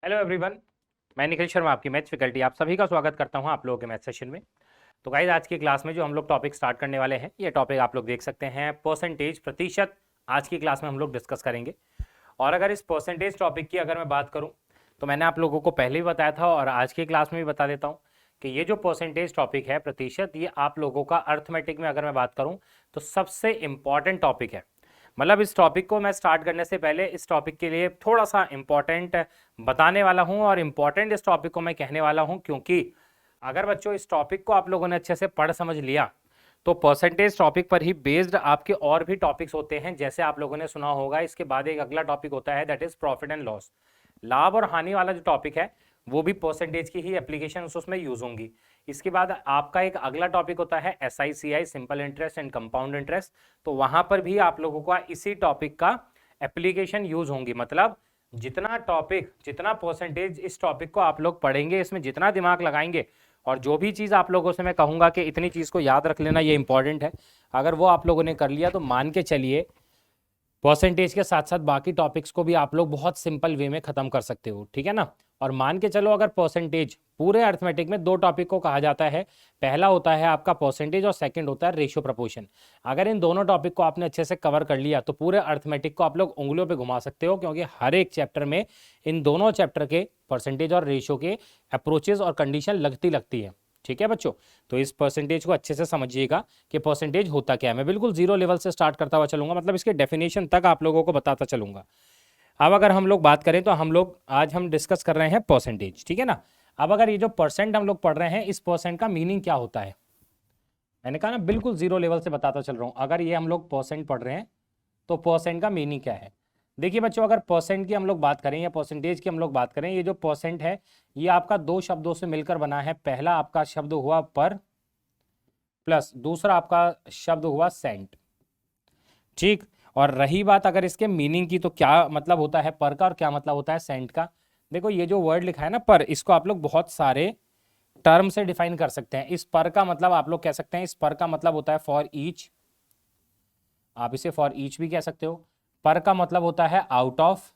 Hello everyone. मैं निखिल शर्मा, आपकी maths faculty, आप सभी का स्वागत करता हूं आप लोगों के मैथ सेशन में। तो गाइस, आज की क्लास में जो हम लोग टॉपिक स्टार्ट करने वाले हैं, ये टॉपिक आप लोग देख सकते हैं, परसेंटेज, प्रतिशत। आज की क्लास में हम लोग डिस्कस करेंगे। और अगर इस परसेंटेज टॉपिक की अगर मैं बात करूं, तो मैंने आप लोगों को पहले ही बताया था और आज की क्लास में भी बता देता हूं कि ये जो परसेंटेज टॉपिक है, प्रतिशत, ये आप लोगों का अर्थमेटिक में अगर मैं बात करूं तो सबसे इंपॉर्टेंट टॉपिक है। मतलब इस टॉपिक को मैं स्टार्ट करने से पहले इस टॉपिक के लिए थोड़ा सा इंपॉर्टेंट बताने वाला हूं, और इंपॉर्टेंट इस टॉपिक को मैं कहने वाला हूं क्योंकि अगर बच्चों इस टॉपिक को आप लोगों ने अच्छे से पढ़ समझ लिया तो परसेंटेज टॉपिक पर ही बेस्ड आपके और भी टॉपिक्स होते हैं। जैसे आप लोगों ने सुना होगा, इसके बाद एक अगला टॉपिक होता है, that is profit and loss. लाभ और हानि वाला जो टॉपिक है वो भी परसेंटेज की ही एप्लीकेशन उसमें यूज होंगी। इसके बाद आपका एक अगला टॉपिक होता है SICI, simple interest and compound interest. तो वहां पर भी आप लोगों का इसी टॉपिक का एप्लीकेशन यूज होंगी। मतलब जितना टॉपिक, जितना परसेंटेज इस टॉपिक को आप लोग पढ़ेंगे, इसमें जितना दिमाग लगाएंगे और जो भी चीज़ आप लोगों से मैं कहूँगा कि इतनी चीज़ को याद रख लेना, ये इंपॉर्टेंट है, अगर वो आप लोगों ने कर लिया तो मान के चलिए परसेंटेज के साथ साथ बाकी टॉपिक्स को भी आप लोग बहुत सिंपल वे में खत्म कर सकते हो। ठीक है ना। और मान के चलो, अगर परसेंटेज, पूरे अर्थमेटिक में दो टॉपिक को कहा जाता है, पहला होता है आपका परसेंटेज और सेकंड होता है रेशियो प्रपोर्शन। अगर इन दोनों टॉपिक को आपने अच्छे से कवर कर लिया तो पूरे अर्थमेटिक को आप लोग उंगलियों पे घुमा सकते हो, क्योंकि हर एक चैप्टर में इन दोनों चैप्टर के परसेंटेज और रेशियो के अप्रोचेज और कंडीशन लगती है। ठीक है बच्चों, तो इस परसेंटेज को अच्छे से समझिएगा कि परसेंटेज होता क्या है। मैं बिल्कुल जीरो लेवल से स्टार्ट करता हुआ चलूंगा, मतलब इसके डेफिनेशन तक आप लोगों को बताता चलूंगा। अब अगर हम लोग बात करें तो आज हम डिस्कस कर रहे हैं परसेंटेज। ठीक है ना। अब अगर ये जो परसेंट हम लोग पढ़ रहे हैं, इस परसेंट का मीनिंग क्या होता है, मैंने कहा ना बिल्कुल जीरो लेवल से बताता चल रहा हूं। अगर ये हम लोग परसेंट पढ़ रहे हैं तो परसेंट का मीनिंग क्या है। देखिए बच्चों, अगर परसेंट की हम लोग बात करें या परसेंटेज की हम लोग बात करें, ये जो परसेंट है ये आपका दो शब्दों से मिलकर बना है। पहला आपका शब्द हुआ पर, प्लस दूसरा आपका शब्द हुआ सेंट। ठीक। और रही बात अगर इसके मीनिंग की, तो क्या मतलब होता है पर का और क्या मतलब होता है सेंट का। देखो, ये जो वर्ड लिखा है ना पर, इसको आप लोग बहुत सारे टर्म से डिफाइन कर सकते हैं। इस पर का मतलब आप लोग कह सकते हैं, इस पर का मतलब होता है फॉर ईच, आप इसे फॉर ईच भी कह सकते हो। पर का मतलब होता है आउट ऑफ।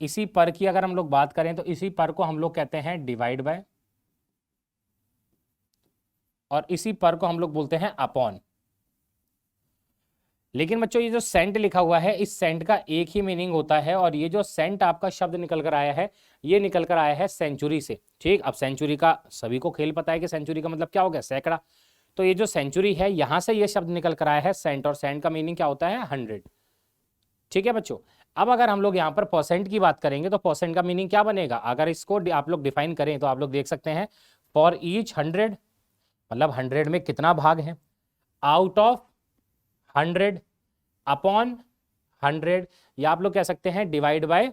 इसी पर की अगर हम लोग बात करें तो इसी पर को हम लोग कहते हैं डिवाइड बाय, और इसी पर को हम लोग बोलते हैं अपॉन। लेकिन बच्चों, ये जो सेंट लिखा हुआ है, इस सेंट का एक ही मीनिंग होता है, और ये जो सेंट आपका शब्द निकल कर आया है, ये निकल कर आया है सेंचुरी से। ठीक। अब सेंचुरी का सभी को खेल पता है कि सेंचुरी का मतलब क्या हो गया, सैकड़ा। तो ये जो सेंचुरी है, यहां से ये शब्द निकल कर आया है सेंट, और सेंट का मीनिंग क्या होता है, 100। ठीक है बच्चों। अब अगर हम लोग यहाँ पर परसेंट की बात करेंगे तो परसेंट का मीनिंग क्या बनेगा, अगर इसको आप लोग डिफाइन करें तो आप लोग देख सकते हैं, फॉर ईच 100, मतलब 100 में कितना भाग है, आउट ऑफ 100, अपॉन 100, या आप लोग कह सकते हैं डिवाइड बाय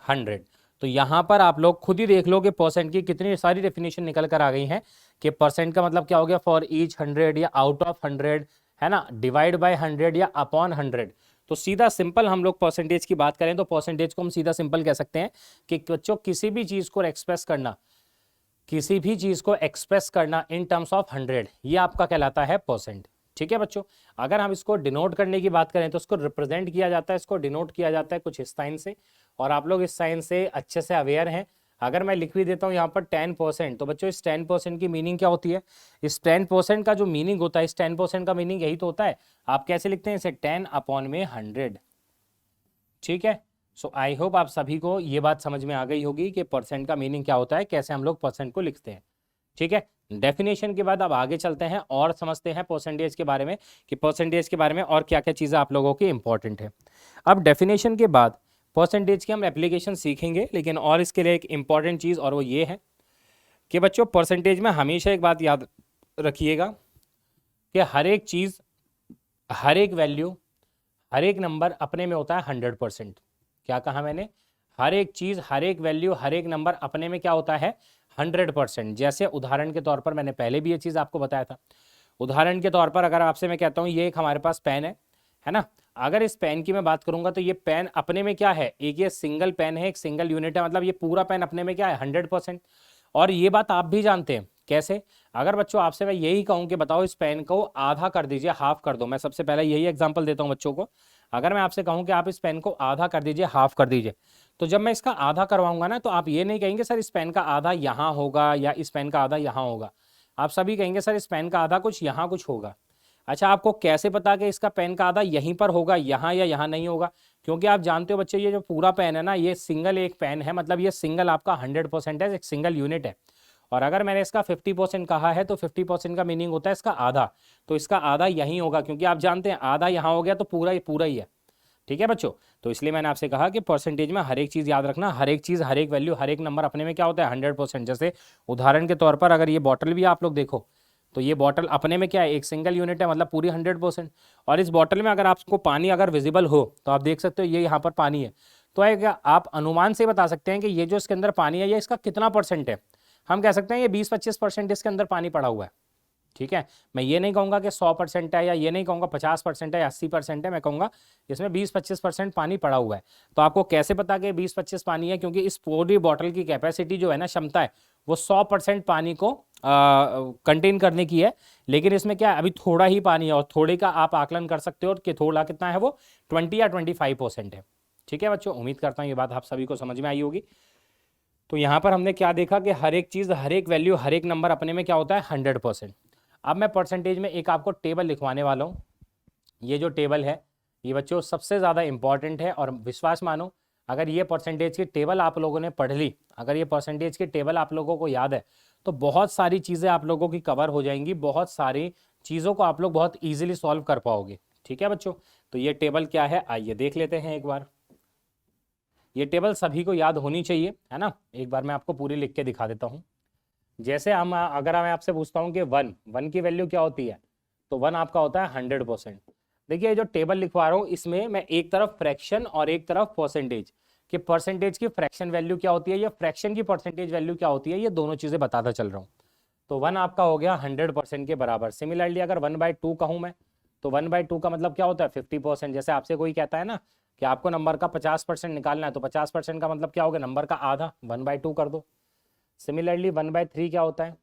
100। तो यहां पर आप लोग खुद ही देख लो कि परसेंट की कितनी सारी डेफिनेशन निकल कर आ गई हैं, कि परसेंट का मतलब क्या हो गया, फॉर ईच 100 या आउट ऑफ 100, है ना, डिवाइड बाय 100 या अपॉन 100। तो सीधा सिंपल हम लोग परसेंटेज की बात करें तो परसेंटेज को हम सीधा सिंपल कह सकते हैं कि बच्चों, किसी भी चीज को एक्सप्रेस करना, किसी भी चीज को एक्सप्रेस करना इन टर्म्स ऑफ 100, ये आपका कहलाता है परसेंट। ठीक है बच्चों। अगर हम इसको डिनोट करने की बात करें तो इसको रिप्रेजेंट किया जाता है, इसको डिनोट किया जाता है कुछ इस साइन से, और आप लोग इस साइन से अच्छे से अवेयर हैं। अगर मैं लिख भी देता हूं यहाँ पर 10%, तो बच्चों इस 10% की मीनिंग क्या होती है, इस 10% का जो मीनिंग होता है, इस 10% का मीनिंग यही तो होता है। आप कैसे लिखते हैं इसे, 10 अपॉन में 100। ठीक है। सो आई होप आप सभी को ये बात समझ में आ गई होगी कि परसेंट का मीनिंग क्या होता है, कैसे हम लोग परसेंट को लिखते हैं। ठीक है। डेफिनेशन के बाद अब आगे चलते हैं और समझते हैं परसेंटेज के बारे में, कि परसेंटेज के बारे में और क्या क्या चीज़ें आप लोगों की इंपॉर्टेंट है। अब डेफिनेशन के बाद परसेंटेज की हम एप्लीकेशन सीखेंगे, लेकिन और इसके लिए एक इंपॉर्टेंट चीज़, और वो ये है कि बच्चों, परसेंटेज में हमेशा एक बात याद रखिएगा कि हर एक चीज़, हर एक वैल्यू, हर एक नंबर अपने में होता है 100%। क्या कहा मैंने, हर एक चीज़, हर एक वैल्यू, हर एक नंबर अपने में क्या होता है, 100%। जैसे उदाहरण के तौर पर, मैंने पहले भी ये चीज़ आपको बताया था, उदाहरण के तौर पर अगर आपसे मैं कहता हूँ ये एक हमारे पास पेन है ना, अगर इस पेन की मैं बात करूंगा तो ये पेन अपने में क्या है, एक ये सिंगल पेन है, एक सिंगल यूनिट है, मतलब ये पूरा पेन अपने में क्या है, 100%। और ये बात आप भी जानते हैं। कैसे, अगर बच्चों आपसे मैं यही कहूं कि बताओ इस पेन को आधा कर दीजिए, हाफ कर दो, मैं सबसे पहले यही एग्जांपल देता हूं बच्चों को। अगर मैं आपसे कहूँ कि आप इस पेन को आधा कर दीजिए, हाफ कर दीजिए, तो जब मैं इसका आधा करवाऊंगा ना, तो आप ये नहीं कहेंगे सर इस पेन का आधा यहाँ होगा या इस पेन का आधा यहाँ होगा, आप सभी कहेंगे सर इस पेन का आधा कुछ यहाँ कुछ होगा। अच्छा, आपको कैसे पता कि इसका पेन का आधा यहीं पर होगा, यहाँ या यहाँ नहीं होगा? क्योंकि आप जानते हो बच्चे, ये जो पूरा पेन है ना, ये सिंगल एक पेन है, मतलब ये सिंगल आपका 100% है, एक सिंगल यूनिट है। और अगर मैंने इसका 50% कहा है तो 50% का मीनिंग होता है इसका आधा, तो इसका आधा यहीं होगा, क्योंकि आप जानते हैं आधा यहाँ हो गया तो पूरा ही है। ठीक है बच्चों, तो इसलिए मैंने आपसे कहा कि परसेंटेज में हर एक चीज़ याद रखना, हर एक चीज़, हर एक वैल्यू, हर एक नंबर अपने में क्या होता है 100%। जैसे उदाहरण के तौर पर अगर ये बॉटल भी आप लोग देखो, तो ये बॉटल अपने में क्या है, एक सिंगल यूनिट है, मतलब पूरी 100%। और इस बॉटल में अगर आपको पानी अगर विजिबल हो तो आप देख सकते हो ये यहाँ पर पानी है, तो आप अनुमान से बता सकते हैं कि ये जो इसके अंदर पानी है ये इसका कितना परसेंट है। हम कह सकते हैं ये 20-25% इसके अंदर पानी पड़ा हुआ है। ठीक है, मैं ये नहीं कहूँगा कि 100% है, या ये नहीं कहूँगा 50% है या 80% है, मैं कहूँगा इसमें 20-25% पानी पड़ा हुआ है। तो आपको कैसे पता कि 20-25 पानी है? क्योंकि इस पूरी बॉटल की कैपेसिटी जो है ना, क्षमता है, वो 100% पानी को कंटेन करने की है। लेकिन इसमें क्या है, अभी थोड़ा ही पानी है, और थोड़े का आप आकलन कर सकते हो कि थोड़ा कितना है, वो 20 या 25% है। ठीक है बच्चों, उम्मीद करता हूँ ये बात आप सभी को समझ में आई होगी। तो यहाँ पर हमने क्या देखा कि हर एक चीज़, हर एक वैल्यू, हर एक नंबर अपने में क्या होता है 100%। अब मैं परसेंटेज में एक आपको टेबल लिखवाने वाला हूँ। ये जो टेबल है ये बच्चों सबसे ज़्यादा इंपॉर्टेंट है, और विश्वास मानो अगर ये परसेंटेज की टेबल आप लोगों ने पढ़ ली, अगर ये परसेंटेज की टेबल आप लोगों को याद है, तो बहुत सारी चीज़ें आप लोगों की कवर हो जाएंगी, बहुत सारी चीज़ों को आप लोग बहुत ईजिली सॉल्व कर पाओगे। ठीक है बच्चों, तो ये टेबल क्या है आइए देख लेते हैं एक बार। ये टेबल सभी को याद होनी चाहिए, है ना। एक बार मैं आपको पूरी लिख के दिखा देता हूँ। जैसे हम अगर मैं आपसे पूछता हूँ कि वन की वैल्यू क्या होती है, तो वन आपका होता है 100%। देखिए जो टेबल लिखवा रहा हूँ इसमें मैं एक तरफ फ्रैक्शन और एक तरफ परसेंटेज, कि परसेंटेज की फ्रैक्शन वैल्यू क्या होती है या फ्रैक्शन की परसेंटेज वैल्यू क्या होती है, ये दोनों चीजें बताता चल रहा हूँ। तो वन आपका हो गया 100% के बराबर। सिमिलरली अगर 1/2 कहूँ मैं, तो 1/2 का मतलब क्या होता है 50%। जैसे आपसे कोई कहता है ना कि आपको नंबर का 50% निकालना है, तो 50% का मतलब क्या होगा, नंबर का आधा, 1/2 कर दो। सिमिलरली 1/3 क्या होता है,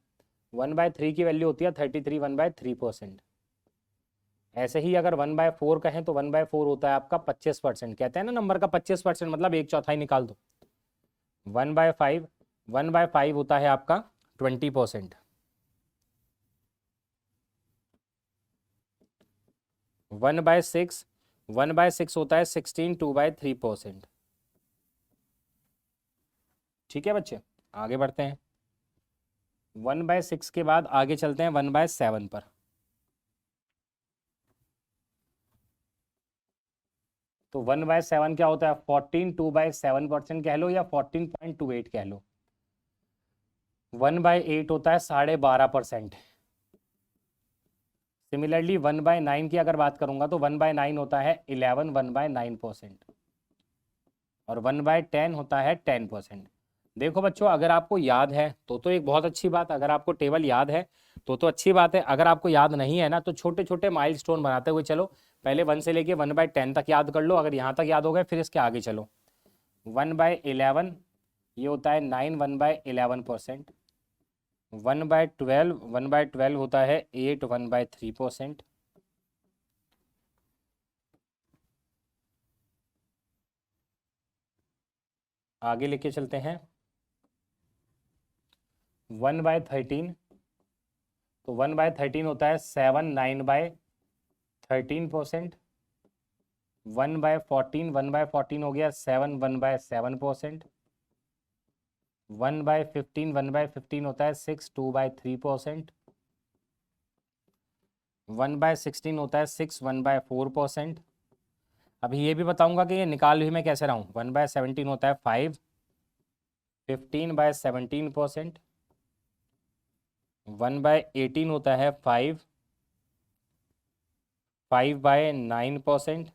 1/3 की वैल्यू होती है 33, 1/3%। ऐसे ही अगर 1/4 कहें तो 1/4 होता है आपका 25%। कहते हैं ना नंबर का 25% मतलब एक चौथाई निकाल दो। 1/5, 1/5 होता है आपका 20%। 1/6, 1/6 होता है 16, 2/3%। ठीक है बच्चे, आगे बढ़ते हैं। 1/6 के बाद आगे चलते हैं 1/7 पर। तो 1/7 क्या होता है 14, 2/7% कह लो या 14.28 कह लो। 1/8 होता है 12.5%। सिमिलरली 1/9 की अगर बात करूंगा तो 1/9 होता है 11, 1/9%। और 1/10 होता है 10%। देखो बच्चों, अगर आपको याद है तो एक बहुत अच्छी बात, अगर आपको टेबल याद है तो अच्छी बात है। अगर आपको याद नहीं है ना, तो छोटे छोटे माइलस्टोन बनाते हुए चलो। पहले 1 से लेके 1/10 तक याद कर लो, अगर यहाँ तक याद हो गए फिर इसके आगे चलो। 1/11 ये होता है 9, 1/11%। 1/12 होता है 8, 1/3%। आगे लेके चलते हैं 1/13। तो 1/13 होता है 7, 9/13%। 1/14, 1/14 हो गया 7, 1/7%। 1/15, 1/15 होता है 6, 2/3%। 1/16 होता है 6, 1/4%। अभी ये भी बताऊंगा कि ये निकाल भी मैं कैसे रहा हूँ। 1/17 होता है 5, 15/17%। 1/18 होता है 5, 5/9%।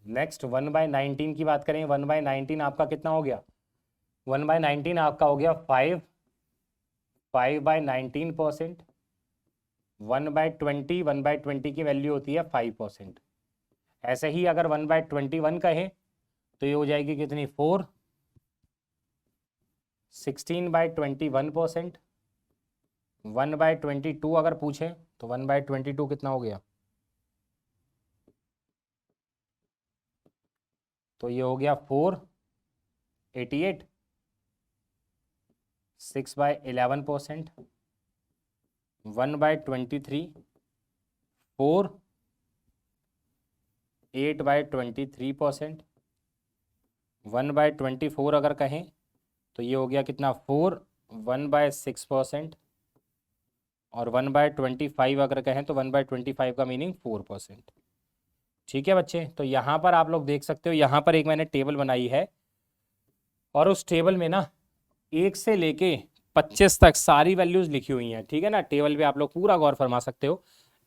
नेक्स्ट 1/19 की बात करें, 1/19 आपका कितना हो गया, 1/19 आपका हो गया 5, 5/19%। 1/20, 1/20 की वैल्यू होती है 5%। ऐसे ही अगर 1/21 कहें तो ये हो जाएगी कितनी 4, 16/21%। 1/22 अगर पूछें तो 1/22 कितना हो गया? तो ये हो गया 488। 6/11%। 1/23 4। 8/23%। 1/24 अगर कहें तो ये हो गया कितना? 4। 1/6%। और 1/25 अगर कहें तो 1/25 का मीनिंग 4%। ठीक है बच्चे, तो यहाँ पर आप लोग देख सकते हो, यहाँ पर एक मैंने टेबल बनाई है और उस टेबल में ना 1 से लेके 25 तक सारी वैल्यूज लिखी हुई हैं। ठीक है ना, टेबल पे आप लोग पूरा गौर फरमा सकते हो।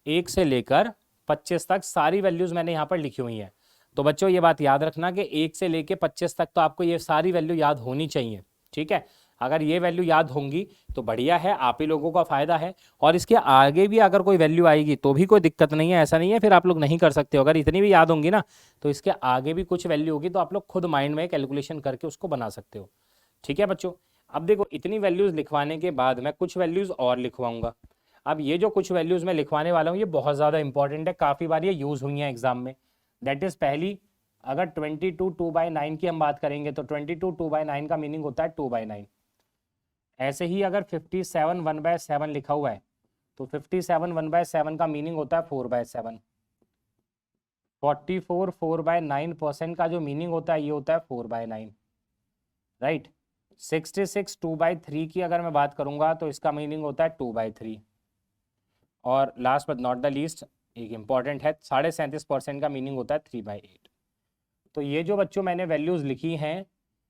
1 से लेकर 25 तक सारी वैल्यूज मैंने यहाँ पर लिखी हुई हैं। तो बच्चों ये बात याद रखना कि 1 से लेके 25 तक तो आपको ये सारी वैल्यू याद होनी चाहिए। ठीक है, अगर ये वैल्यू याद होंगी तो बढ़िया है, आप ही लोगों का फायदा है। और इसके आगे भी अगर कोई वैल्यू आएगी तो भी कोई दिक्कत नहीं है, ऐसा नहीं है फिर आप लोग नहीं कर सकते हो। अगर इतनी भी याद होंगी ना तो इसके आगे भी कुछ वैल्यू होगी तो आप लोग खुद माइंड में कैलकुलेशन करके उसको बना सकते हो। ठीक है बच्चों, अब देखो इतनी वैल्यूज लिखवाने के बाद मैं कुछ वैल्यूज और लिखवाऊंगा। अब ये जो कुछ वैल्यूज मैं लिखवाने वाला हूँ ये बहुत ज़्यादा इंपॉर्टेंट है, काफ़ी बार ये यूज़ हुई हैं एग्जाम में। दैट इज़ पहली, अगर 22 2/9 की हम बात करेंगे तो 22 2/9 का मीनिंग होता है 2/9। ऐसे ही अगर 57 1/7 लिखा हुआ है तो 57 1/7 का मीनिंग होता है 4/7। 44 4/9% का जो मीनिंग होता है ये होता है 4/9, राइट। 66 2/3 की अगर मैं बात करूंगा तो इसका मीनिंग होता है 2/3। और last but not the least एक इंपॉर्टेंट है, 37.5% का मीनिंग होता है 3/8। तो ये जो बच्चों मैंने वैल्यूज लिखी हैं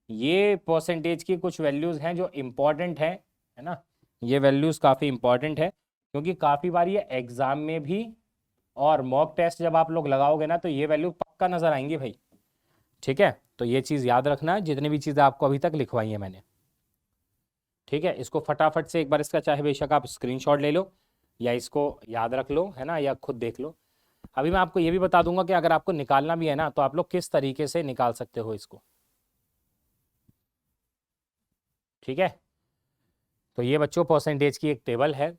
ये परसेंटेज की कुछ वैल्यूज हैं जो इम्पॉर्टेंट है ना। ये वैल्यूज काफ़ी इंपॉर्टेंट है क्योंकि काफ़ी बार ये एग्जाम में भी और मॉक टेस्ट जब आप लोग लगाओगे ना तो ये वैल्यू पक्का नजर आएंगी भाई। ठीक है, तो ये चीज़ याद रखना है जितनी भी चीज़ें आपको अभी तक लिखवाई है मैंने। ठीक है, इसको फटाफट से एक बार इसका चाहे बेशक आप स्क्रीनशॉट ले लो या इसको याद रख लो, है ना, या खुद देख लो। अभी मैं आपको ये भी बता दूंगा कि अगर आपको निकालना भी है ना तो आप लोग किस तरीके से निकाल सकते हो इसको। ठीक है, तो ये बच्चों परसेंटेज की एक टेबल है,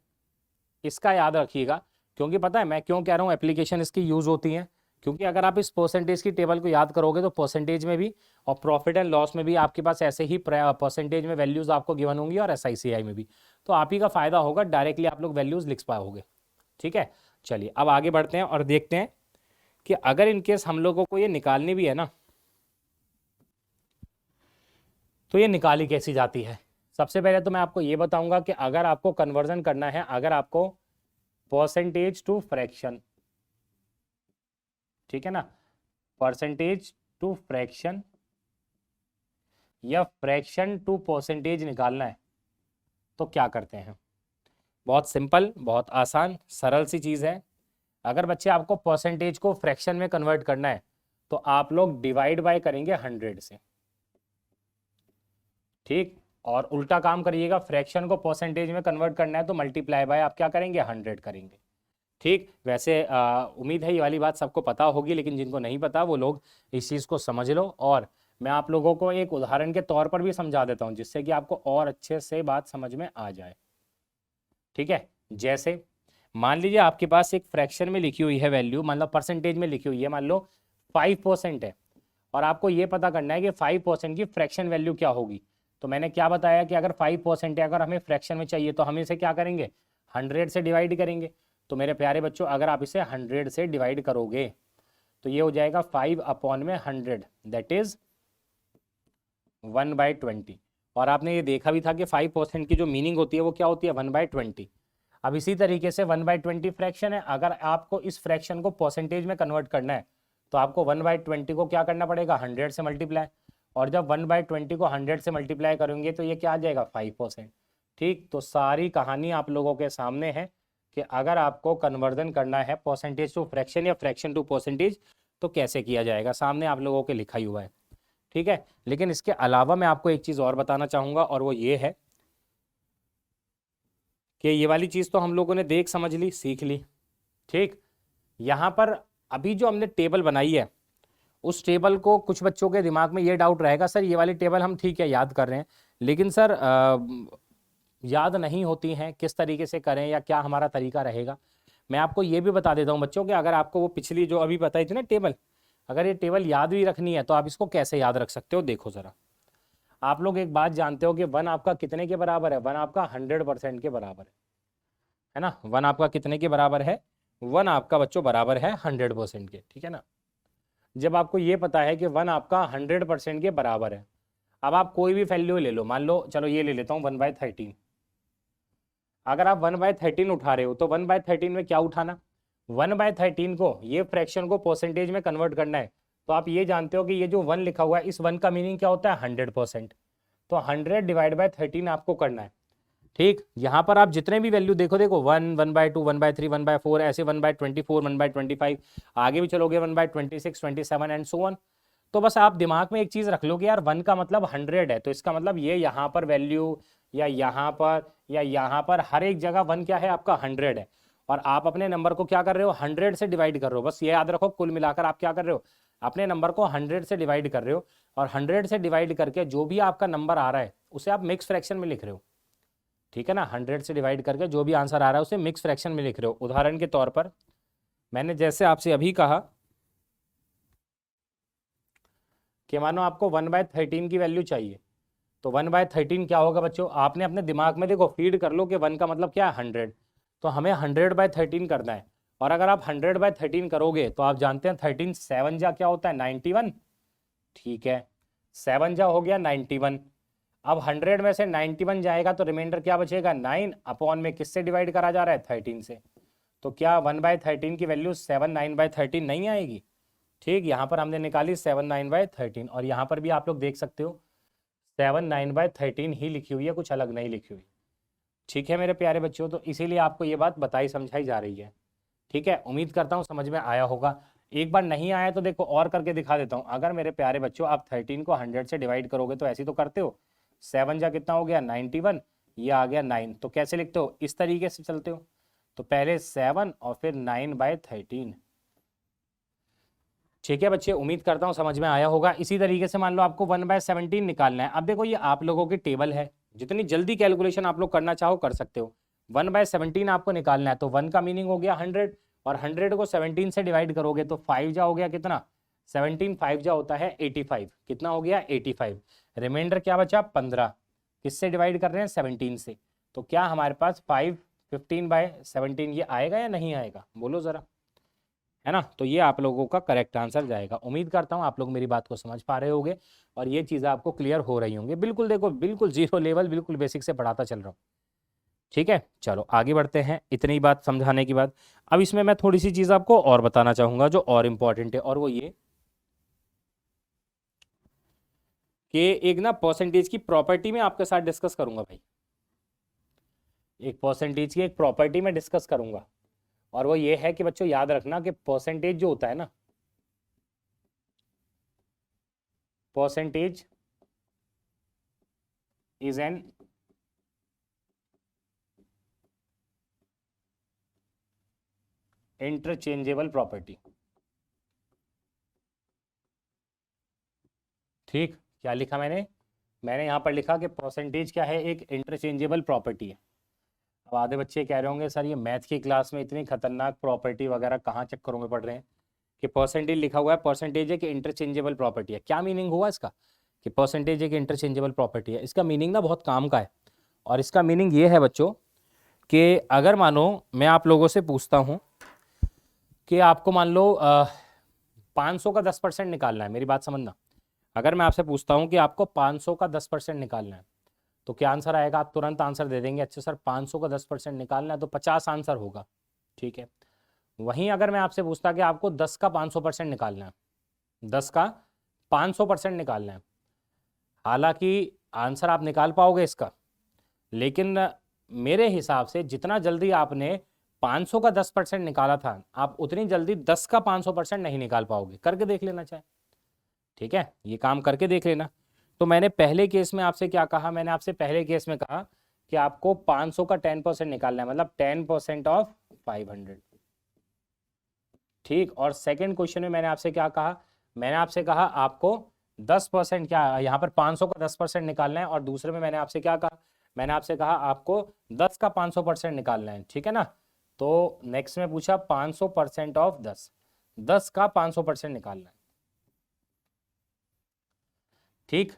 इसका याद रखिएगा। क्योंकि पता है मैं क्यों कह रहा हूँ एप्लीकेशन इसकी यूज़ होती है, क्योंकि अगर आप इस परसेंटेज की टेबल को याद करोगे तो परसेंटेज में भी और प्रॉफिट एंड लॉस में भी आपके पास ऐसे ही परसेंटेज में वैल्यूज आपको गिवन होंगी और SICI में भी, तो आप ही का फायदा होगा, डायरेक्टली आप लोग वैल्यूज लिख पाओगे। ठीक है, चलिए अब आगे बढ़ते हैं और देखते हैं कि अगर इनकेस हम लोगों को ये निकालनी भी है ना तो ये निकाली कैसी जाती है। सबसे पहले तो मैं आपको ये बताऊंगा कि अगर आपको कन्वर्जन करना है, अगर आपको परसेंटेज टू फ्रैक्शन, ठीक है ना, परसेंटेज टू फ्रैक्शन या फ्रैक्शन टू परसेंटेज निकालना है तो क्या करते हैं। बहुत सिंपल, बहुत आसान सरल सी चीज़ है। अगर बच्चे आपको परसेंटेज को फ्रैक्शन में कन्वर्ट करना है तो आप लोग डिवाइड बाय करेंगे 100 से। ठीक, और उल्टा काम करिएगा, फ्रैक्शन को परसेंटेज में कन्वर्ट करना है तो मल्टीप्लाई बाय आप क्या करेंगे, 100 करेंगे। ठीक, वैसे उम्मीद है ये वाली बात सबको पता होगी, लेकिन जिनको नहीं पता वो लोग इस चीज़ को समझ लो। और मैं आप लोगों को एक उदाहरण के तौर पर भी समझा देता हूँ जिससे कि आपको और अच्छे से बात समझ में आ जाए। ठीक है, जैसे मान लीजिए आपके पास एक फ्रैक्शन में लिखी हुई है वैल्यू, मतलब परसेंटेज में लिखी हुई है, मान लो 5% है और आपको ये पता करना है कि 5% की फ्रैक्शन वैल्यू क्या होगी। तो मैंने क्या बताया कि अगर 5% है, अगर हमें फ्रैक्शन में चाहिए तो हम इसे क्या करेंगे, 100 से डिवाइड करेंगे। तो मेरे प्यारे बच्चों अगर आप इसे 100 से डिवाइड करोगे तो ये हो जाएगा 5/100, दैट इज 1/20। और आपने ये देखा भी था कि 5% की जो मीनिंग होती है वो क्या होती है, 1/20। अब इसी तरीके से 1/20 फ्रैक्शन है, अगर आपको इस फ्रैक्शन को परसेंटेज में कन्वर्ट करना है तो आपको 1/20 को क्या करना पड़ेगा, 100 से मल्टीप्लाई। और जब 1/20 को 100 से मल्टीप्लाई करेंगे तो ये क्या आ जाएगा, 5%। ठीक, तो सारी कहानी आप लोगों के सामने है कि अगर आपको कन्वर्जन करना है परसेंटेज टू फ्रैक्शन या फ्रैक्शन टू परसेंटेज तो कैसे किया जाएगा, सामने आप लोगों के लिखा ही हुआ है। ठीक है, लेकिन इसके अलावा मैं आपको एक चीज़ और बताना चाहूँगा और वो ये है कि ये वाली चीज़ तो हम लोगों ने देख समझ ली, सीख ली। ठीक, यहाँ पर अभी जो हमने टेबल बनाई है उस टेबल को कुछ बच्चों के दिमाग में ये डाउट रहेगा, सर ये वाली टेबल हम ठीक है याद कर रहे हैं, लेकिन सर याद नहीं होती हैं, किस तरीके से करें या क्या हमारा तरीका रहेगा। मैं आपको ये भी बता देता हूँ बच्चों कि अगर आपको वो पिछली जो अभी बताई थी ना टेबल, अगर ये टेबल याद भी रखनी है तो आप इसको कैसे याद रख सकते हो। देखो ज़रा, आप लोग एक बात जानते हो कि वन आपका कितने के बराबर है, वन आपका 100% के बराबर है ना। वन आपका कितने के बराबर है, वन आपका बच्चों बराबर है 100% के, ठीक है ना। जब आपको ये पता है कि वन आपका 100% के बराबर है, अब आप कोई भी वैल्यू ले लो, मान लो चलो ये ले लेता हूँ 1/13। अगर आप 1/13 उठा रहे हो तो 1/13 में क्या उठाना, 1/13 को, ये फ्रैक्शन को परसेंटेज में कन्वर्ट करना है। तो आप ये जानते हो कि ये जो वन लिखा हुआ है, इस वन का मीनिंग क्या होता है, 100%। तो 100/13 आपको करना है। ठीक, यहाँ पर आप जितने भी वैल्यू देखो, देखो 1, 1/2, 1/3, 1/4, ऐसे 1/24, 1/25, आगे भी चलोगे 1/26, 27 एंड सो ऑन। तो बस आप दिमाग में एक चीज रख लो कि यार वन का मतलब 100 है, तो इसका मतलब ये यहाँ पर वैल्यू या यहाँ पर हर एक जगह वन क्या है आपका 100 है। और आप अपने नंबर को क्या कर रहे हो, 100 से डिवाइड कर रहे हो। बस ये याद रखो, कुल मिलाकर आप क्या कर रहे हो, अपने नंबर को 100 से डिवाइड कर रहे हो। और 100 से डिवाइड करके जो भी आपका नंबर आ रहा है उसे आप मिक्स फ्रैक्शन में लिख रहे हो, ठीक है ना। 100 से डिवाइड करके जो भी आंसर आ रहा है उसे मिक्स फ्रैक्शन में लिख रहे हो। उदाहरण के तौर पर मैंने जैसे आपसे अभी कहा कि मानो आपको 1/13 की वैल्यू चाहिए, तो 1/13 क्या होगा बच्चों, आपने अपने दिमाग में देखो फीड कर लो कि वन का मतलब क्या है 100, तो हमें 100/13 करना है। और अगर आप 100/13 करोगे तो आप जानते हैं 13 7 जा क्या होता है 91, ठीक है, 7 जा हो गया 91। अब 100 में से 91 जाएगा तो रिमाइंडर क्या बचेगा 9, अपॉन में किससे डिवाइड करा जा रहा है 13 से। तो क्या 1/13 की वैल्यू 7 9/13 नहीं आएगी। ठीक, यहाँ पर हमने निकाली 7 9/13, और यहाँ पर भी आप लोग देख सकते हो 7 9/13 ही लिखी हुई है, कुछ अलग नहीं लिखी हुई। ठीक है मेरे प्यारे बच्चों, तो इसीलिए आपको ये बात बताई समझाई जा रही है। ठीक है, उम्मीद करता हूँ समझ में आया होगा। एक बार नहीं आया तो देखो और करके दिखा देता हूँ। अगर मेरे प्यारे बच्चों आप 13 को 100 से डिवाइड करोगे तो ऐसे तो करते हो, 7 जा कितना हो गया 91, ये आ गया 9, तो कैसे लिखते हो, इस तरीके से चलते हो। तो पहले 7 और फिर 9/13। ठीक है बच्चे, उम्मीद करता हूँ समझ में आया होगा। इसी तरीके से मान लो आपको 1/17 निकालना है। अब देखो ये आप लोगों की टेबल है, जितनी जल्दी कैलकुलेशन आप लोग करना चाहो कर सकते हो। 1/17 आपको निकालना है, तो 1 का मीनिंग हो गया 100, और 100 को 17 से डिवाइड करोगे तो 5 जा हो गया कितना, 17 5 जा होता है 85, कितना हो गया 85। रिमाइंडर क्या बचा 15, किससे डिवाइड कर रहे हैं 17 से। तो क्या हमारे पास 5 15/17 ये आएगा या नहीं आएगा, बोलो ज़रा, है ना। तो ये आप लोगों का करेक्ट आंसर जाएगा। उम्मीद करता हूँ आप लोग मेरी बात को समझ पा रहे होंगे और ये चीज़ें आपको क्लियर हो रही होंगी। बिल्कुल देखो, बिल्कुल जीरो लेवल, बिल्कुल बेसिक से पढ़ाता चल रहा हूँ। ठीक है, चलो आगे बढ़ते हैं। इतनी बात समझाने के बाद अब इसमें मैं थोड़ी सी चीज़ आपको और बताना चाहूँगा जो और इम्पॉर्टेंट है, और वो ये कि एक ना परसेंटेज की प्रॉपर्टी में आपके साथ डिस्कस करूंगा भाई। एक परसेंटेज की एक प्रॉपर्टी में डिस्कस करूंगा, और वो ये है कि बच्चों याद रखना कि परसेंटेज जो होता है ना, percentage is an interchangeable property. ठीक, क्या लिखा मैंने यहाँ पर लिखा कि परसेंटेज क्या है, एक इंटरचेंजेबल प्रॉपर्टी है। अब आधे बच्चे कह रहे होंगे सर ये मैथ की क्लास में इतनी खतरनाक प्रॉपर्टी वगैरह कहाँ चक्करों में पढ़ रहे हैं कि परसेंटेज लिखा हुआ है, परसेंटेज एक इंटरचेंजेबल प्रॉपर्टी है। क्या मीनिंग हुआ इसका कि परसेंटेज एक इंटरचेंजेबल प्रॉपर्टी है। इसका मीनिंग ना बहुत काम का है, और इसका मीनिंग ये है बच्चों कि अगर मानो मैं आप लोगों से पूछता हूँ कि आपको मान लो 500 का 10% निकालना है, मेरी बात समझना। अगर मैं आपसे पूछता हूँ कि आपको 500 का 10% निकालना है तो क्या आंसर आएगा, आप तुरंत आंसर दे देंगे, अच्छा सर 500 का 10% निकालना है तो 50 आंसर होगा, ठीक है। वहीं अगर मैं आपसे पूछता कि आपको 10 का 500% निकालना है, 10 का 500% निकालना है, हालांकि आंसर आप निकाल पाओगे इसका, लेकिन मेरे हिसाब से जितना जल्दी आपने 500 का 10% निकाला था, आप उतनी जल्दी 10 का 500% नहीं निकाल पाओगे। करके देख लेना चाहे, ठीक है, ये काम करके देख लेना। तो मैंने पहले केस में आपसे क्या कहा, मैंने आपसे पहले केस में कहा कि आपको 500 का 10% निकालना है, मतलब 10% ऑफ 500। ठीक, और सेकंड क्वेश्चन में मैंने आपसे क्या कहा, मैंने आपसे कहा आपको 10% क्या यहाँ पर 500 का 10% निकालना है, और दूसरे में मैंने आपसे क्या कहा, मैंने आपसे कहा आपको 10 का 500% निकालना है, ठीक है ना। तो नेक्स्ट में पूछा 500% ऑफ 10, 10 का 500% निकालना है, ठीक।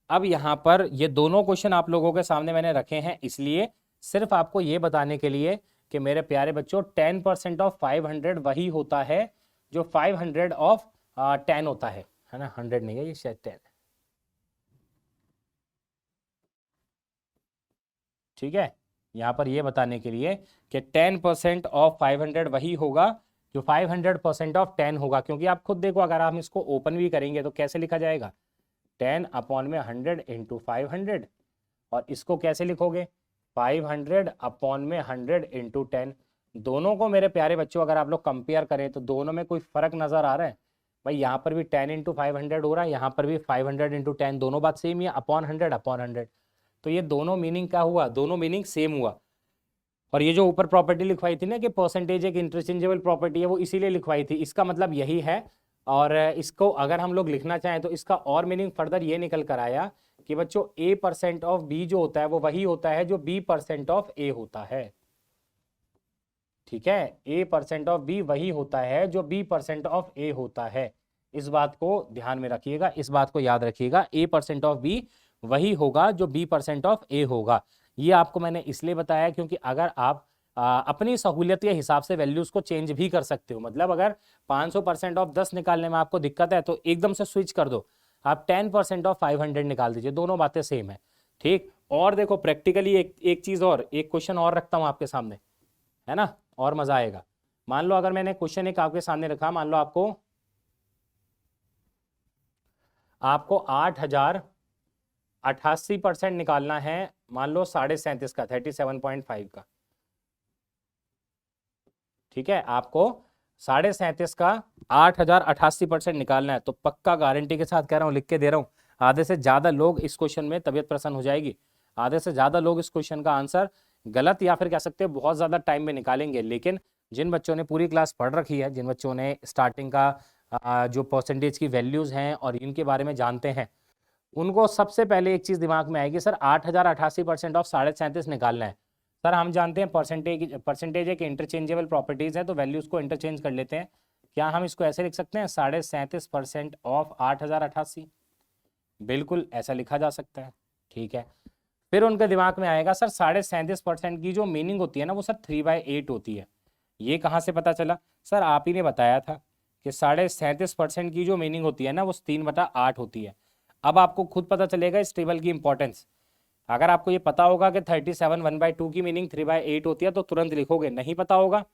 अब यहाँ पर ये दोनों क्वेश्चन आप लोगों के सामने मैंने रखे हैं, इसलिए सिर्फ आपको ये बताने के लिए कि मेरे प्यारे बच्चों 10% ऑफ 500 वही होता है जो 500 ऑफ 10 होता है ना, 100 नहीं है ये, शायद 10, ठीक है। यहाँ पर ये बताने के लिए कि 10% ऑफ 500 वही होगा जो 500% ऑफ 10 होगा, क्योंकि आप खुद देखो अगर हम इसको ओपन भी करेंगे तो कैसे लिखा जाएगा, 10 अपॉन में 100 इंटू 500, और इसको कैसे लिखोगे 500 अपॉन में 100 इंटू 10। दोनों को मेरे प्यारे बच्चों अगर आप लोग कंपेयर करें तो दोनों में कोई फर्क नजर आ रहा है, भाई यहाँ पर भी 10 इंटू 500 हो रहा है, यहाँ पर भी 500 इंटू 10, दोनों बात सेम ही है, अपॉन 100 अपॉन 100। तो ये दोनों मीनिंग क्या हुआ, दोनों मीनिंग सेम हुआ। और ये जो ऊपर प्रॉपर्टी लिखवाई थी ना कि परसेंटेज एक इंटरचेंजेबल प्रॉपर्टी है, वो इसीलिए लिखवाई थी, इसका मतलब यही है। और इसको अगर हम लोग लिखना चाहें तो इसका और मीनिंग फर्दर ये निकल कर आया कि बच्चों A% ऑफ B जो होता है वो वही होता है जो B% ऑफ A होता है, ठीक है। A% ऑफ B वही होता है जो B% ऑफ A होता है। इस बात को ध्यान में रखिएगा, इस बात को याद रखिएगा, A% ऑफ B वही होगा जो B% ऑफ A होगा। ये आपको मैंने इसलिए बताया क्योंकि अगर आप अपनी सहूलियत के हिसाब से वैल्यूज को चेंज भी कर सकते हो, मतलब अगर 500% ऑफ 10 निकालने में आपको दिक्कत है तो एकदम से स्विच कर दो, आप 10% ऑफ 500 निकाल दीजिए, दोनों बातें सेम है, ठीक। और देखो प्रैक्टिकली एक चीज और, एक क्वेश्चन और रखता हूं आपके सामने, है ना, और मजा आएगा। मान लो अगर मैंने क्वेश्चन एक आपके सामने रखा, मान लो आपको आपको 8088% निकालना है, मान लो 37.5 का, 37.5 का, ठीक है। आपको 37.5 का 8088% निकालना है, तो पक्का गारंटी के साथ कह रहा हूं, लिख के दे रहा हूं, आधे से ज्यादा लोग इस क्वेश्चन में तबीयत प्रसन्न हो जाएगी, आधे से ज्यादा लोग इस क्वेश्चन का आंसर गलत या फिर कह सकते हैं बहुत ज्यादा टाइम में निकालेंगे। लेकिन जिन बच्चों ने पूरी क्लास पढ़ रखी है, जिन बच्चों ने स्टार्टिंग का जो परसेंटेज की वैल्यूज हैं और इनके बारे में जानते हैं, उनको सबसे पहले एक चीज दिमाग में आएगी, सर 8088% ऑफ 37.5 निकालना है। सर हम जानते हैं परसेंटेज परसेंटेज एक इंटरचेंजेबल प्रॉपर्टीज है, तो वैल्यूज को इंटरचेंज कर लेते हैं। क्या हम इसको ऐसे लिख सकते हैं 37.5% ऑफ 8088? बिल्कुल ऐसा लिखा जा सकता है, ठीक है। फिर उनके दिमाग में आएगा सर 37.5% की जो मीनिंग होती है ना वो सर 3/8 होती है। ये कहाँ से पता चला? सर आप ही ने बताया था कि 37.5% की जो मीनिंग होती है ना वो 3/8 होती है। अब आपको खुद पता चलेगा इस टेबल की इंपॉर्टेंस। अगर आपको ये पता होगा कि 37 1/2 की मीनिंग 3/8 होती है तो तुरंत लिखोगे, नहीं पता होगा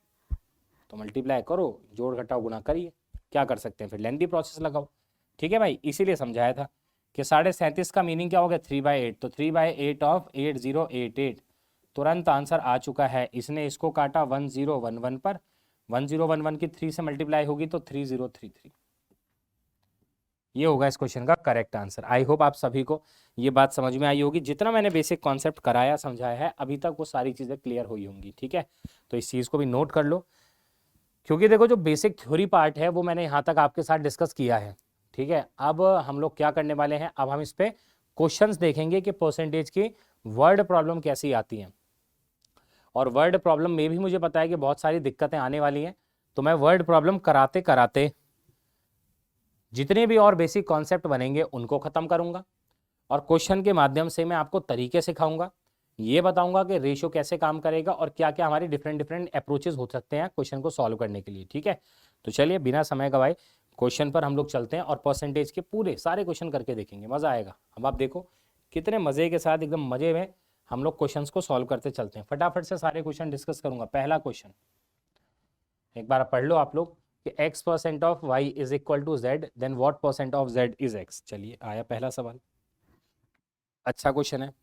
तो मल्टीप्लाई करो, जोड़ घटाओ गुणा करिए, क्या कर सकते हैं, फिर लेंथी प्रोसेस लगाओ, ठीक है भाई। इसीलिए समझाया था कि 37.5 का मीनिंग क्या हो गया 3/8, तो 3/8 ऑफ 8088, तुरंत आंसर आ चुका है। इसने इसको काटा 1011 पर, 1011 की 3 से मल्टीप्लाई होगी तो 3033, ये होगा इस क्वेश्चन का करेक्ट आंसर। आई होप आप सभी को ये बात समझ में आई होगी, जितना मैंने बेसिक कॉन्सेप्ट कराया समझाया है अभी तक वो सारी चीज़ें क्लियर हुई होंगी, ठीक है। तो इस चीज़ को भी नोट कर लो, क्योंकि देखो जो बेसिक थ्योरी पार्ट है वो मैंने यहाँ तक आपके साथ डिस्कस किया है, ठीक है। अब हम लोग क्या करने वाले हैं, अब हम इस पे क्वेश्चंस देखेंगे कि परसेंटेज की वर्ड प्रॉब्लम कैसी आती हैं। और वर्ड प्रॉब्लम में भी मुझे पता है कि बहुत सारी दिक्कतें आने वाली हैं, तो मैं वर्ड प्रॉब्लम कराते कराते जितने भी और बेसिक कॉन्सेप्ट बनेंगे उनको ख़त्म करूंगा, और क्वेश्चन के माध्यम से मैं आपको तरीके सिखाऊंगा, ये बताऊंगा कि रेशियो कैसे काम करेगा और क्या क्या हमारी डिफरेंट डिफरेंट अप्रोचेस हो सकते हैं क्वेश्चन को सॉल्व करने के लिए, ठीक है। तो चलिए बिना समय गवाए क्वेश्चन पर हम लोग चलते हैं और परसेंटेज के पूरे सारे क्वेश्चन करके देखेंगे, मज़ा आएगा। अब आप देखो कितने मज़े के साथ, एकदम मज़े में हम लोग क्वेश्चंस को सॉल्व करते चलते हैं। फटाफट से सारे क्वेश्चन डिस्कस करूंगा। पहला क्वेश्चन एक बार पढ़ लो आप लोग कि x% of y is equal to z, then what percent of z is x। चलिए आया पहला सवाल, अच्छा क्वेश्चन है।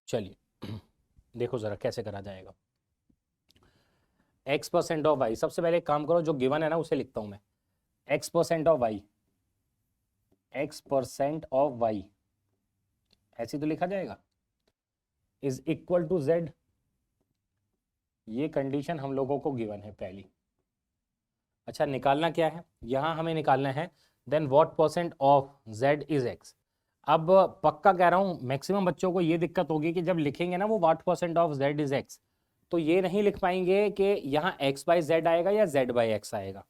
चलिए देखो जरा कैसे करा जाएगा। x% of y। सबसे पहले एक काम करो, जो गिवन है ना उसे लिखता हूं मैं, x% of y, x% of y ऐसे तो लिखा जाएगा, इज इक्वल टू z। ये कंडीशन हम लोगों को गिवन है पहली। अच्छा, निकालना क्या है, यहां हमें निकालना है then what percent of z is x। अब पक्का कह रहा हूं, मैक्सिमम बच्चों को ये दिक्कत होगी कि जब लिखेंगे ना वो what percent of z is x, तो ये नहीं लिख पाएंगे कि यहाँ x बाई z आएगा या z बाई x आएगा।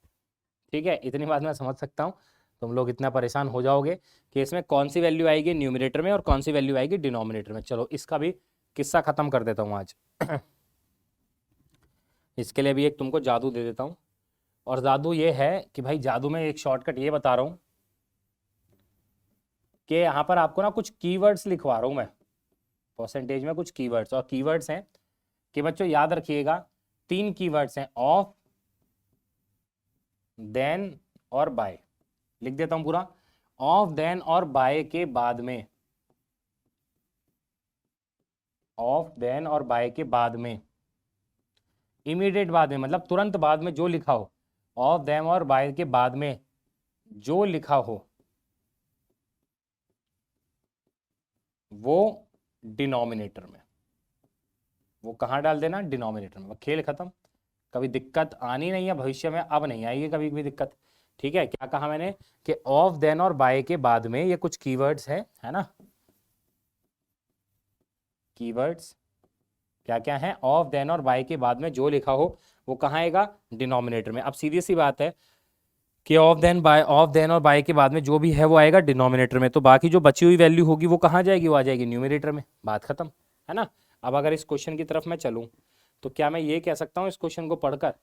ठीक है, इतनी बात मैं समझ सकता हूँ। तुम लोग इतना परेशान हो जाओगे कि इसमें कौन सी वैल्यू आएगी न्यूमरेटर में और कौन सी वैल्यू आएगी डिनोमिनेटर में। चलो इसका भी किस्सा खत्म कर देता हूँ आज। इसके लिए भी एक तुमको जादू दे देता हूँ, और जादू ये है कि भाई जादू में एक शॉर्टकट ये बता रहा हूँ कि यहाँ पर आपको ना कुछ कीवर्ड्स लिखवा रहा हूँ मैं परसेंटेज में, कुछ कीवर्ड्स। और कीवर्ड्स हैं कि बच्चों याद रखिएगा, 3 कीवर्ड्स हैं, ऑफ, देन और बाय। लिख देता हूं पूरा, ऑफ, देन और बाय के बाद में, ऑफ, देन और बाय के बाद में, इमीडिएट बाद में मतलब तुरंत बाद में जो लिखा हो, ऑफ, देन और बाय के बाद में जो लिखा हो वो डिनोमिनेटर में। वो कहाँ डाल देना, डिनोमिनेटर में। खेल खत्म, कभी दिक्कत आनी नहीं है भविष्य में, अब नहीं आएगी कभी भी दिक्कत। ठीक है, क्या कहा मैंने कि ऑफ, देन और बाय के बाद में ये कुछ कीवर्ड्स है ना, कीवर्ड्स क्या क्या है, ऑफ, देन और बाय के बाद में जो लिखा हो वो कहाँ आएगा, डिनोमिनेटर में। अब सीधी सी बात है कि ऑफ, देन और बाय के बाद में जो भी है वो आएगा डिनोमिनेटर में, तो बाकी जो बची हुई वैल्यू होगी वो कहाँ जाएगी, वो आ जाएगी न्यूमरेटर में। बात खत्म, है ना। अब अगर इस क्वेश्चन की तरफ मैं चलूँ तो क्या मैं ये कह सकता हूँ इस क्वेश्चन को पढ़कर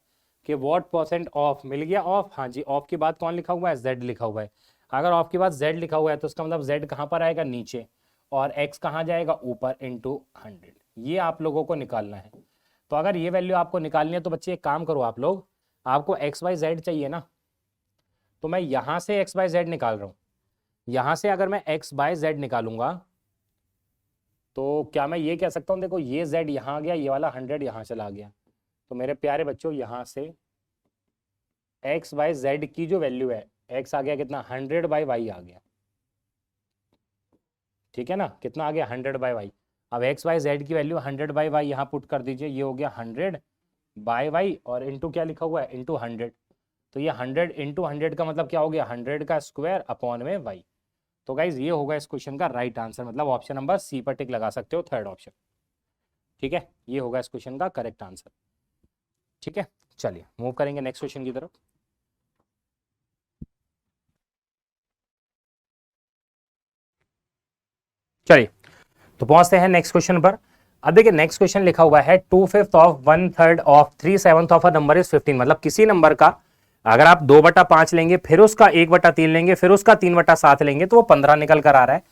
कि व्हाट परसेंट ऑफ, मिल गया ऑफ, हाँ जी, ऑफ के बाद कौन लिखा हुआ है, z लिखा हुआ है। अगर ऑफ के बाद z लिखा हुआ है तो उसका मतलब z कहाँ पर आएगा, नीचे, और x कहाँ जाएगा, ऊपर, इंटू 100। ये आप लोगों को निकालना है। तो अगर ये वैल्यू आपको निकालनी है तो बच्चे एक काम करो, आप लोग, आपको x बाई z चाहिए ना, तो मैं यहाँ से x बाई z निकाल रहा हूँ। यहाँ से अगर मैं x बाई z निकालूंगा तो क्या मैं ये कह सकता हूँ, देखो ये z यहाँ आ गया, ये वाला 100 यहाँ चला गया, तो मेरे प्यारे बच्चों यहाँ से x बाई z की जो वैल्यू है, x आ गया कितना, 100 बाई y आ गया। ठीक है ना, कितना आ गया, 100 बाई y। अब x बाई z की वैल्यू 100 बाई y यहाँ पुट कर दीजिए, ये हो गया 100 बाई y, और इंटू क्या लिखा हुआ है, इंटू 100। तो ये 100 इंटू 100 का मतलब क्या हो गया, 100 का स्क्वायर अपॉन में y। तो गाइज ये होगा इस क्वेश्चन का राइट आंसर, मतलब ऑप्शन नंबर सी पर टिक लगा सकते हो, थर्ड ऑप्शन। ठीक है, ये होगा इस क्वेश्चन का करेक्ट आंसर। ठीक है, चलिए मूव करेंगे नेक्स्ट क्वेश्चन की तरफ। चलिए तो पहुंचते हैं नेक्स्ट क्वेश्चन पर। अब देखिए नेक्स्ट क्वेश्चन लिखा हुआ है 2/5 of 1/3 of 3/7 of a number is 15। मतलब किसी नंबर का अगर आप 2/5 लेंगे, फिर उसका 1/3 लेंगे, फिर उसका 3/7 लेंगे, तो वो 15 निकल कर आ रहा है।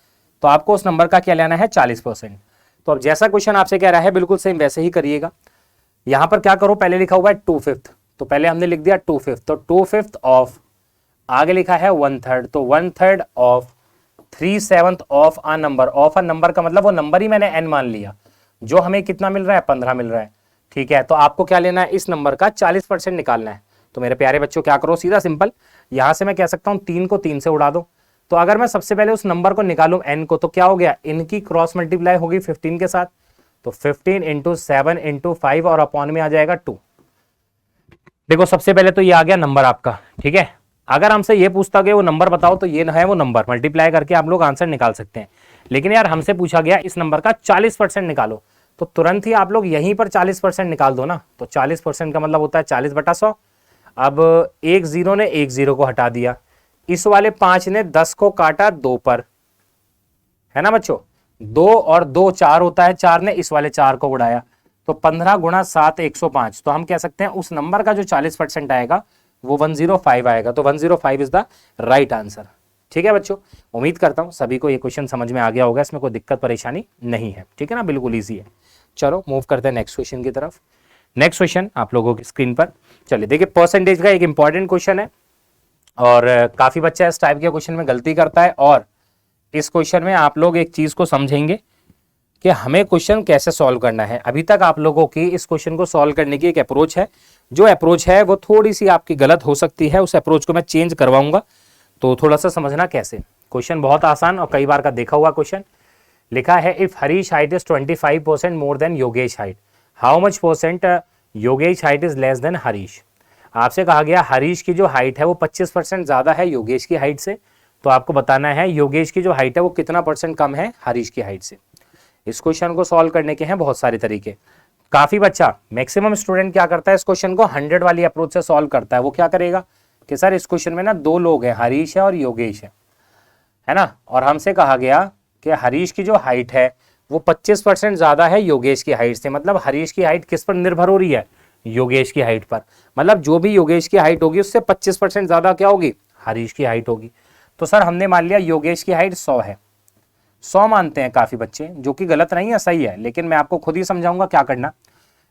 तो आपको उस नंबर का क्या लेना है, 40%। तो अब जैसा क्वेश्चन आपसे कह रहा है बिल्कुल सेम वैसे ही करिएगा। यहां पर क्या करो, पहले लिखा हुआ है 2/5, तो पहले हमने लिख दिया 2/5, तो 2/5 ऑफ, आगे लिखा है 1/3, तो 1/3 of 3/7 of a number. Of a number का मतलब वो नंबर ही मैंने n मान लिया, जो हमें कितना मिल रहा है, 15 मिल रहा है। ठीक है, तो आपको क्या लेना है, इस नंबर का 40% निकालना है। तो मेरे प्यारे बच्चों क्या करो, सीधा सिंपल, यहां से मैं कह सकता हूं 3 को 3 से उड़ा दो। तो अगर मैं सबसे पहले उस नंबर को निकालूं n को, तो क्या हो गया, इनकी क्रॉस मल्टीप्लाई होगी 15 के साथ, तो 15 इंटू 7 इंटू 5 और अपॉन में आ जाएगा 2। देखो सबसे पहले तो ये आ गया नंबर आपका। ठीक है, अगर हमसे ये पूछता गया वो नंबर बताओ, तो ये है वो नंबर, मल्टीप्लाई करके आप लोग आंसर निकाल सकते हैं। लेकिन यार हमसे पूछा गया इस नंबर का 40% निकालो, तो तुरंत ही आप लोग यहीं पर 40% निकाल दो ना। तो 40% का मतलब होता है 40/100। अब एक जीरो ने एक जीरो को हटा दिया, इस वाले 5 ने 10 को काटा 2 पर, है ना बच्चों, 2 और 2 4 होता है, 4 ने इस वाले 4 को उड़ाया, तो 15 गुणा 7 105। तो हम कह सकते हैं उस नंबर का जो 40% आएगा वो 105 आएगा। तो 105 इज द राइट आंसर। ठीक है बच्चों, उम्मीद करता हूं सभी को ये क्वेश्चन समझ में आ गया होगा, इसमें कोई दिक्कत परेशानी नहीं है। ठीक है ना, बिल्कुल ईजी है। चलो मूव करते हैं नेक्स्ट क्वेश्चन की तरफ। नेक्स्ट क्वेश्चन आप लोगों की स्क्रीन पर, चलिए देखिए, परसेंटेज का एक इंपॉर्टेंट क्वेश्चन है, और काफी बच्चा इस टाइप के क्वेश्चन में गलती करता है। और इस क्वेश्चन में आप लोग एक चीज को समझेंगे कि हमें क्वेश्चन कैसे सॉल्व करना है। अभी तक आप लोगों की इस क्वेश्चन को सॉल्व करने की एक अप्रोच है, जो अप्रोच है वो थोड़ी सी आपकी गलत हो सकती है, उस अप्रोच को मैं चेंज करवाऊंगा, तो थोड़ा सा समझना कैसे। क्वेश्चन बहुत आसान और कई बार का देखा हुआ क्वेश्चन। लिखा है if Harish height is 25% more than Yogesh height, how much percent Yogesh height is less then Harish. आपसे कहा गया हरीश की जो हाइट है वो 25% ज्यादा है योगेश की हाइट से, तो आपको बताना है योगेश की जो हाइट है वो कितना परसेंट कम है हरीश की हाइट से। इस क्वेश्चन को सॉल्व करने के हैं बहुत सारे तरीके। काफी बच्चा मैक्सिमम स्टूडेंट क्या करता है, इस क्वेश्चन को 100 वाली अप्रोच से सॉल्व करता है। वो क्या करेगा कि सर इस क्वेश्चन में ना दो लोग हैं, हरीश है और योगेश है ना, और हमसे कहा गया कि हरीश की जो हाइट है वो 25% ज्यादा है योगेश की हाइट से। मतलब हरीश की हाइट किस पर निर्भर हो रही है, योगेश की हाइट पर। मतलब जो भी योगेश की हाइट होगी उससे 25% ज्यादा क्या होगी, हरीश की हाइट होगी। तो सर हमने मान लिया योगेश की हाइट 100 है, 100 मानते हैं काफी बच्चे, जो कि गलत नहीं है, सही है, लेकिन मैं आपको खुद ही समझाऊंगा क्या करना।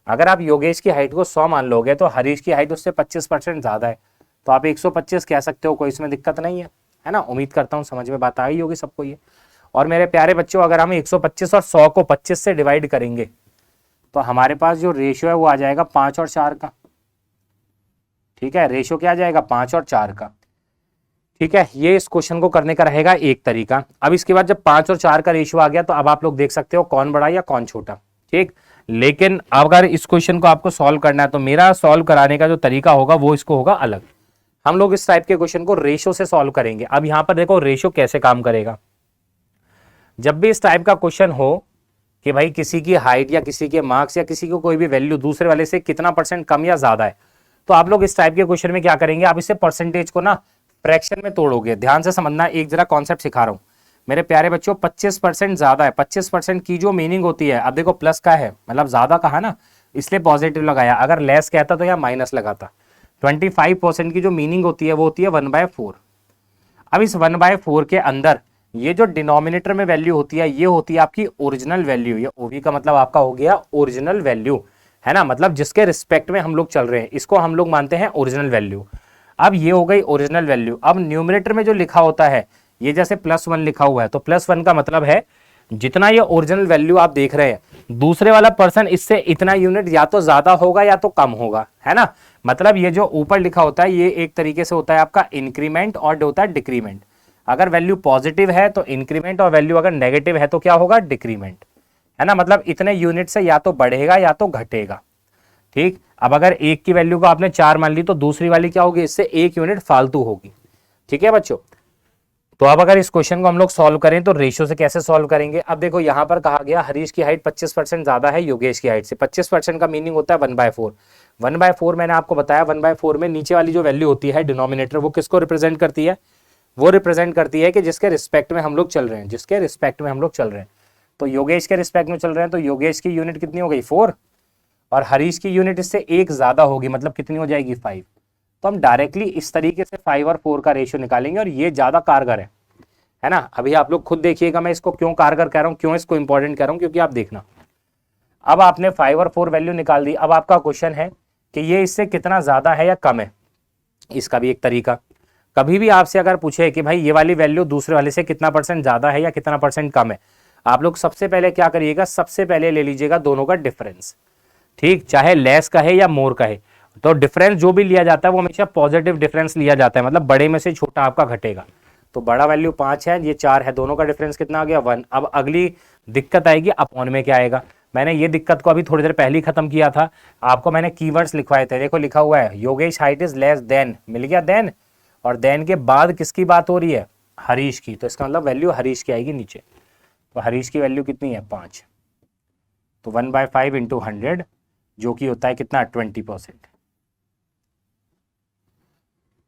अगर आप योगेश की हाइट को 100 मान लोगे तो हरीश की हाइट उससे 25% ज्यादा है, तो आप 125 कह सकते हो, कोई इसमें दिक्कत नहीं है ना। उम्मीद करता हूँ समझ में बात आ गई होगी सबको ये। और मेरे प्यारे बच्चों, अगर हम 125 और 100 को 25 से डिवाइड करेंगे तो हमारे पास जो रेशियो है वो आ जाएगा 5 और 4 का। ठीक है, रेशियो क्या आ जाएगा, 5 और 4 का। ठीक है, ये इस क्वेश्चन को करने का रहेगा एक तरीका। अब इसके बाद जब 5 और 4 का रेशियो आ गया तो अब आप लोग देख सकते हो कौन बड़ा या कौन छोटा। ठीक, लेकिन अगर इस क्वेश्चन को आपको सॉल्व करना है तो मेरा सॉल्व कराने का जो तरीका होगा वो इसको होगा अलग। हम लोग इस टाइप के क्वेश्चन को रेशियो से सॉल्व करेंगे। अब यहां पर देखो रेशियो कैसे काम करेगा। जब भी इस टाइप का क्वेश्चन हो कि भाई किसी की हाइट या किसी के मार्क्स या किसी को कोई भी वैल्यू दूसरे वाले से कितना परसेंट कम या ज्यादा है, तो आप लोग इस टाइप के क्वेश्चन में क्या करेंगे, आप इसे परसेंटेज को ना फ्रैक्शन में तोड़ोगे। ध्यान से समझना, एक जरा कॉन्सेप्ट सिखा रहा हूं मेरे प्यारे बच्चों। 25% ज्यादा है, 25% की जो मीनिंग होती है, अब देखो प्लस का है मतलब ज्यादा कहा ना, इसलिए पॉजिटिव लगाया। अगर लेस कहता तो यहाँ माइनस लगाता। 25% की जो मीनिंग होती है वो होती है 1/4। अब इस 1/4 के अंदर ये जो डिनोमिनेटर में वैल्यू होती है ये होती है आपकी ओरिजिनल वैल्यू। ये ओवी का मतलब आपका हो गया ओरिजिनल वैल्यू, है ना, मतलब जिसके रिस्पेक्ट में हम लोग चल रहे हैं, इसको हम लोग मानते हैं ओरिजिनल वैल्यू। अब ये हो गई ओरिजिनल वैल्यू। अब न्यूमरेटर में जो लिखा होता है ये जैसे +1 लिखा हुआ है, तो +1 का मतलब है जितना ये ओरिजिनल वैल्यू आप देख रहे हैं दूसरे वाला पर्सन इससे इतना यूनिट या तो ज्यादा होगा या तो कम होगा, है ना। मतलब ये जो ऊपर लिखा होता है ये एक तरीके से होता है आपका इंक्रीमेंट और होता है डिक्रीमेंट। अगर वैल्यू पॉजिटिव है तो इंक्रीमेंट और वैल्यू अगर नेगेटिव है तो क्या होगा, डिक्रीमेंट, है ना। मतलब इतने यूनिट से या तो बढ़ेगा या तो घटेगा। ठीक, अब अगर एक की वैल्यू को आपने 4 मान ली तो दूसरी वाली क्या होगी, इससे 1 यूनिट फालतू होगी। ठीक है बच्चों, तो अब अगर इस क्वेश्चन को हम लोग सॉल्व करें तो रेशियो से कैसे सॉल्व करेंगे। अब देखो यहां पर कहा गया हरीश की हाइट 25% ज्यादा है योगेश की हाइट से। 25% का मीनिंग होता है 1/4। 1/4 मैंने आपको बताया, 1/4 में नीचे वाली जो वैल्यू होती है डिनोमिनेटर, वो किसको रिप्रेजेंट करती है, वो रिप्रेजेंट करती है कि जिसके रिस्पेक्ट में हम लोग चल रहे हैं, जिसके रिस्पेक्ट में हम लोग चल रहे हैं। तो योगेश के रिस्पेक्ट में चल रहे हैं तो योगेश की यूनिट कितनी हो गई, 4, और हरीश की यूनिट इससे 1 ज्यादा होगी, मतलब कितनी हो जाएगी, 5। तो हम डायरेक्टली इस तरीके से 5 और 4 का रेशियो निकालेंगे और ये ज्यादा कारगर है ना। अभी आप लोग खुद देखिएगा मैं इसको क्यों कारगर कह रहा हूं, क्यों इसको इंपॉर्टेंट कह रहा हूं, क्योंकि आप देखना अब आपने 5 और 4 वैल्यू निकाल दी। अब आपका क्वेश्चन है कि ये इससे कितना ज्यादा है या कम है। इसका भी एक तरीका, कभी भी आपसे अगर पूछे कि भाई ये वाली वैल्यू दूसरे वाले से कितना % ज्यादा है या कितना % कम है, आप लोग सबसे पहले क्या करिएगा, सबसे पहले ले लीजिएगा दोनों का डिफरेंस। ठीक, चाहे लेस का है या मोर का है, तो डिफरेंस जो भी लिया जाता है वो हमेशा पॉजिटिव डिफरेंस लिया जाता है, मतलब बड़े में से छोटा आपका घटेगा। तो बड़ा वैल्यू 5 है, ये 4 है, दोनों का डिफरेंस कितना आ गया, 1। अब अगली दिक्कत आएगी अपॉन में क्या आएगा। मैंने ये दिक्कत को अभी थोड़ी देर पहले ही खत्म किया था, आपको मैंने कीवर्ड्स लिखवाए थे। देखो लिखा हुआ है Yogesh height is less than, मिल गया देन, और देन के बाद किसकी बात हो रही है, हरीश की। तो इसका मतलब वैल्यू हरीश की आएगी नीचे। तो हरीश की वैल्यू कितनी है, 5। तो 1/5 इंटू 100 जो कि होता है कितना, 20%।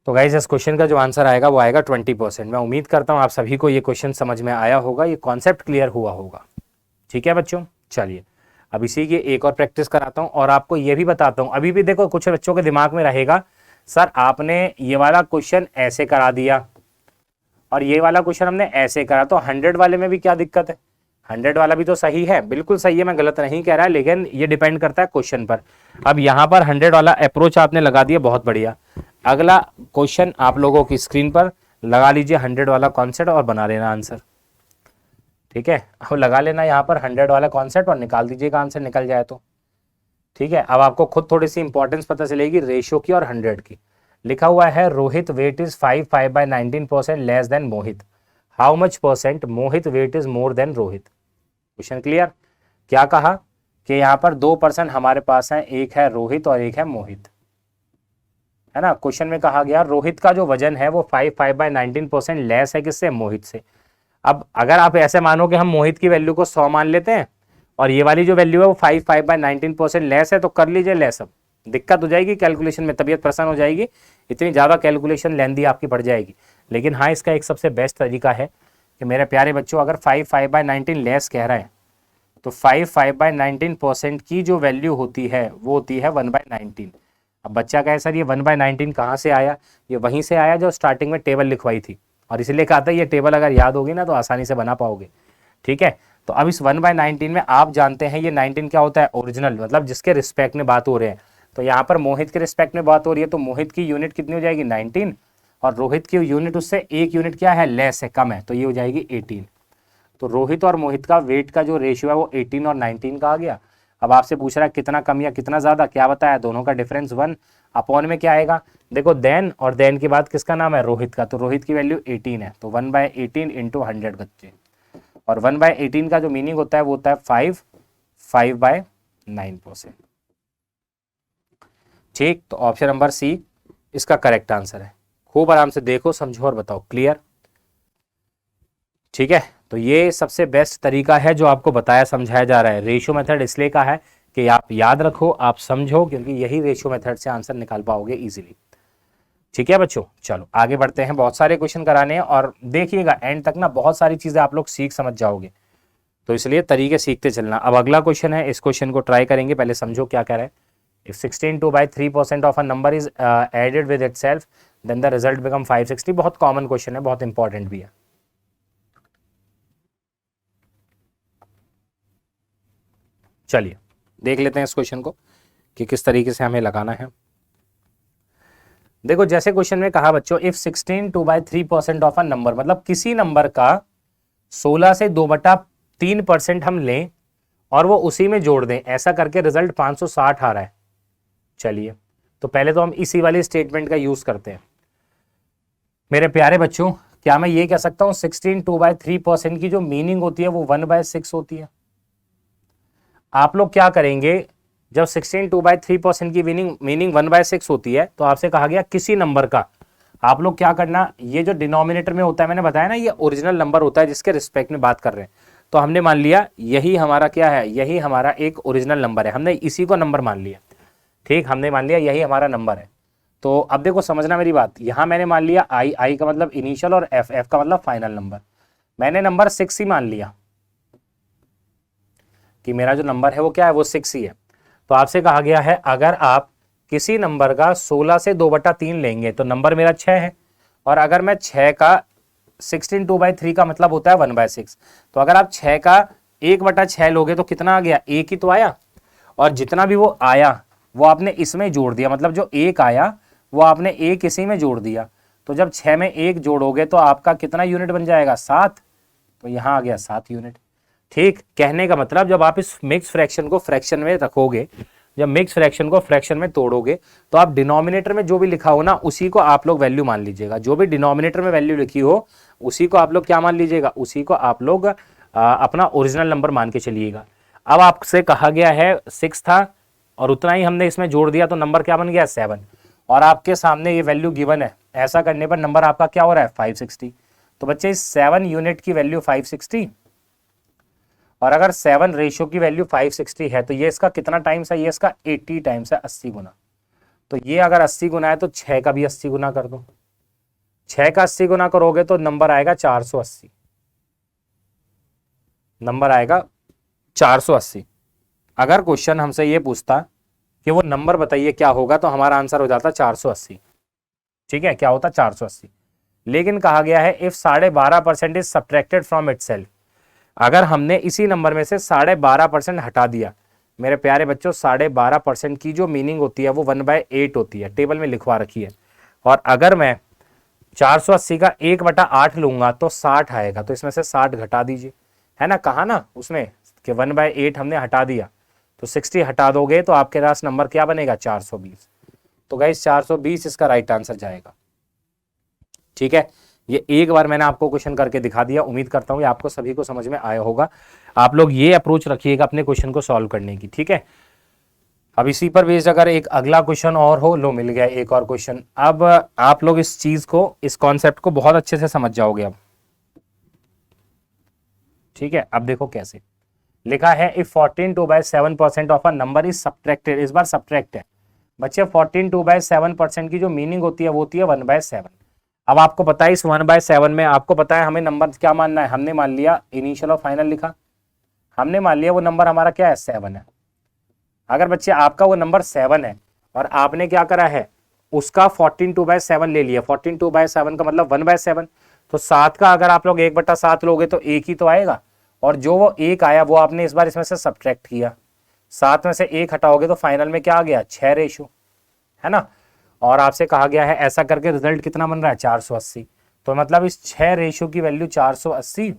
तो गाइस इस क्वेश्चन का जो आंसर आएगा वो आएगा 20%। मैं उम्मीद करता हूँ आप सभी को ये क्वेश्चन समझ में आया होगा, ये कॉन्सेप्ट क्लियर हुआ होगा। ठीक है बच्चों, चलिए अब इसी की एक और प्रैक्टिस कराता हूँ और आपको ये भी बताता हूँ। अभी भी देखो कुछ बच्चों के दिमाग में रहेगा, सर आपने ये वाला क्वेश्चन ऐसे करा दिया और ये वाला क्वेश्चन हमने ऐसे करा, तो 100 वाले में भी क्या दिक्कत है, 100 वाला भी तो सही है। बिल्कुल सही है, मैं गलत नहीं कह रहा, लेकिन ये डिपेंड करता है क्वेश्चन पर। अब यहाँ पर 100 वाला अप्रोच आपने लगा दिया, बहुत बढ़िया। अगला क्वेश्चन आप लोगों की स्क्रीन पर लगा लीजिए 100 वाला कॉन्सेप्ट और बना लेना आंसर। ठीक है, अब लगा लेना यहाँ पर 100 वाला कॉन्सेप्ट और निकाल दीजिएगा आंसर, निकल जाए तो। ठीक है, अब आपको खुद थोड़ी सी इंपॉर्टेंस पता चलेगी रेशियो की और 100 की। लिखा हुआ है Rohit weight is 5/19% less than Mohit, how much percent Mohit weight is more than Rohit. Question clear? क्या कहा कि यहाँ पर 2% हमारे पास है, एक है रोहित और एक है मोहित, है ना। क्वेश्चन में कहा गया रोहित का जो वजन है वो 5/19% लेस है किससे? मोहित से। अब अगर आप ऐसे मानो कि हम मोहित की वैल्यू को 100 मान लेते हैं और ये वाली जो वैल्यू है वो 5/19% लेस है, तो कर लीजिए लेस। अब दिक्कत हो जाएगी कैलकुलेशन में, तबीयत परेशान हो जाएगी, इतनी ज़्यादा कैलकुलेशन लेंदी आपकी बढ़ जाएगी। लेकिन हाँ, इसका एक सबसे बेस्ट तरीका है कि मेरे प्यारे बच्चों, अगर 5/19 लेस कह रहा है तो 5/19% की जो वैल्यू होती है वो होती है 1/19। अब बच्चा कहे सर ये 1/19 कहाँ से आया? ये वहीं से आया जो स्टार्टिंग में टेबल लिखवाई थी, और इसलिए कहा था ये टेबल अगर याद होगी ना तो आसानी से बना पाओगे। ठीक है, तो अब इस 1/19 में आप जानते हैं ये 19 क्या होता है? ओरिजिनल, मतलब जिसके रिस्पेक्ट में बात हो रहे हैं। तो यहाँ पर मोहित के रिस्पेक्ट में बात हो रही है, तो मोहित की यूनिट कितनी हो जाएगी? 19, और रोहित की यूनिट उससे एक यूनिट क्या है? लेस है, कम है, तो ये हो जाएगी 18। तो रोहित और मोहित का वेट का जो रेशियो है वो 18 और 19 का आ गया। अब आपसे पूछ रहा है कितना कम या कितना ज्यादा, क्या बताया? दोनों का डिफरेंस 1 अपॉन में क्या आएगा? देखो देन, और देन के बाद किसका नाम है? रोहित का। तो रोहित की वैल्यू 18 है, तो 1/18 इंटू 100 बच्चे, और 1/18 का जो मीनिंग होता है वो होता है 5/9%। ठीक, तो ऑप्शन नंबर सी इसका करेक्ट आंसर है। खूब आराम से देखो, समझो और बताओ। क्लियर? ठीक है, तो ये सबसे बेस्ट तरीका है जो आपको बताया समझाया जा रहा है। रेशियो मेथड इसलिए कहा है कि आप याद रखो, आप समझो, क्योंकि यही रेशियो मेथड से आंसर निकाल पाओगे इजीली। ठीक है बच्चों, चलो आगे बढ़ते हैं। बहुत सारे क्वेश्चन कराने हैं और देखिएगा एंड तक ना, बहुत सारी चीजें आप लोग सीख समझ जाओगे, तो इसलिए तरीके सीखते चलना। अब अगला क्वेश्चन है, इस क्वेश्चन को ट्राई करेंगे, पहले समझो क्या कह रहा है। If 16/3% of a number is added with itself then the result become 560। बहुत कॉमन क्वेश्चन है, बहुत इंपॉर्टेंट भी है। चलिए देख लेते हैं इस क्वेश्चन को कि किस तरीके से हमें लगाना है। देखो जैसे क्वेश्चन में कहा बच्चों, इफ 16/3% ऑफ अ नंबर, मतलब किसी नंबर का 16 से 2/3% हम लें और वो उसी में जोड़ दें, ऐसा करके रिजल्ट 560 आ रहा है। चलिए, तो पहले तो हम इसी वाली स्टेटमेंट का यूज करते हैं। मेरे प्यारे बच्चों, क्या मैं ये कह सकता हूं 16/3% की जो मीनिंग होती है वो 1/6 होती है? आप लोग क्या करेंगे, जब 16/3% की मीनिंग 1/6 होती है, तो आपसे कहा गया किसी नंबर का, आप लोग क्या करना, ये जो डिनोमिनेटर में होता है, मैंने बताया ना ये ओरिजिनल नंबर होता है जिसके रिस्पेक्ट में बात कर रहे हैं। तो हमने मान लिया यही हमारा क्या है, यही हमारा एक ओरिजिनल नंबर है, हमने इसी को नंबर मान लिया। ठीक, हमने मान लिया यही हमारा नंबर है। तो अब देखो समझना मेरी बात, यहां मैंने मान लिया आई का मतलब इनिशियल और एफ का मतलब फाइनल नंबर। मैंने नंबर 6 ही मान लिया कि मेरा जो नंबर है वो क्या है, वो 6 ही है। तो आपसे कहा गया है अगर आप किसी नंबर का 16 से 2/3 लेंगे तो नंबर मेरा 6 है, और अगर मैं 6 का 16/2/3 का मतलब होता है 1/6, तो अगर आप 6 का 1/6 लोगे तो कितना आ गया? एक ही तो आया, और जितना भी वो आया वो आपने इसमें जोड़ दिया, मतलब जो एक आया वो आपने एक इसी में जोड़ दिया। तो जब 6 में एक जोड़ोगे तो आपका कितना यूनिट बन जाएगा? 7। तो यहां आ गया 7 यूनिट। ठीक, कहने का मतलब जब आप इस मिक्स फ्रैक्शन को फ्रैक्शन में रखोगे, जब मिक्स फ्रैक्शन को फ्रैक्शन में तोड़ोगे, तो आप डिनोमिनेटर में जो भी लिखा हो ना उसी को आप लोग वैल्यू मान लीजिएगा। जो भी डिनोमिनेटर में वैल्यू लिखी हो उसी को आप लोग क्या मान लीजिएगा? उसी को आप लोग अपना ओरिजिनल नंबर मान के चलिएगा। अब आपसे कहा गया है 6 था और उतना ही हमने इसमें जोड़ दिया, तो नंबर क्या बन गया? 7। और आपके सामने ये वैल्यू गिवन है, ऐसा करने पर नंबर आपका क्या हो रहा है? 560। तो बच्चे इस 7 यूनिट की वैल्यू 560, और अगर 7 रेशियो की वैल्यू 560 है तो ये इसका कितना टाइम्स है? ये इसका 80 टाइम्स है, 80 गुना। तो ये अगर 80 गुना है तो 6 का भी 80 गुना कर दो। 6 का 80 गुना करोगे तो नंबर आएगा 480, नंबर आएगा 480। अगर क्वेश्चन हमसे ये पूछता कि वो नंबर बताइए क्या होगा, तो हमारा आंसर हो जाता 480। ठीक है, क्या होता? 480। लेकिन कहा गया है if 12.5% is subtracted from itself, अगर हमने इसी नंबर में से 12.5% हटा दिया, मेरे प्यारे बच्चों 12.5% की जो मीनिंग होती है वो 1/8 होती है, टेबल में लिखवा रखी है। और अगर मैं 480 का 1/8 लूंगा तो 60 आएगा, तो इसमें से 60 घटा दीजिए, है ना, कहा ना उसमें कि 1/8 हमने हटा दिया, तो 60 हटा दोगे तो आपके पास नंबर क्या बनेगा 420। तो गाइस 420 इसका राइट आंसर जाएगा। ठीक है, ये एक बार मैंने आपको क्वेश्चन करके दिखा दिया, उम्मीद करता हूँ ये आपको सभी को समझ में आया होगा। आप लोग ये अप्रोच रखिएगा अपने क्वेश्चन को सॉल्व करने की। ठीक है, अब इसी पर बेस्ड अगर एक अगला क्वेश्चन और हो, लो मिल गया एक और क्वेश्चन। अब आप लोग इस चीज को, इस कॉन्सेप्ट को बहुत अच्छे से समझ जाओगे अब। ठीक है, अब देखो कैसे लिखा है, if 14 2/7% of a number is subtracted, इस बार सब्ट्रैक्ट है बच्चे। 14 2/7% की जो मीनिंग होती है वो होती है 1/7। अब आपको पता है इस 1/7 में आपको पता है हमें नंबर क्या मानना है, हमने मान लिया इनिशियल और फाइनल लिखा, हमने मान लिया वो नंबर हमारा क्या है 7 है। अगर बच्चे आपका वो नंबर 7 है और आपने क्या करा है उसका 14 2/7 ले लिया, 14 2/7 का मतलब 1/7, तो 7 का अगर आप लोग 1/7 लोगे तो 1 ही तो आएगा, और जो वो 1 आया वो आपने इस बार इसमें से सब्ट्रैक्ट किया, 7 में से 1 हटाओगे तो फाइनल में क्या आ गया 6 रेशो, है ना। और आपसे कहा गया है ऐसा करके रिजल्ट कितना बन रहा है 480, तो मतलब इस 6 रेशो की वैल्यू 480,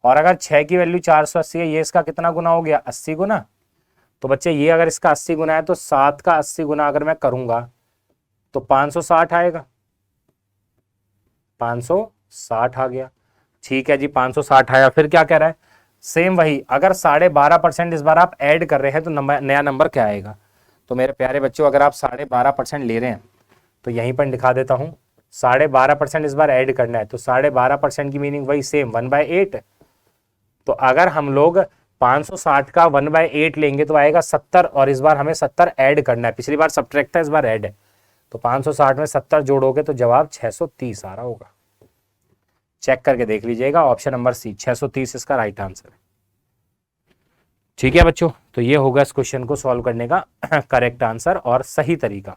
और अगर 6 की वैल्यू 480 है, ये इसका कितना गुना हो गया 80 गुना। तो बच्चे ये अगर इसका 80 गुना है तो 7 का 80 गुना अगर मैं करूंगा तो 560 आएगा, 560 आ गया। ठीक है जी, 560 आया। फिर क्या कह रहा है, सेम वही, अगर 12.5% इस बार आप ऐड कर रहे हैं तो नया नंबर क्या आएगा। तो मेरे प्यारे बच्चों अगर आप 12.5% ले रहे हैं तो यहीं पर दिखा देता हूं, 12.5% इस बार ऐड करना है, तो 12.5% की मीनिंग वही सेम 1/8। तो अगर हम लोग 560 का 1/8 लेंगे तो आएगा 70, और इस बार हमें 70 ऐड करना है, पिछली बार सब्ट्रैक्ट था इस बार ऐड है, तो 560 में 70 जोड़ोगे तो जवाब 630 आ रहा होगा। चेक करके देख लीजिएगा, ऑप्शन नंबर सी 630 इसका राइट आंसर है। ठीक है बच्चों, तो ये होगा इस क्वेश्चन को सॉल्व करने का करेक्ट आंसर और सही तरीका।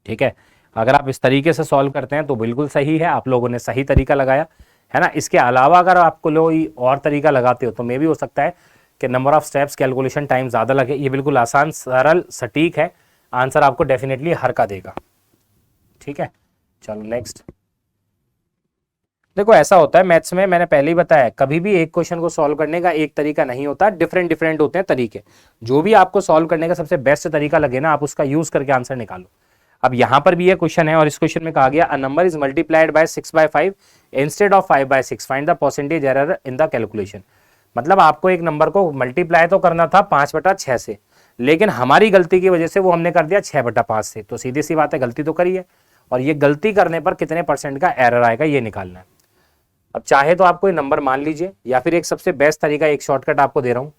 ठीक है, अगर आप इस तरीके से सॉल्व करते हैं तो बिल्कुल सही है, आप लोगों ने सही तरीका लगाया है ना। इसके अलावा अगर आपको कोई और तरीका लगाते हो तो मे भी हो सकता है कि number of steps, calculation time ज़्यादा लगे। ये बिल्कुल आसान, सरल, सटीक है, आंसर आपको डेफिनेटली हर का देगा। ठीक है, चलो नेक्स्ट। देखो ऐसा होता है मैथ्स में, मैंने पहले ही बताया, कभी भी एक क्वेश्चन को सॉल्व करने का एक तरीका नहीं होता, डिफरेंट होते हैं तरीके। जो भी आपको सॉल्व करने का सबसे बेस्ट तरीका लगे ना, आप उसका यूज करके आंसर निकालो। अब यहां पर भी ये क्वेश्चन है और इस क्वेश्चन में कहा गया अ number is multiplied by 6/5 instead of 5/6, find the percentage error in the calculation. मतलब आपको एक नंबर को मल्टीप्लाई तो करना था 5/6 से, लेकिन हमारी गलती की वजह से वो हमने कर दिया 6/5 से। तो सीधी सी बात है, गलती तो करी है, और ये गलती करने पर कितने परसेंट का एरर आएगा ये निकालना है। अब चाहे तो आप कोई नंबर मान लीजिए, या फिर एक सबसे बेस्ट तरीका, एक शॉर्टकट आपको दे रहा हूं,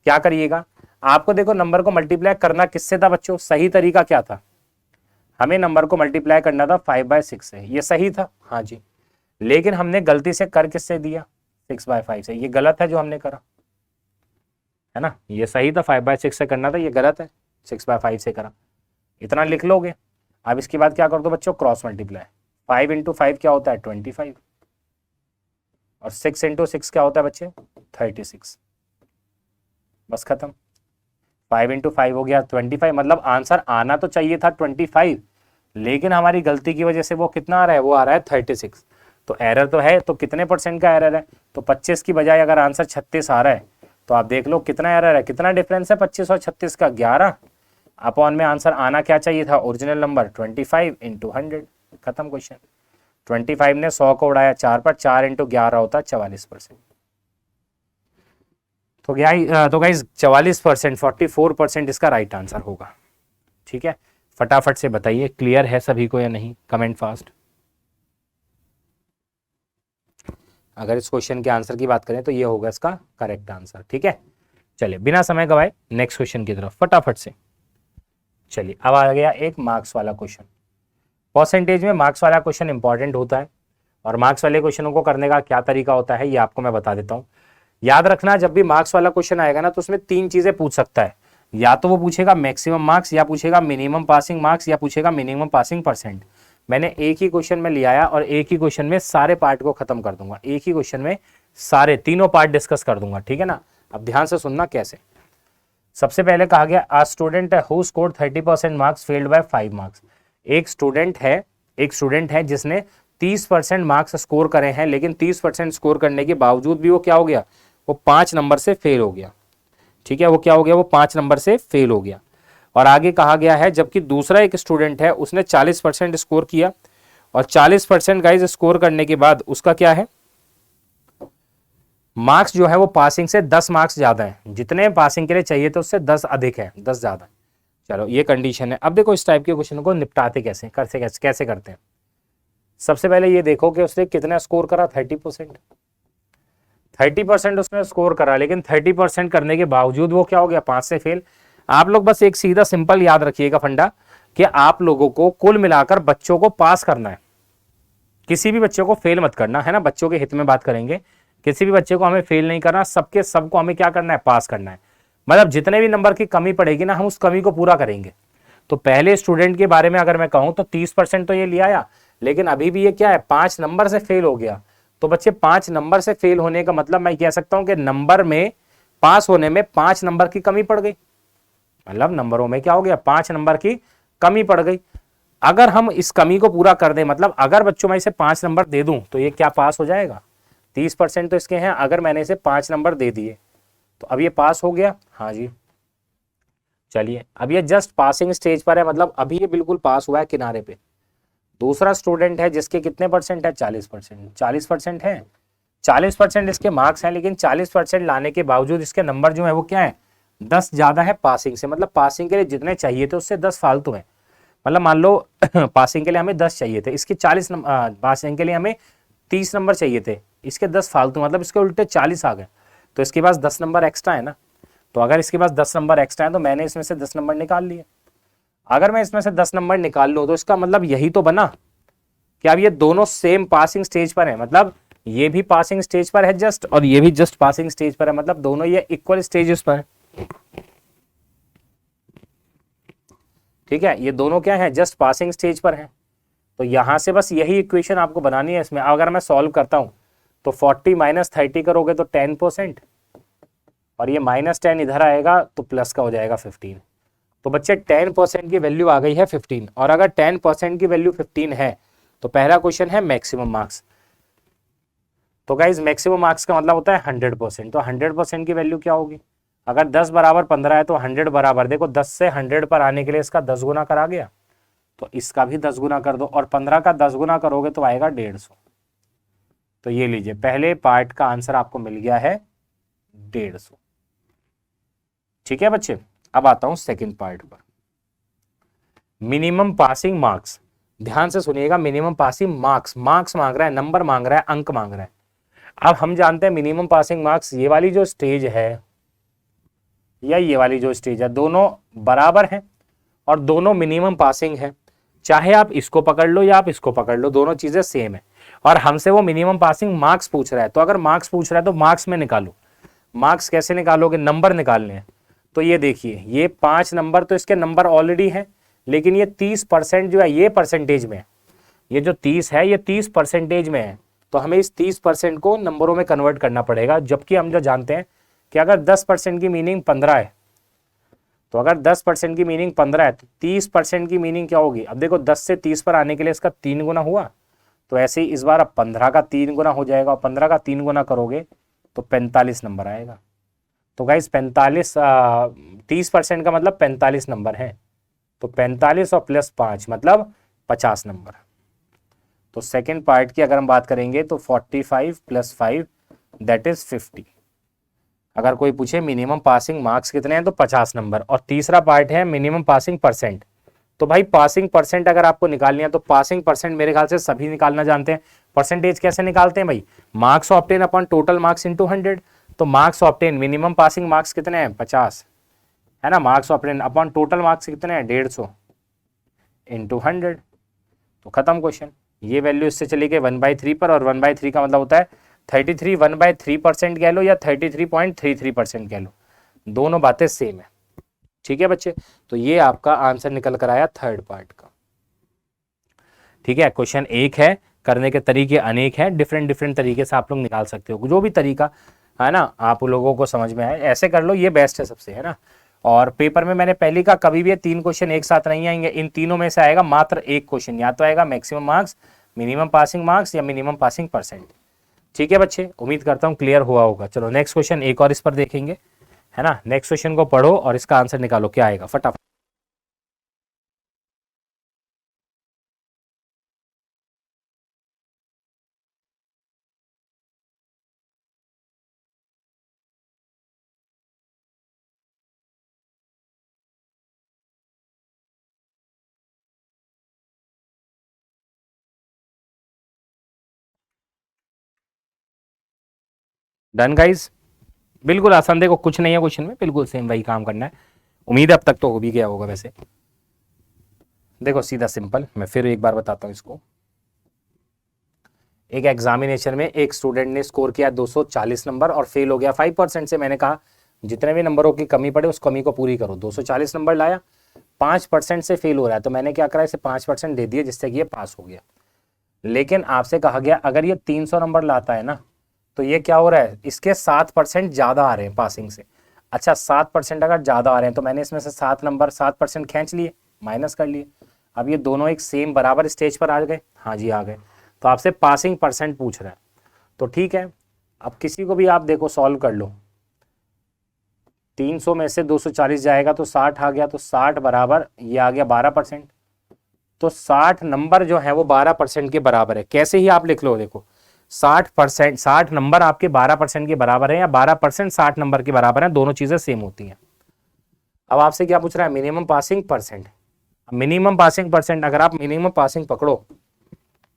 क्या करिएगा, आपको देखो नंबर को मल्टीप्लाई करना किससे था बच्चों, सही तरीका क्या था, हमें नंबर को मल्टीप्लाई करना था 5/6 से, ये सही था, हाँ जी। लेकिन हमने गलती से कर किससे दिया 6/5 से, ये गलत है जो हमने करा, है ना। ये सही था 5/6 से करना था, ये गलत है 6/5 से करा। इतना लिख लोगे। अब इसके बाद क्या कर दो बच्चों, क्रॉस मल्टीप्लाई। 5 × 5 क्या होता है 25, और 6 × 6 क्या होता है बच्चे 36, बस खत्म। 5 × 5 हो गया 25, मतलब आंसर आना तो चाहिए था 25, लेकिन हमारी गलती की वजह से वो कितना आ रहा है, वो आ रहा है 36। तो एरर तो है, तो कितने परसेंट का एरर है, तो 25 की बजाय अगर आंसर 36 आ रहा है तो आप देख लो कितना एरर है, कितना डिफरेंस है 25 और 36 का, 11 अपॉन में आंसर आना क्या चाहिए था ओरिजिनल नंबर 25 × 100, खत्म क्वेश्चन। 25 ने 100 को उड़ाया 4 पर, 4 × 11 होता है 44%। तो गाइज 44%, 44% इसका राइट आंसर होगा। ठीक है, फटाफट से बताइए क्लियर है सभी को या नहीं, कमेंट फास्ट। अगर इस क्वेश्चन के आंसर की बात करें तो ये होगा इसका करेक्ट आंसर। ठीक है, चलिए बिना समय गवाए नेक्स्ट क्वेश्चन की तरफ फटाफट से। चलिए अब आ गया एक मार्क्स वाला क्वेश्चन। परसेंटेज में मार्क्स वाला क्वेश्चन इंपॉर्टेंट होता है, और मार्क्स वाले क्वेश्चनों को करने का क्या तरीका होता है ये आपको मैं बता देता हूँ। याद रखना, जब भी मार्क्स वाला क्वेश्चन आएगा ना तो उसमें 3 चीजें पूछ सकता है, या तो वो पूछेगा मैक्सिमम मार्क्स, या पूछेगा मिनिमम पासिंग मार्क्स, या पूछेगा मिनिमम पासिंग परसेंट। मैंने एक ही क्वेश्चन में ले आया और एक ही क्वेश्चन में सारे पार्ट को खत्म कर दूंगा, एक ही क्वेश्चन में सारे तीनों पार्ट डिस्कस कर दूंगा। ठीक है ना, अब ध्यान से सुनना कैसे। सबसे पहले कहा गया a student who scored 30% marks failed by 5 marks. एक स्टूडेंट है जिसने 30% मार्क्स स्कोर करे हैं, लेकिन 30% स्कोर करने के बावजूद भी वो क्या हो गया, वो 5 नंबर से फेल हो गया। ठीक है, वो क्या हो गया, वो 5 नंबर से फेल हो गया। और आगे कहा गया है जबकि दूसरा एक स्टूडेंट है उसने 40% स्कोर किया, और 40% गाइस स्कोर करने के बाद उसका क्या है, मार्क्स जो है वो पासिंग से 10 मार्क्स ज्यादा है, जितने पासिंग के लिए चाहिए थे उससे 10 अधिक है, 10 ज्यादा है। चलो ये कंडीशन है। अब देखो इस टाइप के क्वेश्चन को निपटाते कैसे करते हैं। सबसे पहले ये देखो कि उसने कितना स्कोर करा, 30%। 30% उसने स्कोर करा, लेकिन 30% करने के बावजूद वो क्या हो गया, 5 से फेल। आप लोग बस एक सीधा सिंपल याद रखिएगा फंडा कि आप लोगों को कुल मिलाकर बच्चों को पास करना है, किसी भी बच्चे को फेल मत करना है ना। बच्चों के हित में बात करेंगे, किसी भी बच्चे को हमें फेल नहीं करना, सबको हमें क्या करना है, पास करना है। मतलब जितने भी नंबर की कमी पड़ेगी ना, हम उस कमी को पूरा करेंगे। तो पहले स्टूडेंट के बारे में अगर मैं कहूं तो 30% तो ये ले आया, लेकिन अभी भी ये क्या है, 5 नंबर से फेल हो गया। तो बच्चे 5 नंबर से फेल होने का मतलब मैं कह सकता हूं कि नंबर में पास होने में 5 नंबर की कमी पड़ गई, मतलब नंबरों में क्या हो गया, 5 नंबर की कमी पड़ गई। अगर हम इस कमी को पूरा कर दें, मतलब अगर बच्चों में इसे 5 नंबर दे दूं तो ये क्या पास हो जाएगा, 30% तो इसके हैं, अगर मैंने इसे 5 नंबर दे दिए तो अब ये पास हो गया। हाँ जी, चलिए अब ये जस्ट पासिंग स्टेज पर है, मतलब अभी ये बिल्कुल पास हुआ है किनारे पे। दूसरा स्टूडेंट है जिसके कितने परसेंट है, 40%। 40% है, 40% इसके मार्क्स हैं, लेकिन 40% लाने के बावजूद इसके नंबर जो है वो क्या है, 10 ज्यादा है पासिंग से। मतलब पासिंग के लिए जितने चाहिए थे उससे 10 फालतू है। मतलब मान लो पासिंग के लिए हमें 10 चाहिए थे, इसके 40 नंबर, पासिंग के लिए हमें 30 नंबर चाहिए थे, इसके 10 फालतू, मतलब इसके उल्टे 40 आ गए। तो इसके पास 10 नंबर एक्स्ट्रा है ना। तो अगर इसके पास 10 नंबर एक्स्ट्रा है तो मैंने इसमें से 10 नंबर निकाल लिए। अगर मैं इसमें से 10 नंबर निकाल लूं तो इसका मतलब यही तो बना कि अब ये दोनों सेम पासिंग स्टेज पर है, मतलब ये भी पासिंग स्टेज पर है जस्ट, और ये भी जस्ट पासिंग स्टेज पर है, मतलब दोनों ये इक्वल स्टेजेस पर है। ठीक है, ये दोनों क्या है, जस्ट पासिंग स्टेज पर है। तो यहां से बस यही इक्वेशन आपको बनानी है। इसमें अगर मैं सॉल्व करता हूं तो 40 माइनस 30 करोगे तो 10%, और ये -10 इधर आएगा तो प्लस का हो जाएगा 15। तो बच्चे 10% की वैल्यू आ गई है 15, और अगर 10% की वैल्यू 15 है तो पहला क्वेश्चन है मैक्सिमम मार्क्स। तो गाइज मैक्सिमम मार्क्स का मतलब होता है 100%। तो 100% की वैल्यू क्या होगी, अगर 10 बराबर 15 है तो 100 बराबर, देखो 10 से 100 पर आने के लिए इसका 10 गुना करा गया, तो इसका भी 10 गुना कर दो, और 15 का 10 गुना करोगे तो आएगा 150। तो ये लीजिए पहले पार्ट का आंसर आपको मिल गया है 150। ठीक है बच्चे, अब आता हूं सेकंड पार्ट पर। मिनिमम पासिंग मार्क्स, ध्यान से सुनिएगा, मिनिमम पासिंग मार्क्स, मार्क्स मांग रहा है, नंबर मांग रहा है, अंक मांग रहा है। अब हम जानते हैं मिनिमम पासिंग मार्क्स, ये वाली जो स्टेज है या ये वाली जो स्टेज है, दोनों बराबर हैं और दोनों मिनिमम पासिंग है। चाहे आप इसको पकड़ लो या आप इसको पकड़ लो, दोनों चीजें सेम है। और हमसे वो मिनिमम पासिंग मार्क्स पूछ रहा है, तो अगर मार्क्स पूछ रहा है तो मार्क्स में निकालो। मार्क्स कैसे निकालोगे, नंबर निकालने हैं। तो ये देखिए, ये 5 नंबर तो इसके नंबर ऑलरेडी है, लेकिन ये 30% जो है ये परसेंटेज में है। ये जो 30 है ये 30 परसेंटेज में है, तो हमें इस 30% को नंबरों में कन्वर्ट करना पड़ेगा। जबकि हम जो जानते हैं कि अगर 10% की मीनिंग 15 है, तो अगर 10% की मीनिंग 15 है तो 30% की मीनिंग क्या होगी। अब देखो 10 से 30 पर आने के लिए इसका 3 गुना हुआ, तो ऐसे ही इस बार अब 15 का 3 गुना हो जाएगा, और 15 का 3 गुना करोगे तो 45 नंबर आएगा। तो गाइस 45 30% का मतलब 45 नंबर है, तो 45 और प्लस 5 मतलब 50 नंबर। तो सेकेंड पार्ट की अगर हम बात करेंगे तो 45 प्लस 5 दैट इज 50। अगर कोई पूछे मिनिमम पासिंग मार्क्स कितने हैं तो 50 नंबर। और तीसरा पार्ट है मिनिमम पासिंग परसेंट। तो भाई पासिंग परसेंट अगर आपको निकालनी है तो पासिंग परसेंट मेरे ख्याल से सभी निकालना जानते हैं। परसेंटेज कैसे निकालते हैं भाई, marks obtain upon total marks into 100। तो marks obtain, minimum passing marks कितने हैं 50 है ना, marks obtain upon total marks कितने हैं 150 इंटू 100। तो खत्म क्वेश्चन। ये वैल्यू इससे चली गई 1/3 पर, और 1/3 का मतलब होता है 33 1/3% कह लो या 33.33% कह लो, दोनों बातें सेम है। ठीक है बच्चे, तो ये आपका आंसर निकल कर आया थर्ड पार्ट का। ठीक है, क्वेश्चन एक है, करने के तरीके अनेक हैं, डिफरेंट डिफरेंट तरीके से आप लोग निकाल सकते हो, जो भी तरीका है ना आप लोगों को समझ में आए ऐसे कर लो, ये बेस्ट है सबसे, है ना। और पेपर में मैंने पहले का कभी भी ये 3 क्वेश्चन एक साथ नहीं आएंगे, इन तीनों में से आएगा मात्र एक क्वेश्चन, या तो आएगा maximum marks, minimum passing marks या मिनिमम पासिंग परसेंट। ठीक है बच्चे, उम्मीद करता हूँ क्लियर हुआ होगा। चलो नेक्स्ट क्वेश्चन एक और इस पर देखेंगे, है ना। नेक्स्ट क्वेश्चन को पढ़ो और इसका आंसर निकालो, क्या आएगा फटाफट। डन गाइज, बिल्कुल आसान, देखो कुछ नहीं है क्वेश्चन में, बिल्कुल सेम वही काम करना है। उम्मीद है अब तक तो हो भी गया होगा। वैसे देखो सीधा सिंपल, मैं फिर एक बार बताता हूँ इसको। एक एग्जामिनेशन में एक स्टूडेंट ने स्कोर किया 240 नंबर और फेल हो गया 5% से। मैंने कहा जितने भी नंबरों की कमी पड़े उस कमी को पूरी करो। 240 नंबर लाया, 5% से फेल हो रहा है, तो मैंने क्या करा, इसे 5% दे दिया जिससे कि ये पास हो गया। लेकिन आपसे कहा गया अगर ये 300 नंबर लाता है ना, तो ये क्या हो रहा है, इसके 7% ज़्यादा आ रहे हैं पासिंग से। अच्छा 7% अगर ज़्यादा आ रहे हैं तो मैंने इसमें से 7% खींच लिए, माइनस कर लिए। अब ये दोनों एक सेम बराबर स्टेज पर आ गए, हाँ जी आ गए। तो आपसे पासिंग परसेंट पूछ रहा है, तो ठीक है। अब किसी को भी आप देखो सॉल्व कर लो, 300 में से 240 जाएगा तो 60 आ गया, तो 60 बराबर ये आ गया 12%। तो 60 नंबर जो है वो 12% के बराबर है। कैसे ही आप लिख लो, देखो 60%, 60 नंबर आपके 12% के बराबर है या 12% 60 नंबर के बराबर है, दोनों चीजें सेम होती हैं। अब आपसे क्या पूछ रहा है, minimum passing percent. Minimum passing percent, अगर आप मिनिमम पासिंग पकड़ो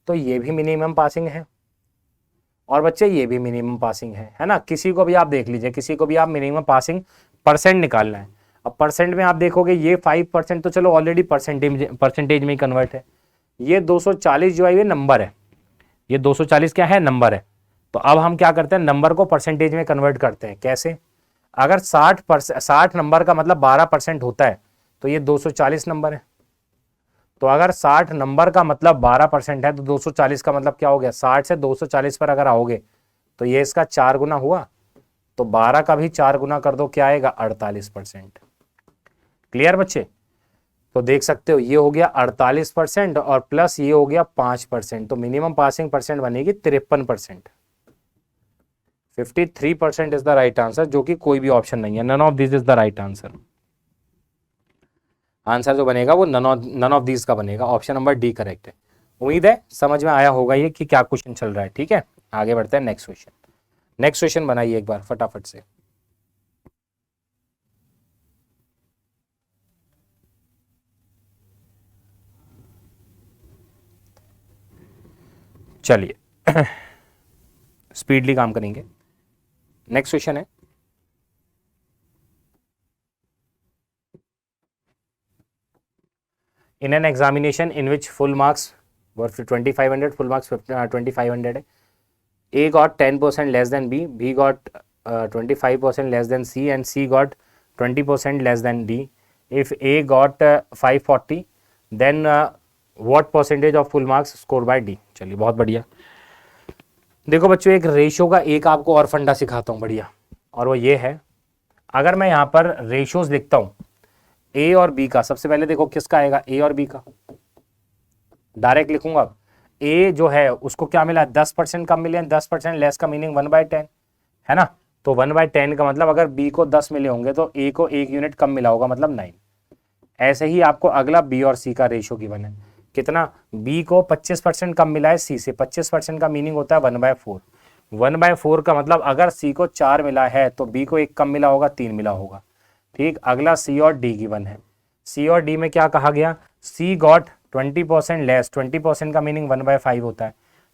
तो ये भी मिनिमम पासिंग है और बच्चे ये भी मिनिमम पासिंग है ना। किसी को भी आप देख लीजिए, किसी को भी आप मिनिमम पासिंग परसेंट निकालना है। अब परसेंट में आप देखोगे ये 5% तो चलो ऑलरेडी परसेंटेज में ही कन्वर्ट है। ये 240 जो है ये नंबर है, ये 240 क्या है, नंबर है। तो अब हम क्या करते हैं, नंबर को परसेंटेज में कन्वर्ट करते हैं। कैसे, अगर 60 नंबर का मतलब 12% होता है तो ये 240 नंबर है। तो अगर 60 नंबर का मतलब 12% है तो 240 का मतलब क्या हो गया, 60 से 240 पर अगर आओगे तो ये इसका 4 गुना हुआ, तो 12 का भी 4 गुना कर दो, क्या आएगा 48%। क्लियर बच्चे, तो देख सकते हो ये हो गया 48% और प्लस ये हो गया 5%, तो मिनिमम पासिंग परसेंट बनेगी 53%। 53% इज द राइट आंसर, जो कि कोई भी ऑप्शन नहीं है, none of this is the right answer. Answer जो बनेगा वो नन ऑफ दिस का बनेगा, ऑप्शन नंबर डी करेक्ट है। उम्मीद है समझ में आया होगा ये कि क्या क्वेश्चन चल रहा है। ठीक है, आगे बढ़ते हैं नेक्स्ट क्वेश्चन। नेक्स्ट क्वेश्चन बनाइए एक बार फटाफट से। चलिए स्पीडली काम करेंगे। नेक्स्ट क्वेश्चन है, in an examination in which full marks were 2500, full marks 2500 है, A got 10% less than B, B got 25% less than C and C got 20% less than D. If A got 540 then what percentage of full marks scored by D। चलिए बहुत बढ़िया। देखो बच्चों एक ratio का एक आपको और फंडा सिखाता हूँ बढ़िया, और वो ये है, अगर मैं यहाँ पर रेशियोज लिखता हूँ ए और बी का, सबसे पहले देखो किसका आएगा, ए और बी का डायरेक्ट लिखूंगा। अब ए जो है उसको क्या मिला, 10% कम मिले, 10% लेस का मीनिंग 1/10 है ना। तो 1/10 का मतलब अगर बी को 10 मिले होंगे तो ए को 1 यूनिट कम मिला होगा, मतलब 9। ऐसे ही आपको अगला बी और सी का रेशियो गिवन है, कितना, बी को 25% कम मिला है सी से, 25% का मीनिंग होता है 1/4। 1/4 का मतलब अगर सी को 4 मिला है तो बी को 1 कम मिला होगा, 3 मिला होगा। ठीक, अगला सी और डी गिवन है। सी और डी में क्या कहा गया, सी गॉट 20% लेस, 20% का मीनिंग 1/5 होता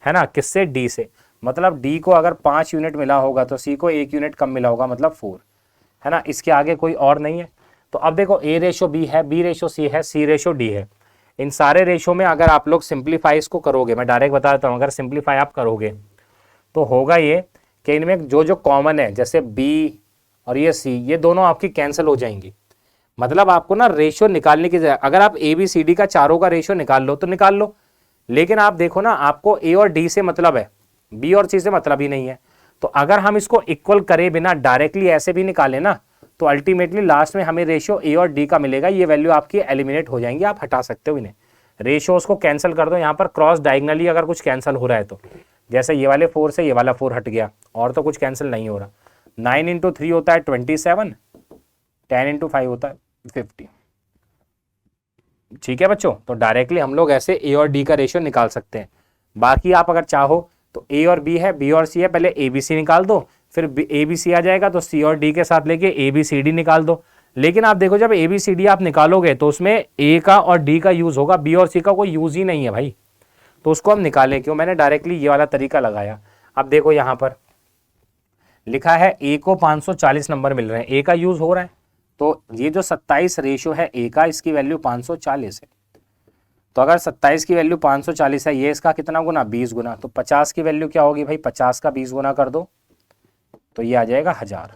है ना, किससे, डी से। मतलब डी को अगर 5 यूनिट मिला होगा तो सी को 1 यूनिट कम मिला होगा, मतलब 4 है ना। इसके आगे कोई और नहीं है। तो अब देखो ए रेशो बी है, बी रेशो सी है, सी रेशो डी है। इन सारे रेशो में अगर आप लोग सिंप्लीफाई इसको करोगे, मैं डायरेक्ट बता देता हूँ, अगर सिंप्लीफाई आप करोगे तो होगा ये कि इनमें जो जो कॉमन है, जैसे बी और ये सी, ये दोनों आपकी कैंसिल हो जाएंगी। मतलब आपको ना रेशियो निकालने की जगह, अगर आप ए बी सी डी का चारों का रेशियो निकाल लो तो निकाल लो, लेकिन आप देखो ना आपको ए और डी से मतलब है, बी और सी से मतलब ही नहीं है। तो अगर हम इसको इक्वल करे बिना डायरेक्टली ऐसे भी निकालें ना, तो अल्टीमेटली लास्ट में हमें रेशियो ए और डी का मिलेगा। ये वैल्यू आपकी एलिमिनेट हो जाएंगी, आप हटा सकते हो इन्हें, रेशियोज को कैंसिल कर दो। यहाँ पर क्रॉस डायगनली अगर कुछ कैंसिल हो रहा है तो जैसे ये वाले 4 से ये वाला 4 हट गया, और तो कुछ कैंसिल नहीं हो रहा। 9 इंटू 3 होता है 27, 10 इंटू 5 होता है 50। ठीक है बच्चों, तो डायरेक्टली हम लोग ऐसे ए और डी का रेशियो निकाल सकते हैं। बाकी आप अगर चाहो तो ए और बी है, बी और सी है, पहले ए बी सी निकाल दो, फिर ए बी सी आ जाएगा तो सी और डी के साथ लेके ए बी सी डी निकाल दो। लेकिन आप देखो जब ए बी सी डी आप निकालोगे तो उसमें ए का और डी का यूज होगा, बी और सी का कोई यूज ही नहीं है भाई, तो उसको हम निकालें क्यों। मैंने डायरेक्टली ये वाला तरीका लगाया। अब देखो यहां पर लिखा है ए को 540 नंबर मिल रहे हैं, ए का यूज हो रहा है, तो ये जो 27 रेशियो है ए का, इसकी वैल्यू 540 है। तो अगर 27 की वैल्यू 540 है, ये इसका कितना गुना, 20 गुना, तो 50 की वैल्यू क्या होगी भाई, 50 का 20 गुना कर दो तो ये आ जाएगा 1000।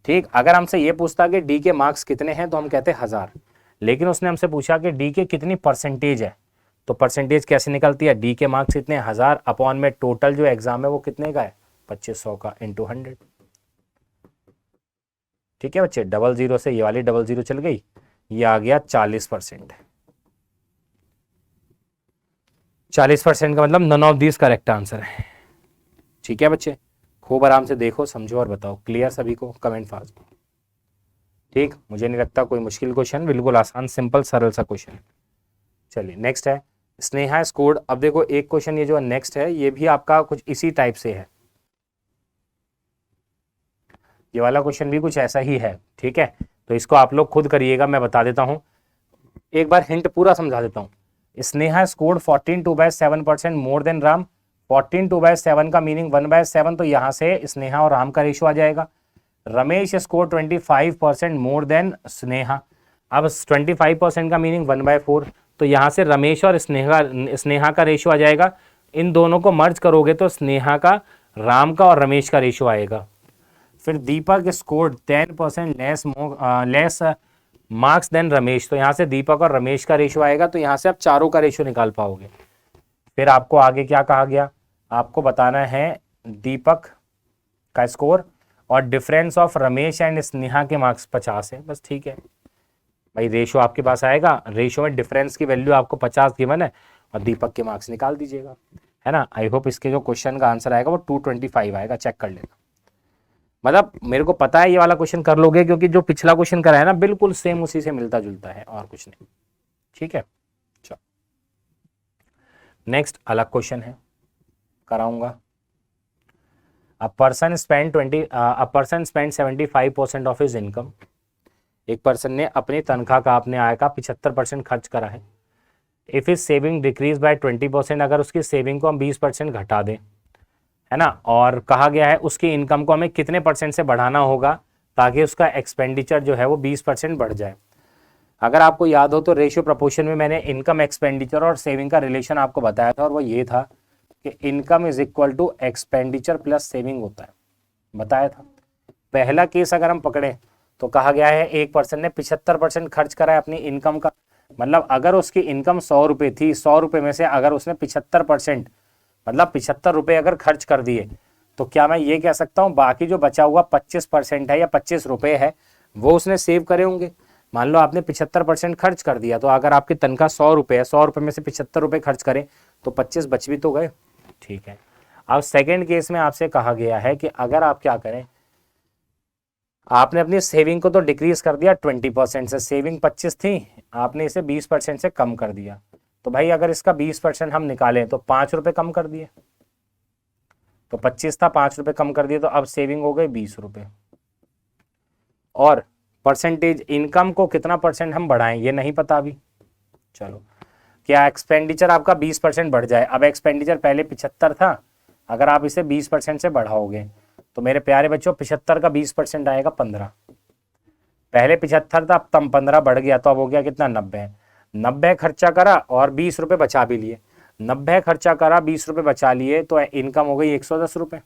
ठीक, अगर हमसे ये पूछता कि डी के मार्क्स कितने हैं तो हम कहते 1000, लेकिन उसने हमसे पूछा कि डी के कितनी परसेंटेज है, तो परसेंटेज कैसे निकलती है, डी के मार्क्स इतने 1000 अपॉन में टोटल जो एग्जाम है वो कितने का है, 2500 का इंटू 100। ठीक है बच्चे, 00 से ये वाली 00 चल गई, ये आ गया 40%। 40% का मतलब none of this correct answer है। ठीक है बच्चे, खूब आराम से देखो, समझो और बताओ। क्लियर सभी को, कमेंट फास्ट। ठीक, मुझे नहीं लगता कोई मुश्किल क्वेश्चन, बिल्कुल आसान सिंपल सरल सा क्वेश्चन। चलिए नेक्स्ट है, स्नेहा स्कोर्ड। अब देखो एक क्वेश्चन ये जो नेक्स्ट है ये भी आपका कुछ इसी टाइप से है, ये वाला क्वेश्चन भी कुछ ऐसा ही है। ठीक है, तो इसको आप लोग खुद करिएगा, मैं बता देता हूं, एक बार हिंट पूरा समझा देता हूं। Sneha scored 14/7% more than Ram. 14/7 का मीनिंग 1/7, तो यहां से स्नेहा और राम का रेशियो आ जाएगा। Ramesh score 25% more than Sneha. अब 25% का मीनिंग 1/4, तो यहां से रमेश और स्नेहा का रेशियो आ जाएगा। इन दोनों को मर्ज करोगे तो स्नेहा का, राम का और रमेश का रेशियो आएगा। फिर Deepak scored 10% less marks than Ramesh, तो यहां से दीपक और रमेश का रेशियो आएगा, तो यहां से आप चारों का रेशियो निकाल पाओगे। फिर आपको आगे क्या कहा गया, आपको बताना है दीपक का स्कोर और difference of Ramesh and Sneha के मार्क्स 50 है, बस ठीक है भाई। रेशियो आपके पास आएगा, रेशियो में डिफरेंस की वैल्यू आपको 50 गिवन है और दीपक के मार्क्स निकाल दीजिएगा, है ना। आई होप इसके जो क्वेश्चन का आंसर आएगा वो 225 आएगा, चेक कर लेना। मतलब मेरे को पता है ये वाला क्वेश्चन कर लोगे, क्योंकि जो पिछला क्वेश्चन करा है ना बिल्कुल सेम उसी से मिलता जुलता है, और कुछ नहीं। ठीक है, चलो नेक्स्ट अलग क्वेश्चन है, कराऊंगा। A person spend 75% of his income. एक पर्सन ने अपनी तनख्वाह का, अपने आय का 75% खर्च करा है। If is saving decrease by 20%, अगर उसकी सेविंग को हम 20% घटा दें, है ना, और कहा गया है उसकी इनकम को हमें कितने परसेंट से बढ़ाना होगा ताकि उसका एक्सपेंडिचर जो है वो 20% बढ़ जाए। अगर आपको याद हो तो रेशियो प्रोपोर्शन में मैंने इनकम, एक्सपेंडिचर और सेविंग का रिलेशन आपको बताया था, और वो ये था कि income is equal to expenditure plus saving होता है, बताया था। पहला केस अगर हम पकड़े तो कहा गया है एक पर्सन ने 75% खर्च करा है अपनी इनकम का, मतलब अगर उसकी इनकम 100 रुपये थी, 100 रुपये में से अगर उसने 75% मतलब 75 रुपये अगर खर्च कर दिए, तो क्या मैं ये कह सकता हूँ बाकी जो बचा हुआ 25% है या 25 रुपये है वो उसने सेव करे होंगे। मान लो आपने 75% खर्च कर दिया, तो अगर आपकी तनख्वाह 100 रुपये है, 100 रुपये में से 75 रुपये खर्च करें तो 25 बच भी तो गए। ठीक है, अब सेकेंड केस में आपसे कहा गया है कि अगर आप क्या करें, आपने अपनी सेविंग को तो डिक्रीज कर दिया 20% से, सेविंग 25 थी, आपने इसे 20% से कम कर दिया, तो भाई अगर इसका 20% हम निकालें तो 5 रुपये कम कर दिए, तो 25 था 5 रुपये कम कर दिए, तो अब सेविंग हो गई 20 रुपये। और परसेंटेज इनकम को कितना परसेंट हम बढ़ाएं ये नहीं पता अभी। चलो, क्या एक्सपेंडिचर आपका 20% बढ़ जाए। अब एक्सपेंडिचर पहले 75 था, अगर आप इसे 20% से बढ़ाओगे तो मेरे प्यारे बच्चों 75 का 20% आएगा 15। पहले 75 था, अब तम 15 बढ़ गया, तो अब हो गया कितना, 90। 90 खर्चा करा और 20 रुपये बचा भी लिए, 90 खर्चा करा 20 रुपये बचा लिए, तो इनकम हो गई 110 रुपये।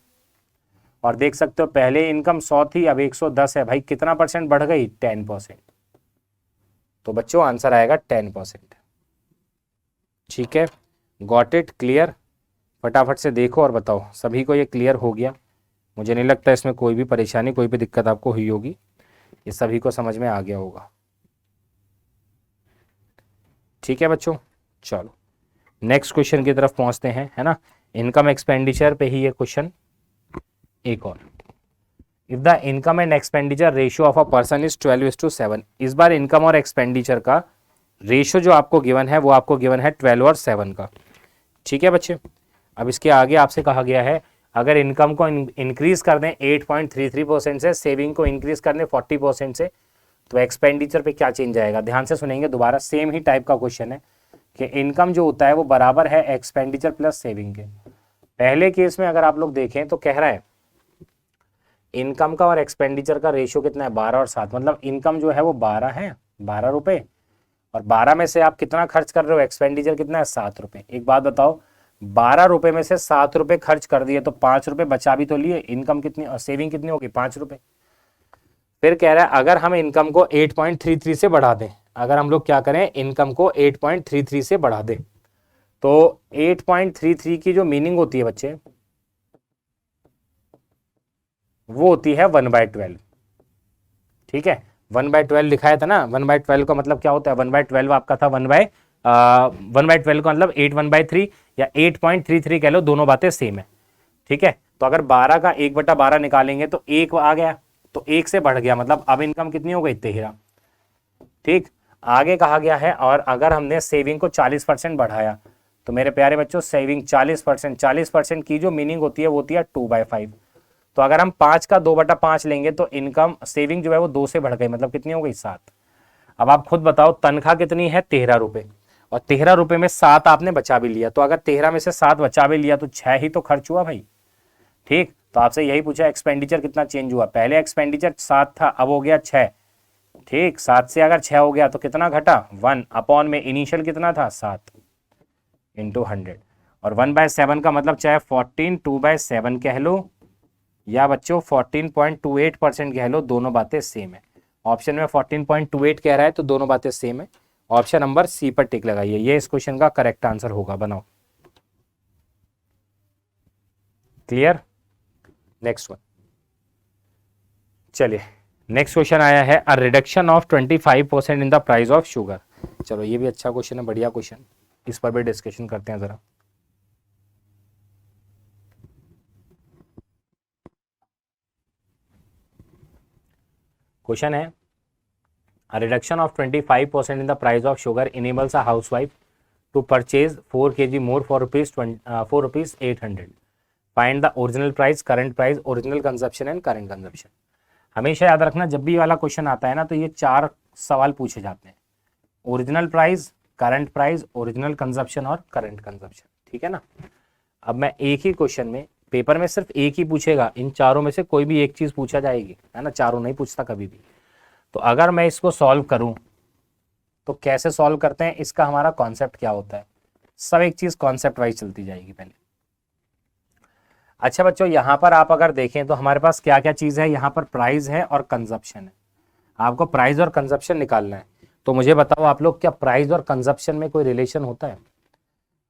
और देख सकते हो पहले इनकम 100 थी, अब 110 है, भाई कितना परसेंट बढ़ गई, 10%। तो बच्चों आंसर आएगा 10%। ठीक है, गॉट इट, क्लियर। फटाफट से देखो और बताओ, सभी को ये क्लियर हो गया। मुझे नहीं लगता इसमें कोई भी परेशानी, कोई भी दिक्कत आपको हुई होगी, ये सभी को समझ में आ गया होगा। ठीक है बच्चों, चलो नेक्स्ट क्वेश्चन की तरफ पहुंचते हैं, है ना। इनकम एक्सपेंडिचर पे ही ये क्वेश्चन। एक और, if the income and expenditure ratio of a person is 12:7, इस बार इनकम और एक्सपेंडिचर का रेशियो जो आपको गिवन है वो आपको गिवन है 12 और 7 का। ठीक है बच्चे, अब इसके आगे आपसे कहा गया है अगर इनकम को इंक्रीज कर दें 8.33% से, सेविंग को इंक्रीज कर दें 40% से, तो एक्सपेंडिचर पे क्या चेंज आएगा। ध्यान से सुनेंगे दोबारा, सेम ही टाइप का क्वेश्चन है कि इनकम जो होता है वो बराबर है एक्सपेंडिचर प्लस सेविंग के। पहले केस में अगर आप लोग देखें तो कह रहा है इनकम का और एक्सपेंडिचर का रेशियो कितना है 12 और 7, मतलब इनकम जो है वो 12 है, 12 रुपए, और 12 में से आप कितना खर्च कर रहे हो, एक्सपेंडिचर कितना है 7 रुपए। एक बात बताओ, 12 रुपए में से 7 रुपए खर्च कर दिए तो 5 रुपए बचा भी तो लिए, इनकम कितनी और सेविंग कितनी होगी 5 रुपए। फिर कह रहा है अगर हम इनकम को 8.33 से बढ़ा दें, अगर हम लोग क्या करें इनकम को 8.33 से बढ़ा दें, तो 8.33 की जो मीनिंग होती है बच्चे वो होती है 1/12। ठीक है, 1/12 लिखाया था ना, 1/12 का मतलब क्या होता है, 1/12 आपका था 1/12 का मतलब 8 1/3 या 8.33 कह लो, दोनों बातें सेम है। ठीक है, तो अगर 12 का 1/12 निकालेंगे तो 1 आ गया, तो 1 से बढ़ गया, मतलब अब इनकम कितनी हो गई 13। ठीक, आगे कहा गया है और अगर हमने सेविंग को 40% बढ़ाया, तो मेरे प्यारे बच्चों सेविंग 40% की जो मीनिंग होती है वो होती है 2/5। तो अगर हम 5 का 2/5 लेंगे तो इनकम सेविंग जो है वो 2 से बढ़ गई, मतलब कितनी हो गई 7। अब आप खुद बताओ तनख्वाह कितनी है 13 रुपए, और 13 रुपए में 7 आपने बचा भी लिया, तो अगर 13 में से 7 बचा भी लिया तो 6 ही तो खर्च हुआ भाई। ठीक, तो आपसे यही पूछा एक्सपेंडिचर कितना चेंज हुआ, पहले एक्सपेंडिचर 7 था अब हो गया 6। ठीक, 7 से अगर 6 हो गया तो कितना घटा 1 अपॉन में इनिशियल कितना था 7 इंटू 100, और 1/7 का मतलब चाहे 14 2/7 कह लो या बच्चों 14.28% कह लो, दोनों बातें सेम है। ऑप्शन में 14.28 कह रहा है तो दोनों बातें सेम है। ऑप्शन नंबर सी पर टिक लगाइए, ये इस क्वेश्चन का करेक्ट आंसर होगा। बनाओ, क्लियर। नेक्स्ट वन, चलिए नेक्स्ट क्वेश्चन आया है a reduction of 25% in the price of sugar. चलो ये भी अच्छा क्वेश्चन है, बढ़िया क्वेश्चन, इस पर भी डिस्कशन करते हैं जरा। क्वेश्चन है a reduction of 25% in the price of sugar enables a housewife to purchase 4 kg more for rupees 800. Find the original price, current price, original consumption and current consumption. हमेशा याद रखना जब भी वाला क्वेश्चन आता है ना तो ये 4 सवाल पूछे जाते हैं, original price, current price, original consumption और करंट कंजप्शन। ठीक है ना। अब मैं एक ही क्वेश्चन में, पेपर में सिर्फ एक ही पूछेगा, इन चारों में से कोई भी एक चीज पूछा जाएगी, है ना, चारों नहीं पूछता कभी भी। तो अगर मैं इसको सॉल्व करूं तो कैसे सॉल्व करते हैं, इसका हमारा कॉन्सेप्ट क्या होता है, सब एक चीज कॉन्सेप्ट वाइज चलती जाएगी पहले। अच्छा बच्चों, यहां पर आप अगर देखें तो हमारे पास क्या क्या चीज है, यहाँ पर प्राइस है और कंजप्शन है। आपको प्राइस और कंजप्शन निकालना है, तो मुझे बताओ आप लोग, क्या प्राइस और कंजप्शन में कोई रिलेशन होता है।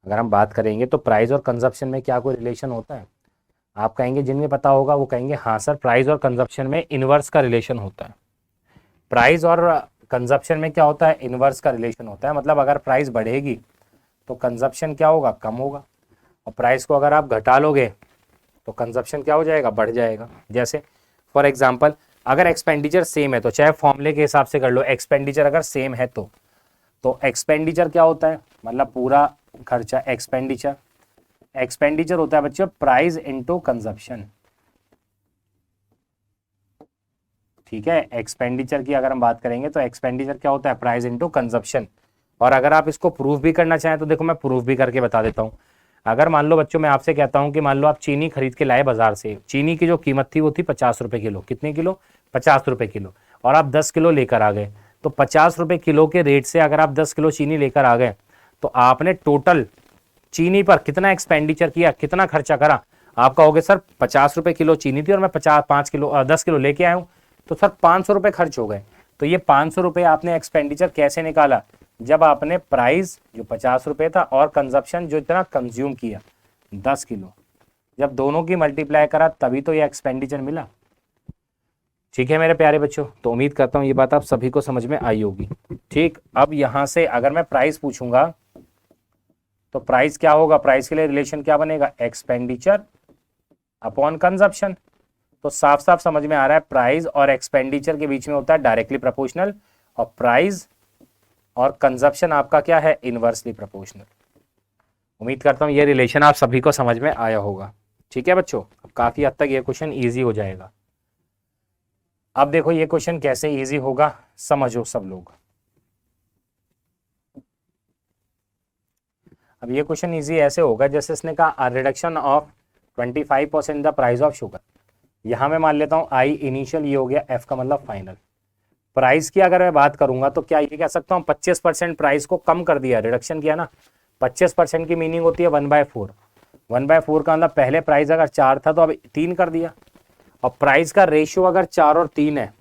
अगर हम बात करेंगे तो प्राइस और कंजप्शन में क्या कोई रिलेशन होता है। आप कहेंगे जिनमें पता होगा वो कहेंगे हाँ सर, प्राइस और कंजप्शन में इनवर्स का रिलेशन होता है। प्राइस और कंजप्शन में क्या होता है, इनवर्स का रिलेशन होता है। मतलब अगर प्राइस बढ़ेगी तो कंजप्शन क्या होगा, कम होगा, और प्राइस को अगर आप घटा लोगे तो कंजप्शन क्या हो जाएगा, बढ़ जाएगा। जैसे फॉर एग्जांपल अगर एक्सपेंडिचर सेम है तो चाहे फॉर्मूले के हिसाब से कर लो, एक्सपेंडिचर अगर सेम है तो एक्सपेंडिचर क्या होता है, मतलब पूरा खर्चा। एक्सपेंडिचर होता है बच्चों प्राइस इनटू कंजप्शन। ठीक है, एक्सपेंडिचर की अगर हम बात करेंगे तो एक्सपेंडिचर क्या होता है, प्राइस इनटू कंजप्शन। और अगर आप इसको प्रूफ भी करना चाहें तो देखो मैं प्रूफ भी करके बता देता हूं। अगर मान लो बच्चों, मैं आपसे कहता हूं कि मान लो आप चीनी खरीद के लाए बाजार से, चीनी की जो कीमत थी वो थी 50 रुपए किलो। कितने किलो, 50 रुपए किलो, और आप 10 किलो लेकर आ गए, तो 50 रुपए किलो के रेट से अगर आप 10 किलो चीनी लेकर आ गए तो आपने टोटल चीनी पर कितना एक्सपेंडिचर किया, कितना खर्चा करा। आप कहोगे सर 50 रुपए किलो चीनी थी और मैं 10 किलो लेके आया हूँ, तो सर 500 रुपए खर्च हो गए। तो ये 500 रुपए आपने एक्सपेंडिचर कैसे निकाला, जब आपने प्राइस जो 50 रुपए था और कंजप्शन जो इतना कंज्यूम किया 10 किलो, जब दोनों की मल्टीप्लाई करा तभी तो ये एक्सपेंडिचर मिला। ठीक है मेरे प्यारे बच्चों, तो उम्मीद करता हूं ये बात आप सभी को समझ में आई होगी। ठीक, अब यहां से अगर मैं प्राइस पूछूंगा तो प्राइस क्या होगा, प्राइस के लिए रिलेशन क्या बनेगा, एक्सपेंडिचर अपॉन कंजप्शन। तो साफ साफ समझ में आ रहा है प्राइस और एक्सपेंडिचर के बीच में होता है डायरेक्टली प्रोपोर्शनल, और प्राइस और कंजप्शन आपका क्या है, इनवर्सली प्रोपोर्शनल। उम्मीद करता हूं ये रिलेशन आप सभी को समझ में आया होगा। ठीक है बच्चों, अब काफी हद तक ये क्वेश्चन इजी हो जाएगा। अब देखो ये क्वेश्चन कैसे इजी होगा, समझो सब लोग। अब ये क्वेश्चन इजी ऐसे होगा जैसे इसने कहा reduction of 25% the price of sugar. यहां मैं मान लेता हूं आई इनिशियल, ये हो गया एफ का मतलब फाइनल। प्राइस की अगर मैं बात करूंगा तो क्या ये कह सकता हूं 25% प्राइस को कम कर दिया, रिडक्शन किया ना। 25% की मीनिंग होती है 1/4। 1/4 का मतलब पहले प्राइस अगर 4 था तो अब 3 कर दिया। और प्राइस का रेशियो अगर 4 और 3 है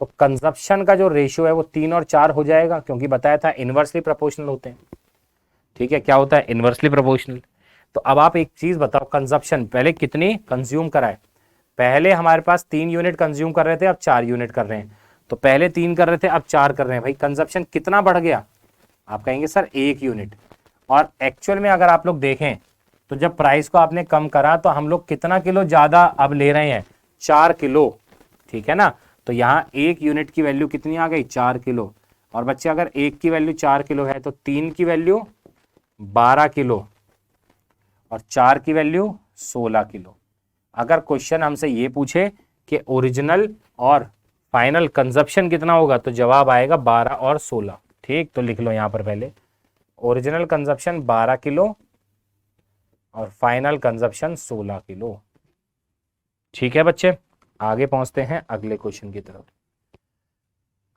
तो कंजप्शन का जो रेशियो है वो 3 और 4 हो जाएगा, क्योंकि बताया था इनवर्सली प्रोपोर्शनल होते हैं। ठीक है, क्या होता है, इनवर्सली प्रोपोर्शनल। तो अब आप एक चीज बताओ, कंजप्शन पहले कितनी कंज्यूम कराए। पहले हमारे पास 3 यूनिट कंज्यूम कर रहे थे, अब 4 यूनिट कर रहे हैं। तो पहले 3 कर रहे थे, अब 4 कर रहे हैं। भाई कंजप्शन कितना बढ़ गया, आप कहेंगे सर 1 यूनिट। और एक्चुअल में अगर आप लोग देखें तो जब प्राइस को आपने कम करा तो हम लोग कितना किलो ज्यादा अब ले रहे हैं, 4 किलो। ठीक है ना, तो यहाँ 1 यूनिट की वैल्यू कितनी आ गई, 4 किलो। और बच्चे अगर 1 की वैल्यू 4 किलो है तो 3 की वैल्यू 12 किलो और 4 की वैल्यू 16 किलो। अगर क्वेश्चन हमसे ये पूछे कि ओरिजिनल और फाइनल कंजप्शन कितना होगा तो जवाब आएगा 12 और 16। ठीक, तो लिख लो यहां पर पहले ओरिजिनल कंजप्शन 12 किलो और फाइनल कंजप्शन 16 किलो। ठीक है बच्चे, आगे पहुंचते हैं अगले क्वेश्चन की तरफ।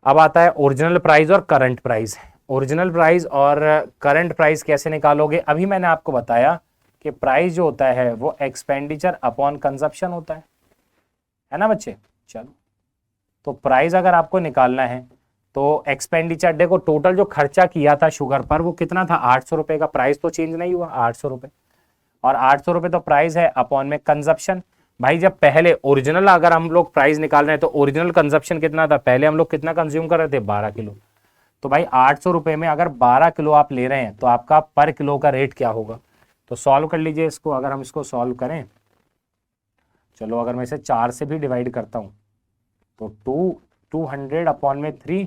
अब आता है ओरिजिनल प्राइस और करंट प्राइस। ओरिजिनल प्राइस और करंट प्राइस कैसे निकालोगे, अभी मैंने आपको बताया कि प्राइस जो होता है वो एक्सपेंडिचर अपॉन कंजप्शन होता है ना बच्चे। चलो, तो प्राइस अगर आपको निकालना है तो एक्सपेंडिचर, देखो टोटल जो खर्चा किया था शुगर पर वो कितना था, 800 रुपए का। प्राइस तो चेंज नहीं हुआ, 800 रुपए, और 800 रुपए तो प्राइस है, अपॉन में कंजप्शन। भाई जब पहले ओरिजिनल अगर हम लोग प्राइस निकाल रहे हैं तो ओरिजिनल कंजप्शन कितना था, पहले हम लोग कितना कंज्यूम कर रहे थे, 12 किलो। तो भाई 800 रुपए में अगर 12 किलो आप ले रहे हैं तो आपका पर किलो का रेट क्या होगा। तो सॉल्व कर लीजिए इसको। अगर हम इसको सॉल्व करें, चलो अगर मैं इसे 4 से भी डिवाइड करता हूं तो 200 अपॉन में 3,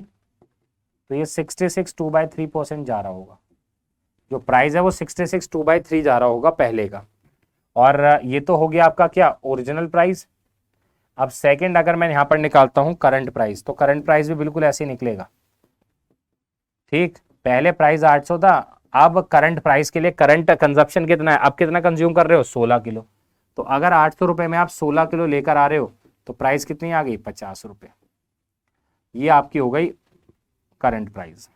तो ये 66 2/3% जा रहा होगा। जो प्राइस है वो 66 2/3 जा रहा होगा पहले का। और ये तो हो गया आपका क्या, ओरिजिनल प्राइस। अब सेकंड अगर मैं यहां पर निकालता हूं करंट प्राइस, तो करंट प्राइस भी बिल्कुल ऐसे ही निकलेगा। ठीक, पहले प्राइस 800 था, अब करंट प्राइस के लिए करंट कंजप्शन कितना है, आप कितना कंज्यूम कर रहे हो, 16 किलो। तो अगर 800 रुपए में आप 16 किलो लेकर आ रहे हो तो प्राइस कितनी आ गई, 50 रुपए। ये आपकी हो गई करंट प्राइस।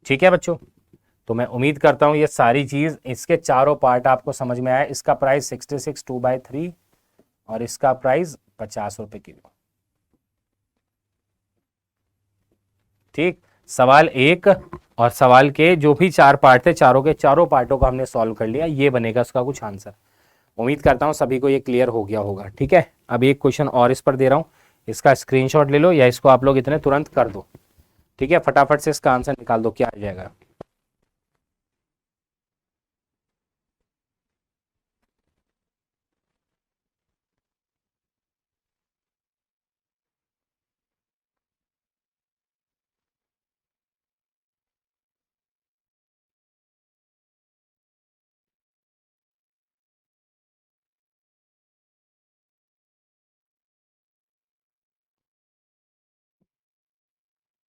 ठीक है बच्चों, तो मैं उम्मीद करता हूं ये सारी चीज, इसके चारों पार्ट आपको समझ में आया। इसका प्राइस 66 2/3 और इसका प्राइस 50 रुपए किलो। ठीक, सवाल 1 और सवाल के जो भी 4 पार्ट थे, चारों के चारों पार्टों को हमने सॉल्व कर लिया। ये बनेगा उसका कुछ आंसर। उम्मीद करता हूं सभी को ये क्लियर हो गया होगा। ठीक है, अब एक क्वेश्चन और इस पर दे रहा हूं, इसका स्क्रीनशॉट ले लो या इसको आप लोग इतने तुरंत कर दो। ठीक है, फटाफट से इसका आंसर निकाल दो, क्या आ जाएगा।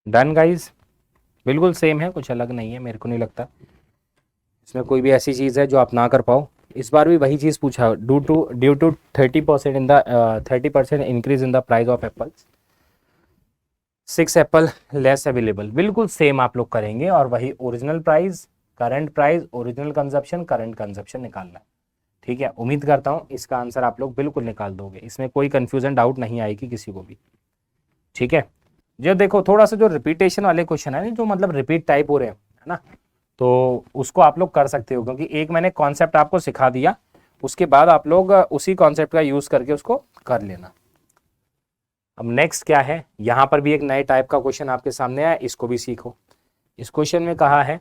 डन गाइज, बिल्कुल सेम है, कुछ अलग नहीं है, मेरे को नहीं लगता इसमें कोई भी ऐसी चीज़ है जो आप ना कर पाओ। इस बार भी वही चीज़ पूछा, due to 30% in the 30% increase in the price of apples, 6 apple less available. बिल्कुल सेम आप लोग करेंगे और वही original price, current price, original consumption, current consumption निकालना है। ठीक है, उम्मीद करता हूँ इसका आंसर आप लोग बिल्कुल निकाल दोगे, इसमें कोई कंफ्यूजन डाउट नहीं आएगी किसी को भी। ठीक है, जो देखो थोड़ा सा जो रिपीटेशन वाले क्वेश्चन है ना, जो मतलब रिपीट टाइप हो रहे हैं, है ना, तो उसको आप लोग कर सकते हो, क्योंकि एक मैंने कॉन्सेप्ट आपको सिखा दिया, उसके बाद आप लोग उसी कॉन्सेप्ट का यूज करके उसको कर लेना। अब नेक्स्ट क्या है, यहाँ पर भी एक नए टाइप का क्वेश्चन आपके सामने आया, इसको भी सीखो। इस क्वेश्चन में कहा है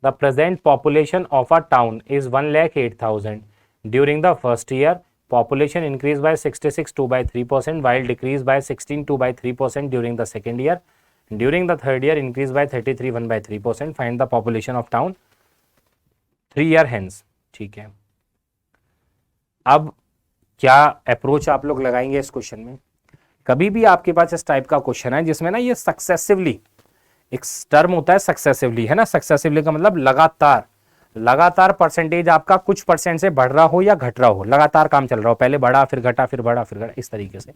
the present population of a town is 1,08,000 during the first year population increased by 66 2 by 3% while decreased by 16 2 by 3% during the second year. During the third year increased by 33 1 by 3%. Find the population of town 3 year hence. ठीक है, अब क्या approach आप लोग लगाएंगे इस question में? कभी भी आपके पास इस टाइप का क्वेश्चन है जिसमें ना ये सक्सेसिवली, एक टर्म होता है सक्सेसिवली, है ना, सक्सेसिवली का मतलब लगातार, लगातार परसेंटेज आपका कुछ परसेंट से बढ़ रहा हो या घट रहा हो, लगातार काम चल रहा हो, पहले बढ़ा फिर घटा फिर बढ़ा फिर घटा, इस तरीके से।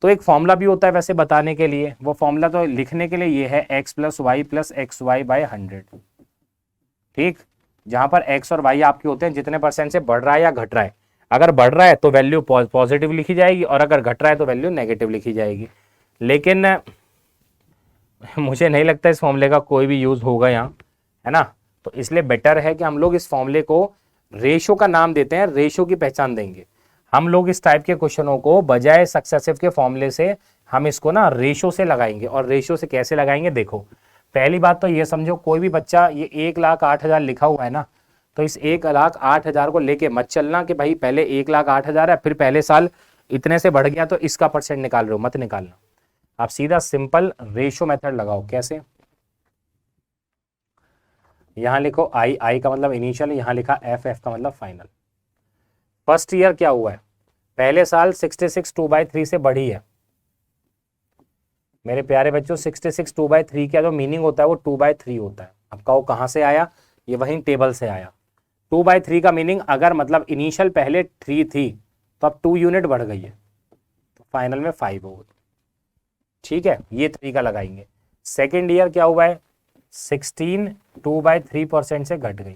तो एक फॉर्मूला भी होता है वैसे बताने के लिए, वो फॉर्मूला तो लिखने के लिए ये है x plus y plus x y by 100। ठीक, जहां पर x और y आपके होते हैं जितने परसेंट से बढ़ रहा है या घट रहा है। अगर बढ़ रहा है तो वैल्यू पॉजिटिव लिखी जाएगी और अगर घट रहा है तो वैल्यू नेगेटिव लिखी जाएगी। लेकिन मुझे नहीं लगता इस फॉर्मूले का कोई भी यूज होगा यहाँ, है ना, तो इसलिए बेटर है कि हम लोग इस फॉर्मूले को रेशो का नाम देते हैं, रेशो की पहचान देंगे। हम लोग इस टाइप के क्वेश्चनों को बजाय सक्सेसिव के फॉर्मूले से हम इसको ना रेशो से लगाएंगे। और रेशो से कैसे लगाएंगे, देखो पहली बात तो ये समझो, कोई भी बच्चा ये 1,08,000 लिखा हुआ है ना, तो इस 1,08,000 को लेके मत चलना कि भाई पहले 1,08,000 है फिर पहले साल इतने से बढ़ गया तो इसका परसेंट निकाल रहे हो, मत निकालना। आप सीधा सिंपल रेशो मेथड लगाओ। कैसे, यहां लिखो आई का मतलब इनिशियल, यहां लिखा एफ का मतलब फाइनल। फर्स्ट ईयर क्या हुआ है, पहले साल 66 2 by 3 से बढ़ी है। मेरे प्यारे बच्चों 66 2 by 3 का जो मीनिंग होता है वो 2 by 3 होता है। आपका वो कहां से आया, ये वहीं टेबल से आया। 2 by 3 का मीनिंग अगर मतलब इनिशियल पहले 3 थी तो अब 2 यूनिट बढ़ गई है तो फाइनल में 5 हो गई। ठीक है, ये तरीका लगाएंगे। सेकेंड ईयर क्या हुआ है, 16 2 by 3% से घट गई।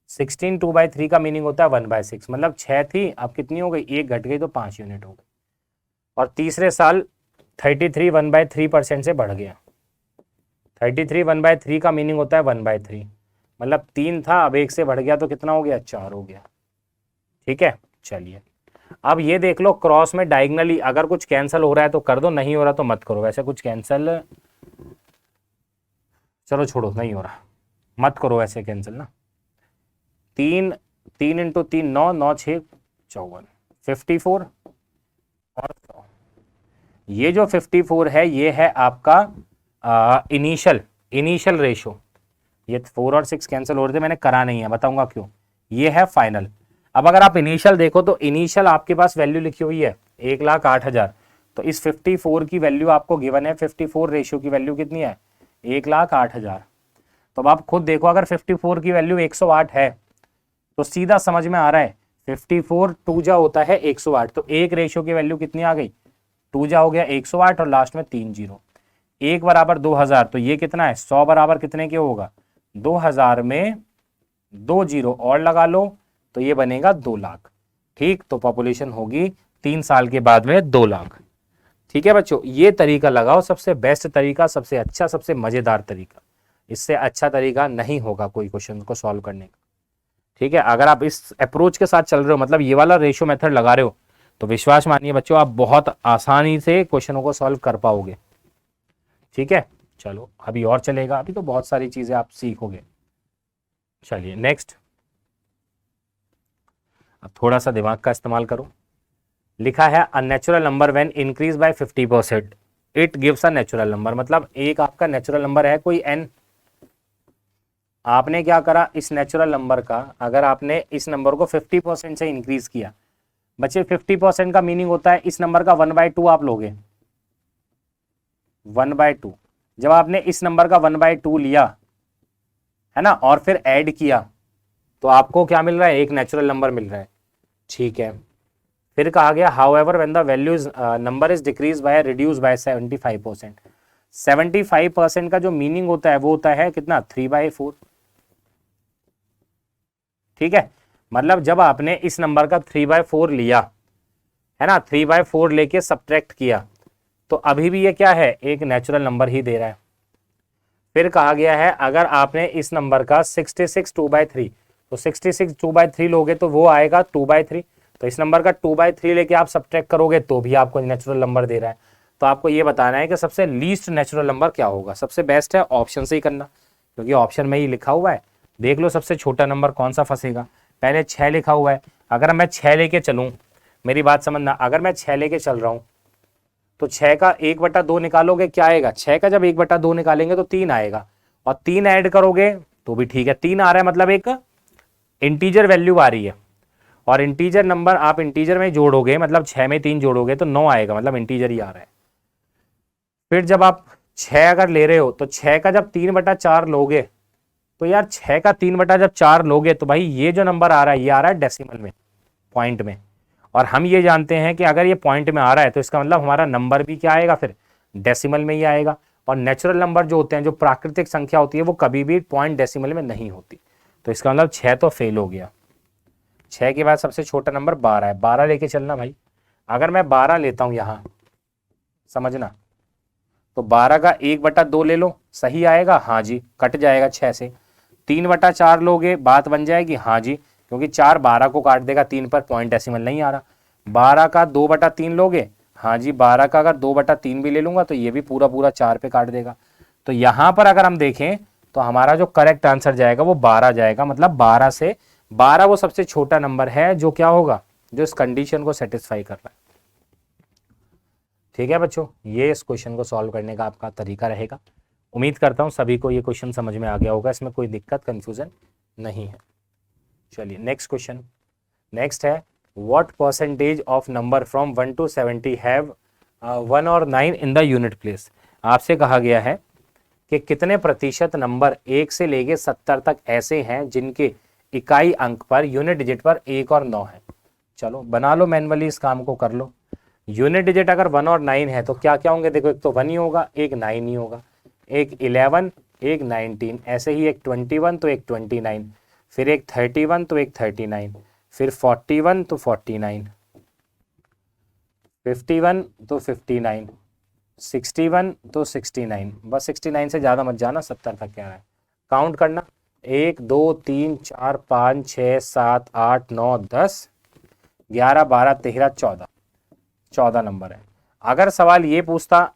16 2 by 3 का मीनिंग होता है 1 by 6, मतलब 6 थी अब कितनी हो गई, 1 घट गई तो 5 यूनिट हो गई। और तीसरे साल 33 1 by 3% से बढ़ गया। 33 1 by 3 का मीनिंग होता है 1 by 3, मतलब 3 था अब 1 से बढ़ गया तो कितना हो गया, 4 हो गया। ठीक है, चलिए अब ये देख लो क्रॉस में डायगनली अगर कुछ कैंसिल हो रहा है तो कर दो, नहीं हो रहा तो मत करो। वैसे कुछ कैंसिल, चलो छोड़ो, नहीं हो रहा मत करो ऐसे कैंसिल ना। 3 3 इंटू 3 9 9 6 54 54 और 100। ये जो 54 है ये है आपका इनिशियल रेशो। ये 4 और 6 कैंसिल हो रहे थे, मैंने करा नहीं है, बताऊंगा क्यों। ये है फाइनल। अब अगर आप इनिशियल देखो तो इनिशियल आपके पास वैल्यू लिखी हुई है 1,08,000, तो इस 54 की वैल्यू आपको गिवन है। 54 रेशियो की वैल्यू कितनी है, 1,08,000। तो अब आप खुद देखो अगर 54 की वैल्यू 108 है तो सीधा समझ में आ रहा है 54 2 जा होता है 108, तो एक रेशियो की वैल्यू कितनी आ गई, 2 जा हो गया 108 और लास्ट में 3 जीरो। 1 बराबर 2000, तो ये कितना है 100 बराबर कितने के होगा, 2000 में 2 जीरो और लगा लो तो ये बनेगा 2 लाख। ठीक, तो पॉपुलेशन होगी 3 साल के बाद में 2 लाख। ठीक है बच्चों, ये तरीका लगाओ, सबसे बेस्ट तरीका, सबसे अच्छा, सबसे मजेदार तरीका। इससे अच्छा तरीका नहीं होगा कोई क्वेश्चन को सॉल्व करने का। ठीक है, अगर आप इस अप्रोच के साथ चल रहे हो, मतलब ये वाला रेशियो मेथड लगा रहे हो, तो विश्वास मानिए बच्चों आप बहुत आसानी से क्वेश्चनों को सॉल्व कर पाओगे। ठीक है, चलो अभी और चलेगा, अभी तो बहुत सारी चीजें आप सीखोगे। चलिए नेक्स्ट, अब थोड़ा सा दिमाग का इस्तेमाल करो। लिखा है a natural number when increase by 50% it gives a natural number. मतलब एक आपका नेचुरल नंबर है कोई n, आपने क्या करा, इस नेचुरल नंबर का अगर आपने इस नंबर को 50% से इंक्रीज किया, बच्चे 50% का मीनिंग होता है इस नंबर का 1/2 आप लोगे, 1/2। जब आपने इस नंबर का 1/2 लिया है ना और फिर ऐड किया तो आपको क्या मिल रहा है, एक नेचुरल नंबर मिल रहा है। ठीक है, फिर कहा गया however when the value number is decrease by reduce by 75%। 75% का जो मीनिंग होता है वो होता है कितना, 3/4। ठीक है, मतलब जब आपने इस नंबर का 3/4 लिया है ना, 3/4 लेके सब्ट्रैक्ट किया तो अभी भी ये क्या है, एक नेचुरल नंबर ही दे रहा है। फिर कहा गया है अगर आपने इस नंबर का 66 2/3, तो 66 2/3 लोगे तो वो आएगा 2/3, तो इस नंबर का 2/3 लेके आप सब्ट्रैक्ट करोगे तो भी आपको नेचुरल नंबर दे रहा है। तो आपको ये बताना है कि सबसे लीस्ट नेचुरल नंबर क्या होगा। सबसे बेस्ट है ऑप्शन से ही करना, क्योंकि ऑप्शन में ही लिखा हुआ है। देख लो सबसे छोटा नंबर कौन सा फंसेगा। पहले 6 लिखा हुआ है, अगर मैं 6 लेके चलूँ, मेरी बात समझना, अगर मैं 6 लेके चल रहा हूँ तो 6 का 1/2 निकालोगे, क्या आएगा? 6 का जब 1/2 निकालेंगे तो 3 आएगा, और 3 ऐड करोगे तो भी ठीक है। 3 आ रहा है मतलब एक इंटीजर वैल्यू आ रही है, और इंटीजर नंबर आप इंटीजर में जोड़ोगे, मतलब 6 में 3 जोड़ोगे तो 9 आएगा, मतलब इंटीजर ही आ रहा है। फिर जब आप 6 अगर ले रहे हो तो 6 का जब 3/4 लोगे, तो यार 6 का 3/4 लोगे तो भाई ये जो नंबर आ रहा है ये आ रहा है डेसिमल में, पॉइंट में। और हम ये जानते हैं कि अगर ये पॉइंट में आ रहा है तो इसका मतलब हमारा नंबर भी क्या आएगा, फिर डेसिमल में ही आएगा। और नेचुरल नंबर जो होते हैं, जो प्राकृतिक संख्या होती है, वो कभी भी पॉइंट डेसिमल में नहीं होती। तो इसका मतलब 6 तो फेल हो गया। 6 के बाद सबसे छोटा नंबर 12 है, 12 लेके चलना भाई। अगर मैं 12 लेता हूं यहां, समझना, तो 12 का 1/2 ले लो, सही आएगा? हाँ जी, कट जाएगा 6 से। 3/4 लोगे, बात बन जाएगी? हाँ जी, क्योंकि 4 12 को काट देगा, 3 पर पॉइंट डेसिमल नहीं आ रहा। 12 का 2/3 लोगे, हाँ जी, 12 का अगर 2/3 भी ले लूंगा तो ये भी पूरा पूरा 4 पे काट देगा। तो यहां पर अगर हम देखें तो हमारा जो करेक्ट आंसर जाएगा वो 12 जाएगा, मतलब 12 वो सबसे छोटा नंबर है जो क्या होगा, जो इस कंडीशन को सेटिस्फाई कर रहा है। ठीक है बच्चों, ये इस क्वेश्चन को सॉल्व करने का आपका तरीका रहेगा। उम्मीद करता हूं सभी को ये क्वेश्चन समझ में आ गया होगा, इसमें कोई दिक्कत कंफ्यूजन नहीं है। चलिए नेक्स्ट क्वेश्चन। नेक्स्ट है, what percentage of number from 1 to 70 have 1 और 9 इन द यूनिट प्लेस। आपसे कहा गया है कि कितने प्रतिशत नंबर 1 से लेके 70 तक ऐसे हैं जिनके इकाई अंक पर, यूनिट डिजिट पर 1 और 9 है। चलो बना लो मैनुअली, इस काम को कर लो। यूनिट डिजिट अगर 1 और 9 है तो क्या क्या होंगे, देखो, एक तो 1 ही होगा, एक 9 ही होगा, एक 11, एक 19, ऐसे ही एक 21 तो एक 29, फिर एक 31 तो एक 39, फिर 41 तो 49, 51 तो 59, 61 तो 69। बस 69 से ज़्यादा मत जाना, 70 तक क्या है काउंट करना। 1 2 3 4 5 6 7 8 9 10 11 12 13 14 नंबर है। अगर सवाल ये पूछता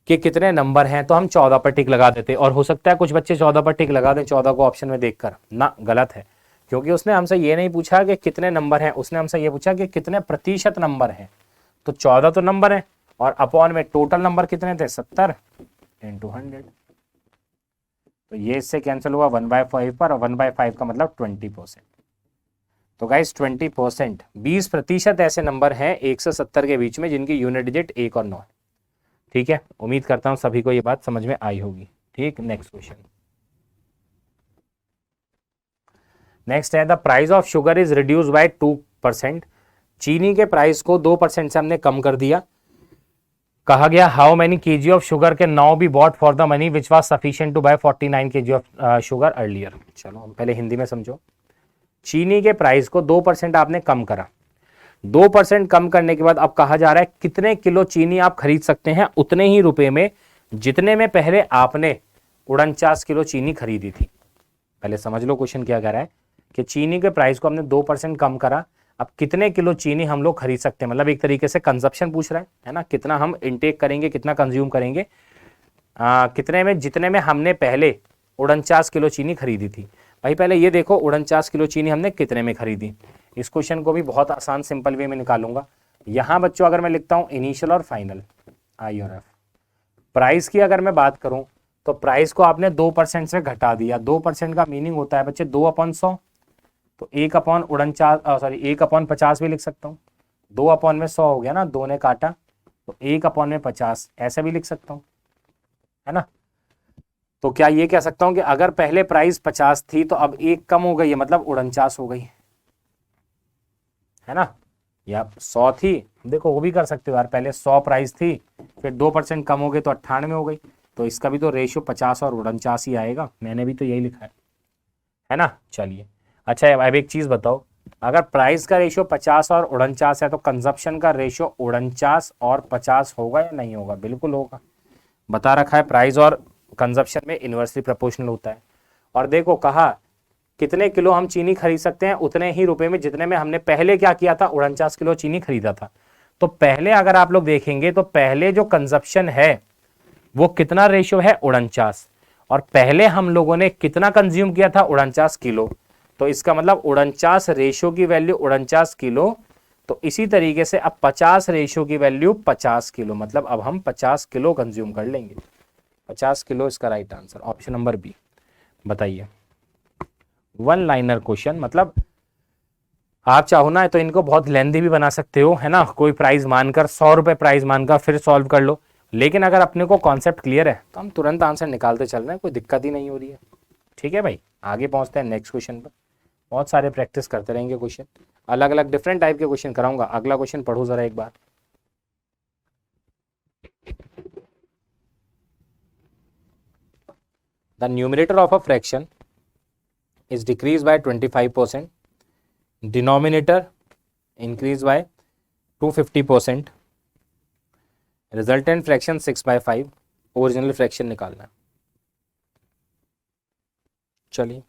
कि कितने नंबर हैं तो हम 14 पर टिक लगा देते, और हो सकता है कुछ बच्चे 14 पर टिक लगा दें 14 को ऑप्शन में देखकर। ना, गलत है, क्योंकि उसने हमसे ये नहीं पूछा कि कितने नंबर हैं, उसने हमसे ये पूछा कि कितने प्रतिशत नंबर हैं। तो 14 तो नंबर है, और अपॉन में टोटल नंबर कितने थे, 70 × 100। तो ये इससे कैंसिल हुआ 1/5 पर, और 1/5 का मतलब 20%। तो गाइस 20%, 20% ऐसे नंबर हैं 1 से 70 के बीच में जिनकी यूनिट डिजिट 1 और 9 है। ठीक है, उम्मीद करता हूं सभी को ये बात समझ में आई होगी। ठीक, नेक्स्ट क्वेश्चन। नेक्स्ट है, the price of sugar is reduce by 2%। चीनी के प्राइस को 2% से हमने कम कर दिया। कहा गया how many kg of sugar can now be bought for the money which was sufficient to buy 49 kg of sugar earlier. चलो हम पहले हिंदी में समझो। चीनी के प्राइस को 2% आपने कम करा, 2% कम करने के बाद अब कहा जा रहा है कितने किलो चीनी आप खरीद सकते हैं उतने ही रुपए में जितने में पहले आपने 49 किलो चीनी खरीदी थी। पहले समझ लो क्वेश्चन क्या कह रहा है कि चीनी के प्राइस को हमने 2% कम करा, अब कितने किलो चीनी हम लोग खरीद सकते हैं, मतलब एक तरीके से कंजप्शन पूछ रहा है ना, कितना हम इनटेक करेंगे, कितना कंज्यूम करेंगे, कितने में, जितने में हमने पहले 49 किलो चीनी खरीदी थी। भाई पहले ये देखो 49 किलो चीनी हमने कितने में खरीदी। इस क्वेश्चन को भी बहुत आसान सिंपल वे में निकालूंगा। यहाँ बच्चों अगर मैं लिखता हूँ इनिशियल और फाइनल, आई और एफ। प्राइस की अगर मैं बात करूँ तो प्राइस को आपने 2% से घटा दिया। 2% का मीनिंग होता है बच्चे 2/100, तो 1/50 भी लिख सकता हूँ। 2/100 हो गया ना, 2 ने काटा तो 1/50 ऐसे भी लिख सकता हूँ, है ना। तो क्या ये कह सकता हूँ कि अगर पहले प्राइस 50 थी तो अब 1 कम हो गई है, मतलब 49 हो गई, है ना। या 100 थी, देखो वो भी कर सकते हो यार, पहले 100 प्राइस थी, फिर 2% कम हो गए तो 98 हो गई। तो इसका भी तो रेशियो 50 और 49 ही आएगा, मैंने भी तो यही लिखा है ना। चलिए अच्छा, अब एक चीज बताओ, अगर प्राइस का रेशियो 50 और 49 है तो कंजप्शन का रेशियो 49 और 50 होगा या नहीं होगा? बिल्कुल होगा, बता रखा है प्राइस और कंजप्शन में इन्वर्सली प्रोपोर्शनल होता है। और देखो कहा कितने किलो हम चीनी खरीद सकते हैं उतने ही रुपए में जितने में हमने पहले क्या किया था, 49 किलो चीनी खरीदा था। तो पहले अगर आप लोग देखेंगे तो पहले जो कंजप्शन है वो कितना रेशियो है, 49, और पहले हम लोगों ने कितना कंज्यूम किया था, 49 किलो। तो इसका मतलब 49 रेशियो की वैल्यू 49 किलो। तो इसी तरीके से अब 50 रेशियो की वैल्यू 50 किलो, मतलब अब हम 50 किलो कंज्यूम कर लेंगे। 50 किलो इसका right answer, option number B. बताइए, वन लाइनर क्वेश्चन, मतलब आप चाहो ना तो इनको बहुत लेंथी भी बना सकते हो, है ना, कोई प्राइस मानकर, 100 रुपए प्राइस मानकर फिर सॉल्व कर लो। लेकिन अगर अपने को कॉन्सेप्ट क्लियर है तो हम तुरंत आंसर निकालते चल रहे हैं, कोई दिक्कत ही नहीं हो रही है। ठीक है भाई, आगे पहुंचते हैं नेक्स्ट क्वेश्चन पर। बहुत सारे प्रैक्टिस करते रहेंगे क्वेश्चन, अलग अलग डिफरेंट टाइप के क्वेश्चन कराऊंगा। अगला क्वेश्चन पढ़ो जरा एक बार। The numerator of a fraction is decreased by 25%, denominator increased by 250%, resultant fraction 6/5, original fraction निकालना है। चलिए,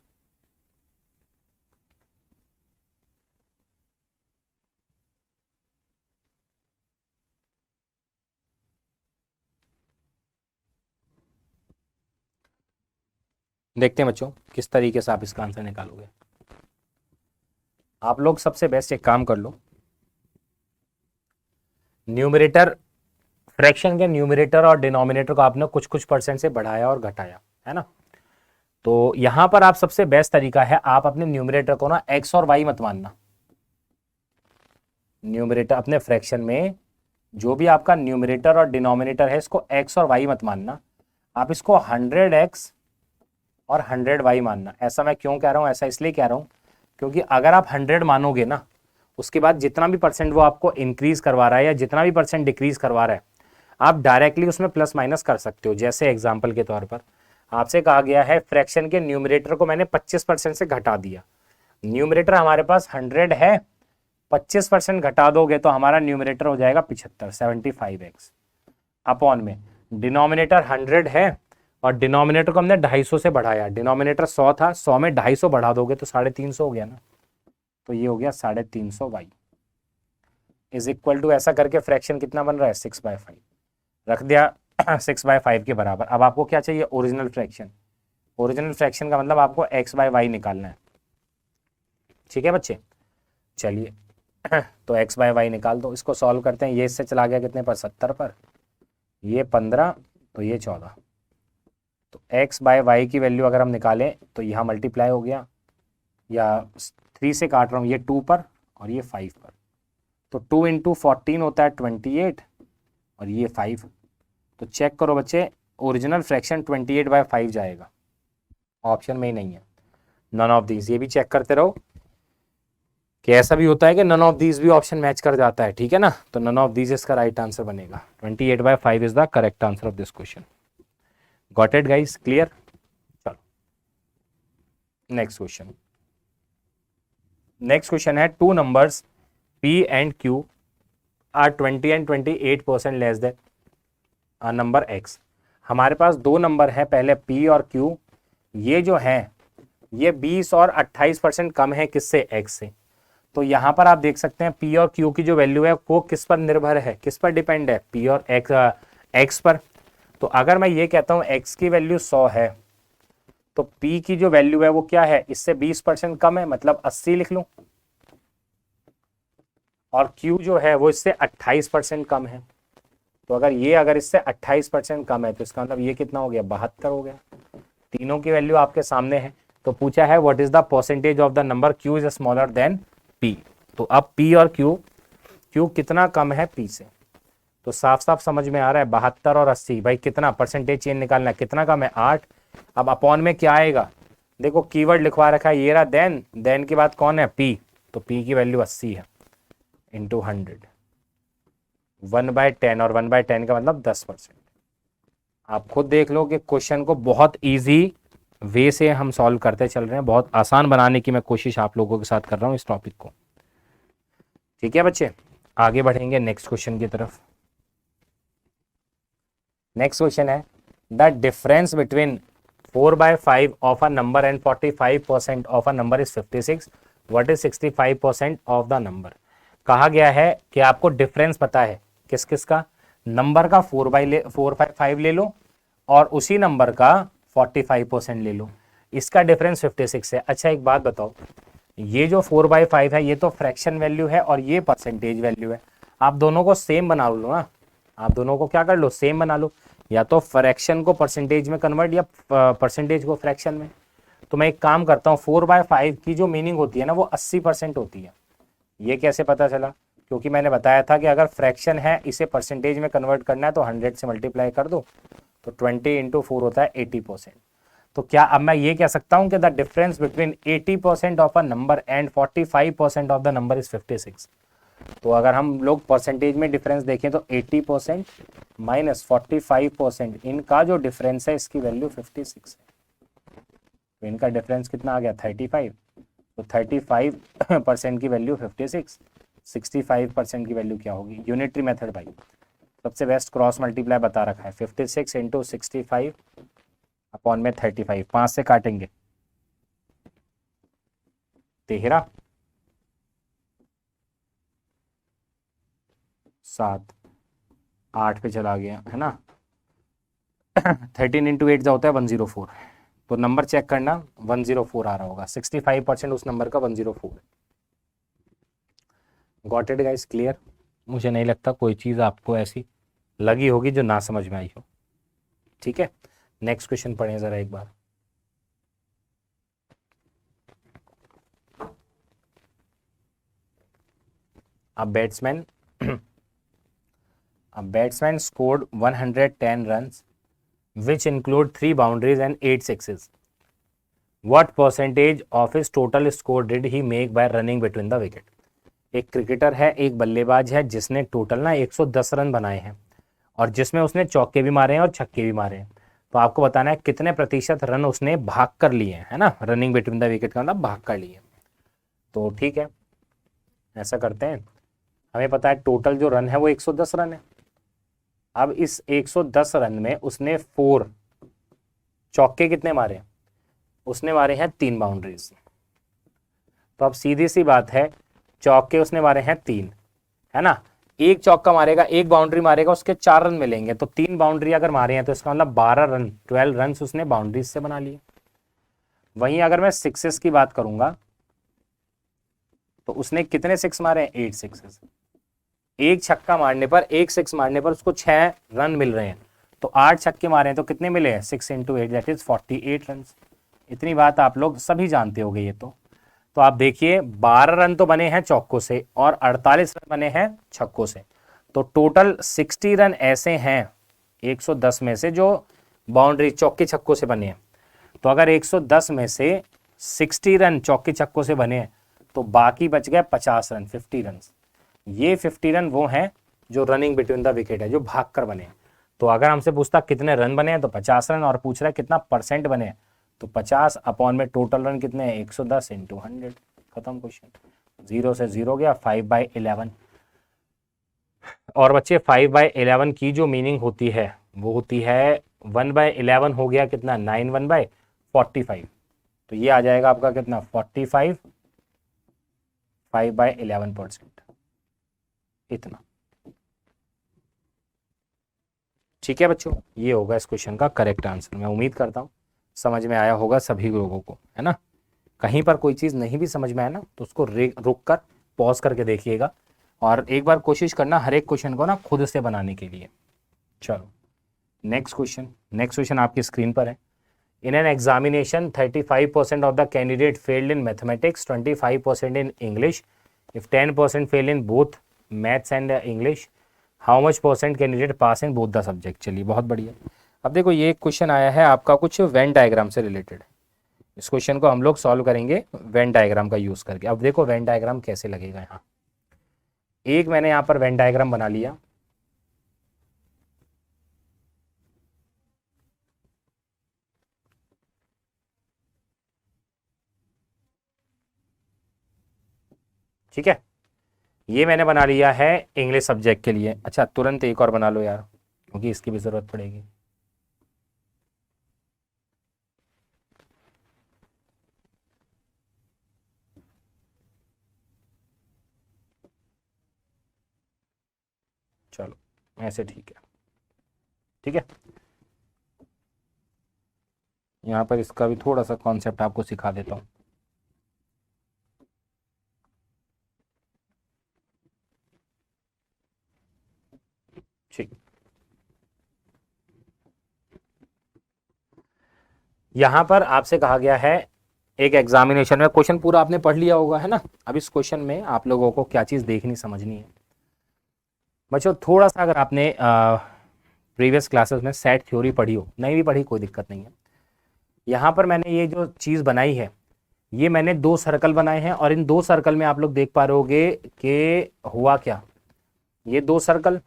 देखते हैं बच्चों किस तरीके से आप इसका आंसर निकालोगे। आप लोग सबसे बेस्ट एक काम कर लो, न्यूमरेटर, फ्रैक्शन के न्यूमरेटर और डिनोमिनेटर को आपने कुछ कुछ परसेंट से बढ़ाया और घटाया, है ना। तो यहां पर आप सबसे बेस्ट तरीका है, आप अपने न्यूमरेटर को ना एक्स और वाई मत मानना। न्यूमरेटर अपने फ्रैक्शन में जो भी आपका न्यूमरेटर और डिनोमिनेटर है, इसको एक्स और वाई मत मानना, आप इसको 100x और 100y मानना। ऐसा मैं क्यों कह रहा हूं, ऐसा इसलिए कह रहा हूं क्योंकि अगर आप 100 मानोगे ना, उसके बाद जितना भी परसेंट वो आपको इंक्रीज करवा रहा है या जितना भी परसेंट डिक्रीज करवा रहा है, आप डायरेक्टली उसमें प्लस माइनस कर सकते हो। जैसे एग्जाम्पल के तौर पर आपसे कहा गया है फ्रैक्शन के न्यूमरेटर को मैंने 25% से घटा दिया। न्यूमरेटर हमारे पास 100 है, 25% घटा दोगे तो हमारा न्यूमरेटर हो जाएगा 75, 75x अपॉन में डिनोमिनेटर 100 है और डिनोमिनेटर को हमने 250 से बढ़ाया। डिनोमिनेटर 100 था, 100 में 250 बढ़ा दोगे तो 350 हो गया ना, तो ये हो गया 350y इज इक्वल टू, ऐसा करके फ्रैक्शन कितना बन रहा है, 6/5 रख दिया 6/5 के बराबर। अब आपको क्या चाहिए, ओरिजिनल फ्रैक्शन। ओरिजिनल फ्रैक्शन का मतलब आपको x/y निकालना है। ठीक है बच्चे, चलिए तो x/y निकाल दो। इसको सॉल्व करते हैं, ये इससे चला गया कितने पर, 70 पर, ये 15, तो ये 14। तो x/y की वैल्यू अगर हम निकालें तो यहाँ मल्टीप्लाई हो गया, या 3 से काट रहा हूँ, ये 2 पर और ये 5 पर, तो 2 × 14 होता है 28 और ये 5। तो चेक करो बच्चे, ओरिजिनल फ्रैक्शन 28/5 जाएगा, ऑप्शन में ही नहीं है, नन ऑफ दीज। ये भी चेक करते रहो कि ऐसा भी होता है कि नन ऑफ दीज भी ऑप्शन मैच कर जाता है, ठीक है ना। तो नन ऑफ दीज इसका राइट आंसर बनेगा, 28/5 is the correct answer of this question. Got it guys, clear. चलो नेक्स्ट क्वेश्चन। नेक्स्ट क्वेश्चन है, two numbers p and q are 20 and 28% less than a number x। हमारे पास दो number है, पहले p और q, ये जो है ये 20 और 28% कम है किससे, x से। तो यहां पर आप देख सकते हैं p और q की जो वैल्यू है वो किस पर निर्भर है, किस पर डिपेंड है, p और x पर। तो अगर मैं ये कहता हूं x की वैल्यू 100 है, तो p की जो वैल्यू है वो क्या है, इससे 20% कम है, मतलब 80 लिख लूं, और q जो है वो इससे 28% कम है। तो अगर इससे 28% कम है तो इसका मतलब ये कितना हो गया, 72 हो गया। तीनों की वैल्यू आपके सामने है। तो पूछा है what is the percentage of the number q is smaller than p। तो अब p और q कितना कम है p से, तो साफ साफ समझ में आ रहा है 72 और 80, भाई कितना परसेंटेज चेंज निकालना है, कितना कम है, 8। अब अपॉन में क्या आएगा, देखो कीवर्ड लिखवा रखा है, ये रहा देन के बाद कौन है, p, तो p की वैल्यू 80 है इंटू 100, 1/10, और 1/10 का मतलब 10%। आप खुद देख लो कि क्वेश्चन को बहुत इजी वे से हम सॉल्व करते चल रहे हैं, बहुत आसान बनाने की मैं कोशिश आप लोगों के साथ कर रहा हूं इस टॉपिक को। ठीक है बच्चे, आगे बढ़ेंगे नेक्स्ट क्वेश्चन की तरफ। नेक्स्ट क्वेश्चन है, the difference between 4/5 of a number and 45% of a number is 56, what is 65% of the number. कहा गया है कि आपको डिफरेंस पता है किस किस का, नंबर का 4/5 ले लो और उसी नंबर का 45% ले लो, इसका डिफरेंस 56 है। अच्छा एक बात बताओ, ये जो 4/5 है ये तो फ्रैक्शन वैल्यू है और ये परसेंटेज वैल्यू है, आप दोनों को सेम बना लो ना, आप दोनों को क्या कर लो, सेम बना लो, या तो फ्रैक्शन को परसेंटेज में कन्वर्ट या परसेंटेज को फ्रैक्शन में। तो मैं एक काम करता हूँ, 4/5 की जो मीनिंग होती है ना वो 80% होती है। ये कैसे पता चला, क्योंकि मैंने बताया था कि अगर फ्रैक्शन है इसे परसेंटेज में कन्वर्ट करना है तो 100 से मल्टीप्लाई कर दो, तो 20 × 4 होता है 80%। तो क्या अब मैं ये कह सकता हूं कि the difference between 80% of a number and 45% of the number is 56। तो अगर हम लोग परसेंटेज में डिफरेंस देखें तो 80% माइनस 45%, इनका जो डिफरेंस है इसकी वैल्यू 56 है। तो इनका डिफरेंस कितना आ गया, 35। तो 35% की वैल्यू 56, 65% की वैल्यू क्या होगी, यूनिटरी मेथड भाई सबसे बेस्ट, क्रॉस मल्टीप्लाई बता रखा है, 56 × 65 अपॉन में 35, 5 से काटेंगे 13, 7, 8 पे चला गया है ना, 13 × 8 जो होता है 104, तो नंबर चेक करना 104 आ रहा होगा, 65% उस नंबर का 104 है। Got it guys, clear. मुझे नहीं लगता कोई चीज़ आपको ऐसी लगी होगी जो ना समझ में आई हो, ठीक है। नेक्स्ट क्वेश्चन पढ़ें ज़रा एक बार। A batsman a batsman scored 110 runs which include 3 boundaries and 8 sixes. What percentage of his total score did he make by running between the wicket? एक क्रिकेटर है, एक बल्लेबाज है जिसने टोटल ना 110 रन बनाए हैं और जिसमें उसने चौके भी मारे हैं और छक्के भी मारे हैं। तो आपको बताना है कितने प्रतिशत रन उसने भाग कर लिए हैं, है ना, रनिंग बिटवीन द विकेट का मतलब भाग कर लिए। तो ठीक है, ऐसा करते हैं, हमें पता है टोटल जो रन है वो 110 रन है। अब इस 110 रन में उसने 4 चौके कितने मारे, उसने मारे हैं 3 बाउंड्रीज। तो अब सीधी सी बात है, चौके उसने मारे हैं 3, है ना, एक चौका मारेगा, एक बाउंड्री मारेगा, उसके 4 रन मिलेंगे, तो 3 बाउंड्री अगर मारे हैं तो इसका मतलब 12 रन, 12 रन उसने बाउंड्रीज से बना लिए। वहीं अगर मैं सिक्सेस की बात करूंगा तो उसने कितने 6 मारे हैं, 8 सिक्सेस। एक छक्का मारने पर, एक 6 मारने पर उसको 6 रन मिल रहे हैं, तो 8 छक्के मारे हैं तो कितने मिले हैं, 6 × 8 दैट इज 48 रन। इतनी बात आप लोग सभी जानते होंगे ये तो आप देखिए 12 रन तो बने हैं चौकों से और 48 रन बने हैं छक्कों से, तो टोटल 60 रन ऐसे हैं 110 में से जो बाउंड्री चौके छक्कों से बने हैं। तो अगर 110 में से 60 रन चौके छक्कों से बने हैं तो बाकी बच गए 50 रन, 50 रन। ये 50 रन वो हैं जो रनिंग बिटवीन द विकेट है, जो भाग कर बने हैं। तो अगर हमसे पूछता कितने रन बने हैं तो 50 रन, और पूछ रहा है कितना परसेंट बने हैं तो 50 अपॉन में टोटल रन कितने हैं, 110 × 100, खत्म क्वेश्चन। 0 से 0 गया, 5/11। और बच्चे 5/11 की जो मीनिंग होती है वो होती है 1/11 हो गया कितना, 9, 1/45, तो ये आ जाएगा आपका कितना, 45, 5/11%, इतना। ठीक है बच्चों, ये होगा इस क्वेश्चन का करेक्ट आंसर। मैं उम्मीद करता हूँ समझ में आया होगा सभी लोगों को, है ना। कहीं पर कोई चीज़ नहीं भी समझ में आए ना तो उसको रुक कर पॉज करके देखिएगा और एक बार कोशिश करना हर एक क्वेश्चन को ना खुद से बनाने के लिए। चलो नेक्स्ट क्वेश्चन, नेक्स्ट क्वेश्चन आपकी स्क्रीन पर है। In an examination 35% of the candidate failed in mathematics, 25% in English, if 10% fail in both maths and English, how much percent candidate pass in both the subject. चलिए बहुत बढ़िया। अब देखो ये question आया है आपका कुछ वेन डायग्राम से रिलेटेड। इस क्वेश्चन को हम लोग सॉल्व करेंगे वेन डायग्राम का यूज़ करके। अब देखो वेन डायग्राम कैसे लगेगा। यहाँ एक मैंने यहाँ पर वेन डायग्राम बना लिया, ठीक है, ये मैंने बना लिया है इंग्लिश सब्जेक्ट के लिए। अच्छा तुरंत एक और बना लो यार, क्योंकि इसकी भी ज़रूरत पड़ेगी। चलो ऐसे ठीक है, ठीक है। यहाँ पर इसका भी थोड़ा सा कॉन्सेप्ट आपको सिखा देता हूँ। ठीक, यहाँ पर आपसे कहा गया है एक एग्जामिनेशन में, क्वेश्चन पूरा आपने पढ़ लिया होगा है ना। अब इस क्वेश्चन में आप लोगों को क्या चीज़ देखनी समझनी है बच्चों, थोड़ा सा अगर आपने प्रीवियस क्लासेस में सेट थ्योरी पढ़ी हो, नहीं भी पढ़ी कोई दिक्कत नहीं है। यहाँ पर मैंने ये जो चीज़ बनाई है, ये मैंने 2 सर्कल बनाए हैं और इन 2 सर्कल में आप लोग देख पा रहे होगे कि हुआ क्या, ये 2 सर्कल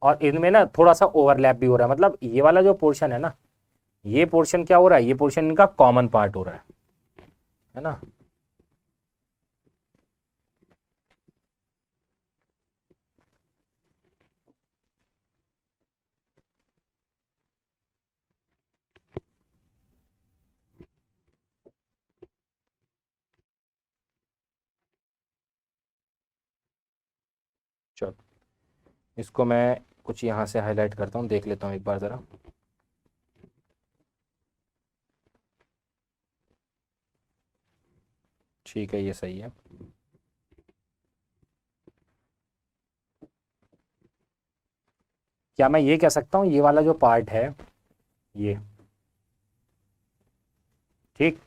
और इनमें ना थोड़ा सा ओवरलैप भी हो रहा है। मतलब ये वाला जो पोर्शन है ना, ये पोर्शन क्या हो रहा है, ये पोर्शन इनका कॉमन पार्ट हो रहा है ना। चलो इसको मैं कुछ यहाँ से हाईलाइट करता हूँ, देख लेता हूँ एक बार ज़रा। ठीक है, ये सही है। क्या मैं ये कह सकता हूँ ये वाला जो पार्ट है ये, ठीक,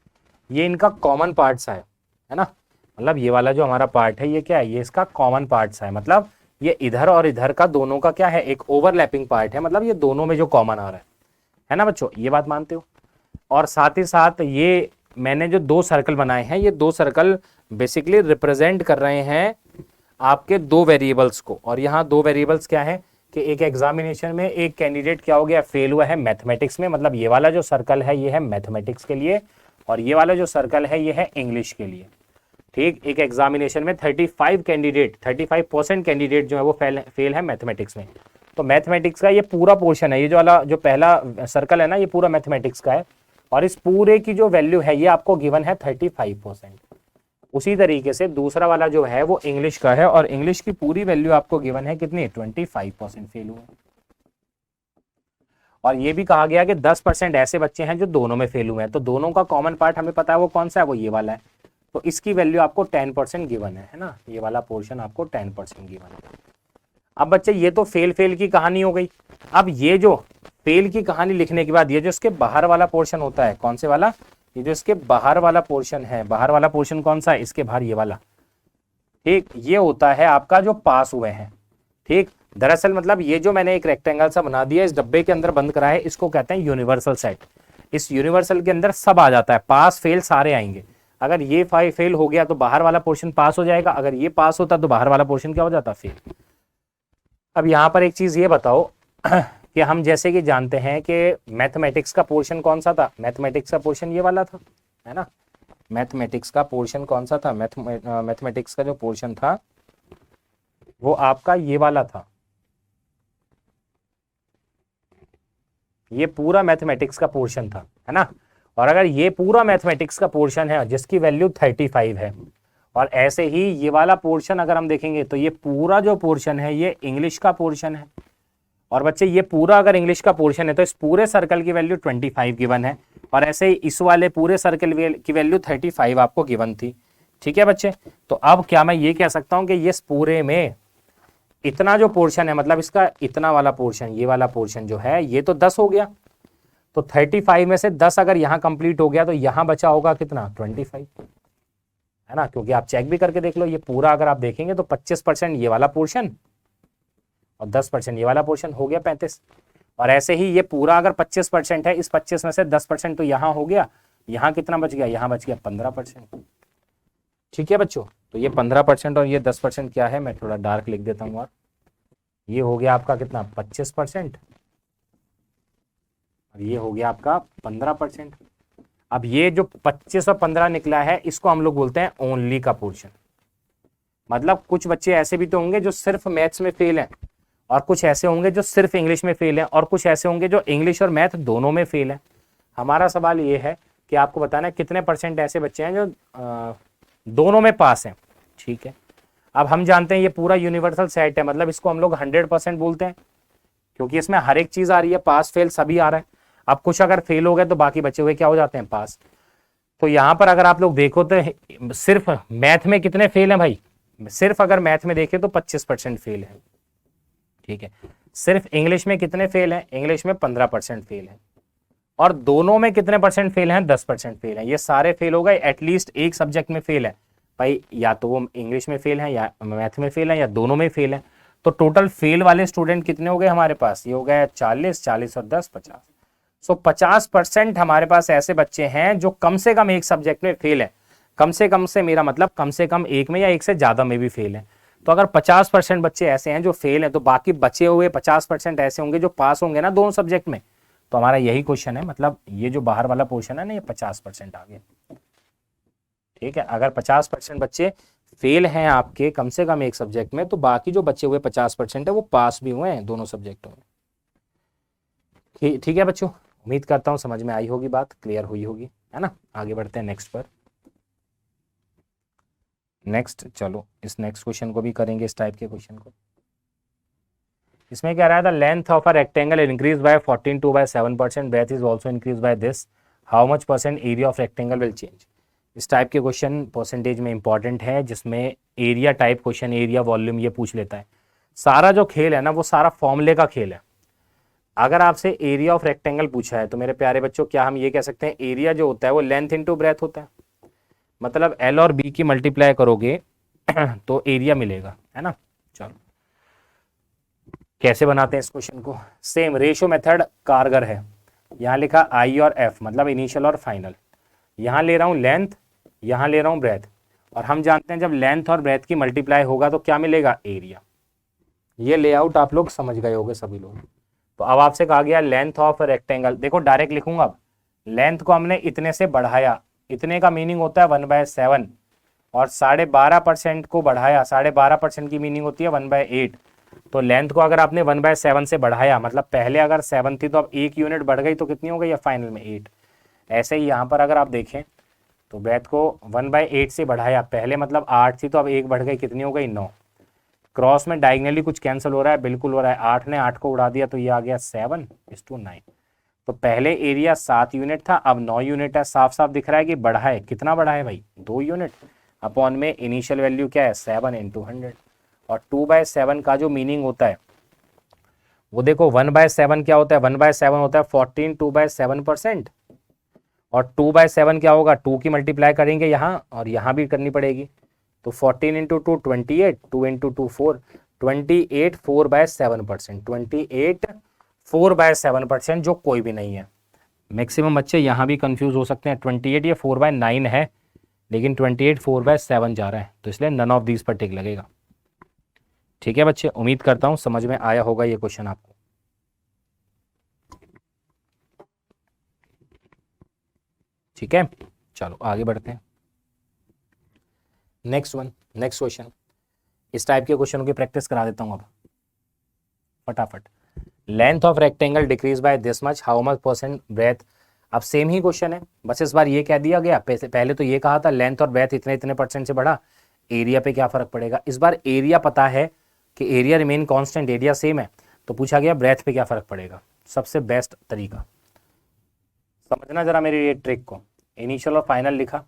ये इनका कॉमन पार्ट सा है ना। मतलब ये वाला जो हमारा पार्ट है ये क्या है, ये इसका कॉमन पार्ट सा है। मतलब ये इधर और इधर का दोनों का क्या है, एक ओवरलैपिंग पार्ट है। मतलब ये दोनों में जो कॉमन आ रहा है ना बच्चों, ये बात मानते हो। और साथ ही साथ ये मैंने जो 2 सर्कल बनाए हैं, ये 2 सर्कल बेसिकली रिप्रेजेंट कर रहे हैं आपके 2 वेरिएबल्स को। और यहाँ 2 वेरिएबल्स क्या है कि एक एग्जामिनेशन में एक कैंडिडेट क्या हो गया, फेल हुआ है मैथमेटिक्स में। मतलब ये वाला जो सर्कल है ये है मैथमेटिक्स के लिए और ये वाला जो सर्कल है ये है इंग्लिश के लिए। ठीक, एक एग्जामिनेशन में 35% कैंडिडेट जो है वो फेल है मैथमेटिक्स में। तो मैथमेटिक्स का ये पूरा पोर्शन है, ये जो वाला जो पहला सर्कल है ना, ये पूरा मैथमेटिक्स का है और इस पूरे की जो वैल्यू है ये आपको गिवन है 35%। उसी तरीके से दूसरा वाला जो है वो इंग्लिश का है और इंग्लिश की पूरी वैल्यू आपको गिवन है कितनी, 25% फेल हुए। और ये भी कहा गया कि 10% ऐसे बच्चे हैं जो दोनों में फेल हुए हैं। तो दोनों का कॉमन पार्ट हमें पता है वो कौन सा है, वो ये वाला है। तो इसकी वैल्यू आपको 10% गिवन है ना, ये वाला पोर्शन आपको 10% गिवन है। अब बच्चे ये तो फेल की कहानी हो गई। अब ये जो फेल की कहानी लिखने के बाद ये जो इसके बाहर वाला पोर्शन होता है, कौन से वाला, ये जो इसके बाहर वाला पोर्शन है, बाहर वाला पोर्शन कौन सा है, इसके बाहर ये वाला, ठीक, ये होता है आपका जो पास हुए हैं। ठीक, दरअसल मतलब ये जो मैंने एक रेक्टेंगल सा बना दिया, इस डब्बे के अंदर बंद करा है, इसको कहते हैं यूनिवर्सल सेट। इस यूनिवर्सल के अंदर सब आ जाता है, पास फेल सारे आएंगे। अगर ये फेल हो गया तो बाहर वाला पोर्शन पास हो जाएगा, अगर ये पास होता तो बाहर वाला पोर्शन क्या हो जाता, फेल। अब यहां पर एक चीज ये बताओ कि हम जैसे कि जानते हैं कि मैथमेटिक्स का पोर्शन कौन सा था, मैथमेटिक्स का पोर्शन ये वाला था, है ना। मैथमेटिक्स का पोर्शन कौन सा था, मैथमेटिक्स का जो पोर्शन था वो आपका ये वाला था। ये पूरा मैथमेटिक्स का पोर्शन था, है ना। और अगर ये पूरा मैथमेटिक्स का पोर्शन है जिसकी वैल्यू 35 है, और ऐसे ही ये वाला पोर्शन अगर हम देखेंगे तो ये पूरा जो पोर्शन है ये इंग्लिश का पोर्शन है। और बच्चे ये पूरा अगर इंग्लिश का पोर्शन है तो इस पूरे सर्कल की वैल्यू 25 गिवन है, और ऐसे ही इस वाले पूरे सर्कल की वैल्यू 35 आपको गिवन थी। ठीक है बच्चे, तो अब क्या मैं ये कह सकता हूं कि ये पूरे में इतना जो पोर्शन है, मतलब इसका इतना वाला पोर्शन, ये वाला पोर्शन जो है ये तो 10 हो गया। तो 35 में से 10 अगर यहां कंप्लीट हो गया तो यहां बचा होगा कितना, 25, है ना। क्योंकि आप चेक भी करके देख लो, ये पूरा अगर आप देखेंगे तो 25% ये वाला पोर्शन और 10% ये वाला पोर्शन हो गया 35। और ऐसे ही ये पूरा अगर 25% है, इस 25 में से 10% तो यहां हो गया, यहां कितना बच गया, यहां बच गया 15%। ठीक है बच्चों, तो ये 15% और ये 10% क्या है, मैं थोड़ा डार्क लिख देता हूँ। और ये हो गया आपका कितना, 25%, और ये हो गया आपका 15%। अब ये जो 25 और 15 निकला है इसको हम लोग बोलते हैं ओनली का पोर्शन। मतलब कुछ बच्चे ऐसे भी तो होंगे जो सिर्फ मैथ्स में फेल हैं, और कुछ ऐसे होंगे जो सिर्फ इंग्लिश में फेल हैं, और कुछ ऐसे होंगे जो इंग्लिश और मैथ दोनों में फेल हैं। हमारा सवाल ये है कि आपको बताना है कितने % ऐसे बच्चे हैं जो दोनों में पास हैं। ठीक है, अब हम जानते हैं ये पूरा यूनिवर्सल सेट है, मतलब इसको हम लोग 100% बोलते हैं, क्योंकि इसमें हर एक चीज आ रही है, पास फेल सभी आ रहा है। अब कुछ अगर फेल हो गए तो बाकी बचे हुए क्या हो जाते हैं, पास। तो यहां पर अगर आप लोग देखो तो सिर्फ मैथ में कितने फेल हैं भाई, सिर्फ अगर मैथ में देखें तो 25% फेल है, ठीक है। सिर्फ इंग्लिश में कितने फेल हैं, इंग्लिश में 15% फेल है, और दोनों में कितने परसेंट फेल हैं, 10% फेल हैं। ये सारे फेल हो गए, एटलीस्ट एक सब्जेक्ट में फेल है भाई, या तो वो इंग्लिश में फेल है या मैथ में फेल है या दोनों में फेल है। तो टोटल फेल वाले स्टूडेंट कितने हो गए हमारे पास, ये हो गए 40, 40 और 10, 50। सो 50% हमारे पास ऐसे बच्चे हैं जो कम से कम एक सब्जेक्ट में फेल है। कम से मेरा मतलब कम से कम एक में या एक से ज्यादा में भी फेल है। तो अगर 50% बच्चे ऐसे हैं जो फेल हैं, तो बाकी बचे हुए 50% ऐसे होंगे जो पास होंगे ना दोनों सब्जेक्ट में। तो हमारा यही क्वेश्चन है, मतलब ये जो बाहर वाला पोर्शन है ना, ये 50% आ गया, ठीक है। अगर 50% बच्चे फेल हैं आपके कम से कम एक सब्जेक्ट में, तो बाकी जो बचे हुए 50% है वो पास भी हुए हैं दोनों सब्जेक्टों में। ठीक है बच्चों, उम्मीद करता हूं समझ में आई होगी, बात क्लियर हुई होगी, है ना। आगे बढ़ते हैं नेक्स्ट पर। नेक्स्ट, चलो इस नेक्स्ट क्वेश्चन को भी करेंगे, इस टाइप के क्वेश्चन को। इसमें क्या रहा था, length of a rectangle increase by 14.7%, breadth is also increase by this, how much percent area of rectangle will change. इस टाइप के क्वेश्चन परसेंटेज में इंपॉर्टेंट है, जिसमें area type question, area volume ये पूछ लेता है। सारा जो खेल है ना वो सारा फॉर्मूले का खेल है। अगर आपसे एरिया ऑफ रेक्टेंगल पूछा है तो मेरे प्यारे बच्चों क्या हम ये कह सकते हैं, एरिया जो होता है वो लेंथ इंटू ब्रेथ होता है, मतलब एल और बी की मल्टीप्लाई करोगे तो एरिया मिलेगा, है ना। चलो कैसे बनाते हैं इस क्वेश्चन को, सेम रेशियो मेथड कारगर है। यहाँ लिखा आई और एफ, मतलब इनिशियल और फाइनल। यहाँ ले रहा हूँ लेंथ, यहाँ ले रहा हूँ ब्रेथ, और हम जानते हैं जब लेंथ और ब्रेथ की मल्टीप्लाई होगा तो क्या मिलेगा, एरिया। ये लेआउट आप लोग समझ गए होंगे सभी लोग। तो अब आपसे कहा गया लेंथ ऑफ रेक्टेंगल, देखो डायरेक्ट लिखूंगा। अब लेंथ को हमने इतने से बढ़ाया, इतने का मीनिंग होता है 1/7, और 12.5% को बढ़ाया, 12.5% की मीनिंग होती है 1/8। तो लेंथ को अगर आपने 1/7 से बढ़ाया, मतलब पहले अगर 7 थी तो अब 1 यूनिट बढ़ गई, तो कितनी हो गई, या फाइनल में 8। ऐसे ही यहाँ पर अगर आप देखें तो ब्रेथ को 1/8 से बढ़ाया, पहले मतलब 8 थी तो अब 1 बढ़ गई, कितनी हो गई, 9। क्रॉस में डायगनली कुछ कैंसिल हो रहा है, बिल्कुल हो रहा है, 8 ने 8 को उड़ा दिया तो ये आ गया 7:9। तो पहले एरिया 7 यूनिट था, अब 9 यूनिट है। साफ साफ दिख रहा है कि बढ़ा है, कितना बढ़ा है भाई, 2 यूनिट। अपॉन में इनिशियल वैल्यू क्या है, 7 × 100। और 2/7 का जो मीनिंग होता है वो देखो, 1/7 क्या होता है, 1/7 होता है 14 2/7%, और 2/7 क्या होगा, 2 की मल्टीप्लाई करेंगे यहाँ और यहाँ भी करनी पड़ेगी। तो 14 × 2 28, 2 × 2 4, 28 4/7%, 28 4/7%, जो कोई भी नहीं है। मैक्सिमम बच्चे यहाँ भी कंफ्यूज हो सकते हैं, 28 ये 4/9 है, लेकिन 28 4/7 जा रहा है, तो इसलिए नन ऑफ दीज पर टिक लगेगा। ठीक है बच्चे, उम्मीद करता हूं समझ में आया होगा ये क्वेश्चन आपको। ठीक है, चलो आगे बढ़ते हैं। नेक्स्ट क्वेश्चन, इस टाइप के क्वेश्चनों की प्रैक्टिस करा देता हूं अब फटाफट। Length of rectangle decrease by this much, how much percent breadth. अब सेम ही क्वेश्चन है, बस इस बार ये कह दिया गया, पहले तो ये कहा था लेंथ और ब्रेथ इतने इतने परसेंट से बढ़ा, एरिया पे क्या फर्क पड़ेगा। इस बार एरिया पता है कि area remain constant, area same है, तो पूछा गया ब्रेथ पे क्या फर्क पड़ेगा। सबसे बेस्ट तरीका समझना जरा मेरी ये ट्रिक को, इनिशियल और फाइनल लिखा।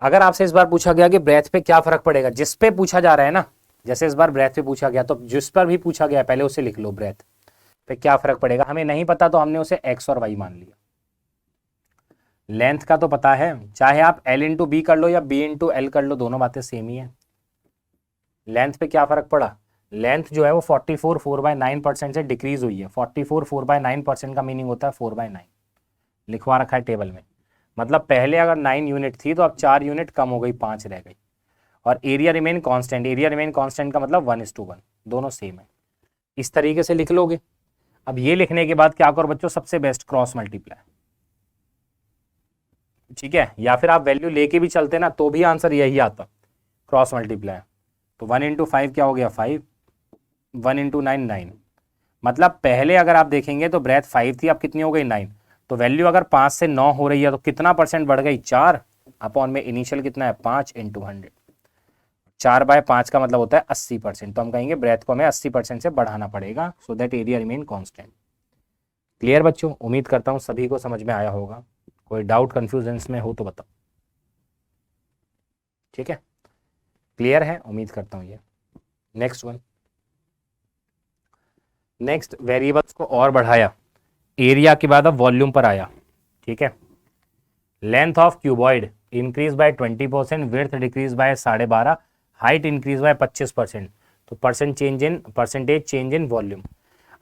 अगर आपसे इस बार पूछा गया कि ब्रेथ पे क्या फर्क पड़ेगा, जिस पे पूछा जा रहा है ना, जैसे इस बार ब्रेथ पे पूछा गया, तो जिस पर भी पूछा गया पहले उसे लिख लो, ब्रेथ पे क्या फर्क पड़ेगा। हमें नहीं पता तो हमने उसे एक्स और वाई मान लिया। लेंथ का तो पता है, चाहे आप L × B कर लो या B × L कर लो, दोनों बातें सेम ही है। लेंथ पे क्या फर्क पड़ा, लेंथ जो है वो 44 4/9% से डिक्रीज हुई है। 44 4/9% का मीनिंग होता है 4/9, लिखवा रखा है टेबल में। मतलब पहले अगर 9 यूनिट थी तो अब 4 यूनिट कम हो गई, 5 रह गई। और area remain constant, area remain constant का मतलब 1:1, दोनों सेम है। इस तरीके से लिख लोगे। अब ये लिखने के बाद क्या करो बच्चों, सबसे बेस्ट क्रॉस मल्टीप्लाई। ठीक है, या फिर आप वैल्यू लेके भी चलते ना तो भी आंसर यही आता, क्रॉस मल्टीप्लाई। तो 1 × 5 क्या हो गया, 5, 1 × 9 9। मतलब पहले अगर आप देखेंगे तो ब्रेथ 5 थी, अब कितनी हो गई, 9। तो वैल्यू अगर 5 से 9 हो रही है तो कितना परसेंट बढ़ गई, 4। अपॉन में इनिशियल कितना है, 5 × 100। 4/5 का मतलब होता है 80%, तो हम कहेंगे ब्रेथ को हमें 80% से बढ़ाना पड़ेगा so that area remain constant. Clear बच्चों, उम्मीद करता हूँ सभी को समझ में आया होगा। कोई डाउट कंफ्यूजन में हो तो बताओ। ठीक है, क्लियर है, उम्मीद करता हूँ ये। नेक्स्ट वन, नेक्स्ट वेरिएबल्स को और बढ़ाया, एरिया के बाद अब वॉल्यूम पर आया। ठीक है, length of cuboid increase by 20%, width decrease by 12.5, height increase by 25%। तो परसेंटेज चेंज इन वॉल्यूम।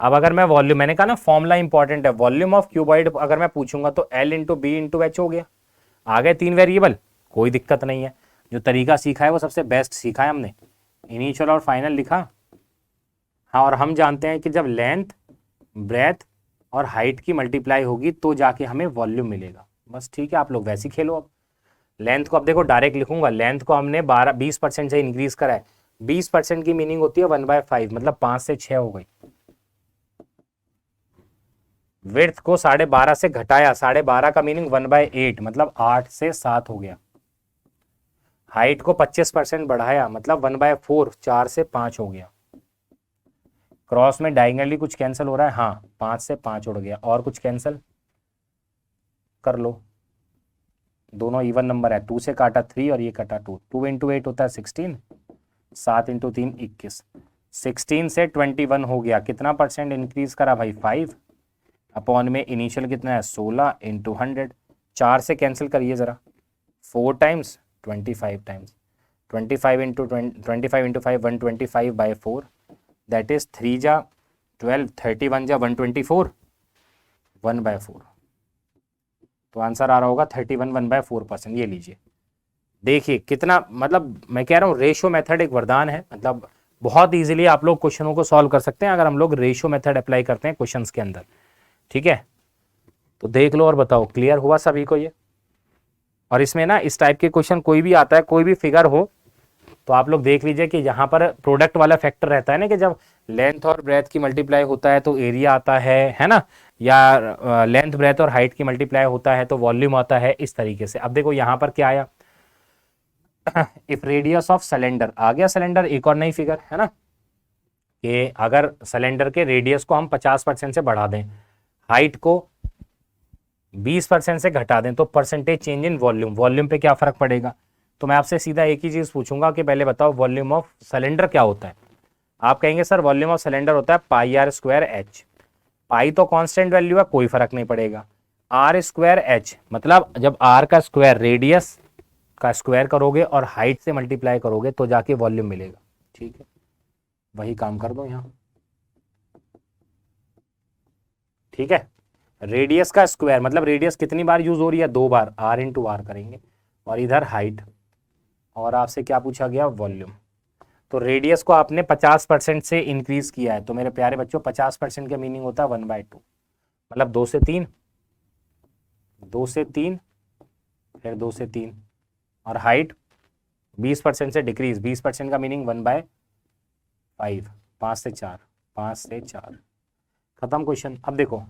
अब अगर मैं वॉल्यूम, मैंने कहा ना फॉर्मूला इंपॉर्टेंट है, वॉल्यूम ऑफ क्यूबॉइड अगर मैं पूछूंगा तो L into B into H हो गया। आ गए 3 वेरिएबल, कोई दिक्कत नहीं है। जो तरीका सीखा है वो सबसे बेस्ट सीखा है हमने, इनिशियल और फाइनल लिखा। हाँ, और हम जानते हैं कि जब लेंथ, ब्रेथ और हाइट की मल्टीप्लाई होगी तो जाके हमें वॉल्यूम मिलेगा। बस ठीक है, आप लोग वैसे ही खेलो। अब लेंथ को अब देखो डायरेक्ट लिखूंगा, लेंथ को हमने 20% से इंक्रीज करा है। 20% की मीनिंग होती है 1/5, मतलब 5 से 6 हो गई। विड्थ को 12.5 से घटाया, 12.5 का मीनिंग 1/8, मतलब 8 से 7 हो गया। हाइट को 25% बढ़ाया, मतलब 1/4, 4 से 5 हो गया। क्रॉस में डायगनली कुछ कैंसिल हो रहा है, हाँ 5 से 5 उड़ गया। और कुछ कैंसिल कर लो, दोनों इवन नंबर है। 2 से काटा 3 और ये काटा 2, 2 इंटू 8 होता है 16, 7 इंटू 3 21। 16 से 21 हो गया, कितना परसेंट इंक्रीज करा भाई 5, अपॉन में इनिशियल कितना है 16 इंटू 100। 4 से कैंसिल करिए ज़रा, 4 times 25 times, 25 into 5 125/4, that is 3 जा 12, 31 जा 124, 1/4। तो आंसर आ रहा होगा 31, 1/4%। ये लीजिए, देखिए कितना, मतलब मैं कह रहा हूँ रेशो मेथड एक वरदान है। मतलब बहुत इजीली आप लोग क्वेश्चनों को सॉल्व कर सकते हैं अगर हम लोग रेशो मेथड अप्लाई करते हैं क्वेश्चंस के अंदर। ठीक है, तो देख लो और बताओ, क्लियर हुआ सभी को ये। और इसमें ना इस टाइप के क्वेश्चन कोई भी आता है, कोई भी फिगर हो तो आप लोग देख लीजिए कि यहाँ पर प्रोडक्ट वाला फैक्टर रहता है ना, कि जब लेंथ और ब्रेथ की मल्टीप्लाई होता है तो एरिया आता है ना, या लेंथ ब्रेथ और हाइट की मल्टीप्लाई होता है तो वॉल्यूम आता है, इस तरीके से। अब देखो यहाँ पर क्या आया, इफ रेडियस ऑफ सिलेंडर, आ गया सिलेंडर, एक और नई फिगर है ना, कि अगर सिलेंडर के रेडियस को हम 50% से बढ़ा दें, हाइट को 20% से घटा दें, तो percentage change in volume, volume पे क्या फर्क पड़ेगा। तो मैं आपसे सीधा एक ही चीज पूछूंगा कि पहले बताओ वॉल्यूम ऑफ सिलेंडर क्या होता है। आप कहेंगे सर वॉल्यूम ऑफ सिलेंडर होता है πr²h। पाई तो कांस्टेंट वैल्यू है, कोई फर्क नहीं पड़ेगा। r²h मतलब जब r का स्क्वायर रेडियस का स्क्वायर करोगे और हाइट से मल्टीप्लाई करोगे तो जाके वॉल्यूम मिलेगा। ठीक है, वही काम कर दो यहाँ। ठीक है, रेडियस का स्क्वायर मतलब रेडियस कितनी बार यूज हो रही है, 2 बार, r इंटू आर करेंगे। और इधर हाइट, और आपसे क्या पूछा गया, वॉल्यूम। तो रेडियस को आपने 50% से इंक्रीज किया है, तो मेरे प्यारे बच्चों 50% का मीनिंग होता है 1/2, मतलब 2 से 3, 2 से 3, फिर 2 से 3। और हाइट 20% से डिक्रीज, 20% का मीनिंग 1/5, 5 से 4, 5 से 4। खत्म क्वेश्चन। अब देखो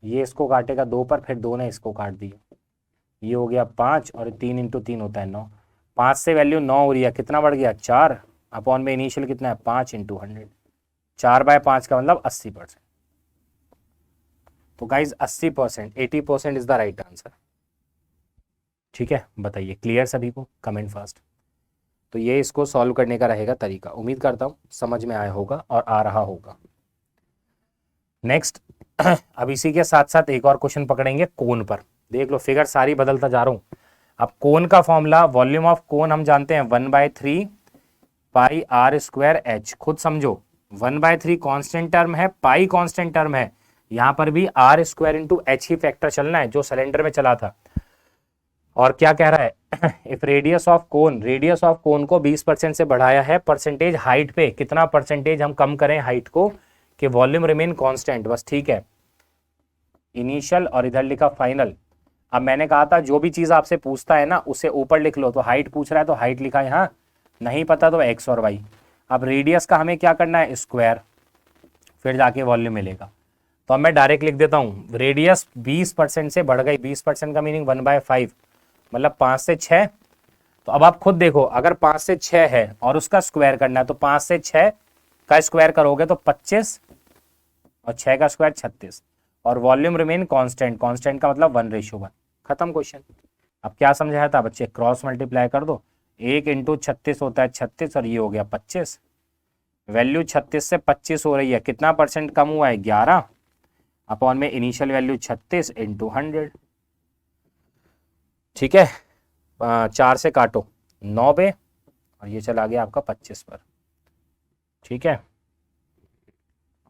ये इसको काटेगा 2 पर, फिर 2 ने इसको काट दिया, ये हो गया 5, और 3 इंटू 3 होता है 9। 5 से वैल्यू 9 हो रही है, कितना बढ़ गया 4, अपॉन में इनिशियल कितना है 5 इंटू 100। 4/5 का मतलब 80%। तो guys 80%, 80% is the right answer. ठीक है, बताइए क्लियर सभी को, कमेंट फास्ट। तो ये इसको सॉल्व करने का रहेगा तरीका। उम्मीद करता हूँ समझ में आया होगा और आ रहा होगा। नेक्स्ट अब इसी के साथ साथ एक और क्वेश्चन पकड़ेंगे कोन पर। देख लो फिगर सारी बदलता जा रहा हूँ। अब कोन का फॉर्मूला, वॉल्यूम ऑफ कोन हम जानते हैं 1/3 πr²h। खुद समझो 1/3 कांस्टेंट टर्म है, पाई कांस्टेंट टर्म है, यहाँ पर भी r² इंटू एच ही फैक्टर चलना है जो सिलेंडर में चला था। और क्या कह रहा है if radius of cone, radius of cone को 20% से बढ़ाया है, परसेंटेज हाइट पे कितना परसेंटेज हम कम करें हाइट को कि वॉल्यूम रिमेन कांस्टेंट। बस ठीक है, इनिशियल और इधर लिखा फाइनल। अब मैंने कहा था जो भी चीज आपसे पूछता है ना उसे ऊपर लिख लो, तो हाइट पूछ रहा है तो हाइट लिखा है, यहाँ नहीं पता तो x और y। अब रेडियस का हमें क्या करना है, स्क्वायर, फिर जाके वॉल्यूम मिलेगा। तो अब मैं डायरेक्ट लिख देता हूँ, रेडियस 20% से बढ़ गई, 20% का मीनिंग 1/5, मतलब 5 से 6, तो अब आप खुद देखो, अगर 5 से 6 है और उसका स्क्वायर करना है तो 5 से 6 का स्क्वायर करोगे तो 25 और 6 का स्क्वायर 36 और वॉल्यूम रिमेन कांस्टेंट, कांस्टेंट का मतलब 1:1। खत्म क्वेश्चन। अब क्या समझाया था बच्चे, क्रॉस मल्टीप्लाई कर दो, 1 इंटू 36 होता है 36 और ये हो गया 25। वैल्यू 36 से 25 हो रही है, कितना परसेंट कम हुआ है, 11 अपॉन में इनिशियल वैल्यू 36 इंटू 100। ठीक है, 4 से काटो 9 पे और ये चला गया आपका 25 पर। ठीक है,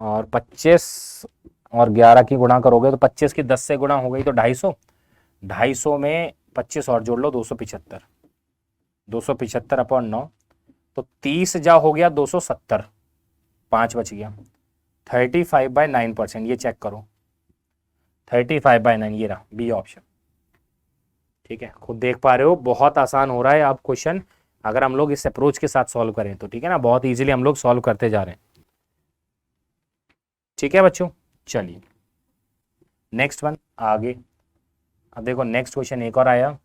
और 25 और 11 की गुणा करोगे तो 25 की 10 से गुणा हो गई तो 250, 250 में 25 और जोड़ लो 275, 275 अपॉन 9 तो 30 जा हो गया 270, 5 बच गया। 35/9%, ये चेक करो, 35/9 ये रहा बी ऑप्शन। ठीक है, खुद देख पा रहे हो बहुत आसान हो रहा है अब क्वेश्चन, अगर हम लोग इस अप्रोच के साथ सॉल्व करें तो। ठीक है ना, बहुत इजीली हम लोग सॉल्व करते जा रहे हैं। ठीक है बच्चों, चलिए नेक्स्ट वन आगे। अब देखो नेक्स्ट क्वेश्चन एक और आया,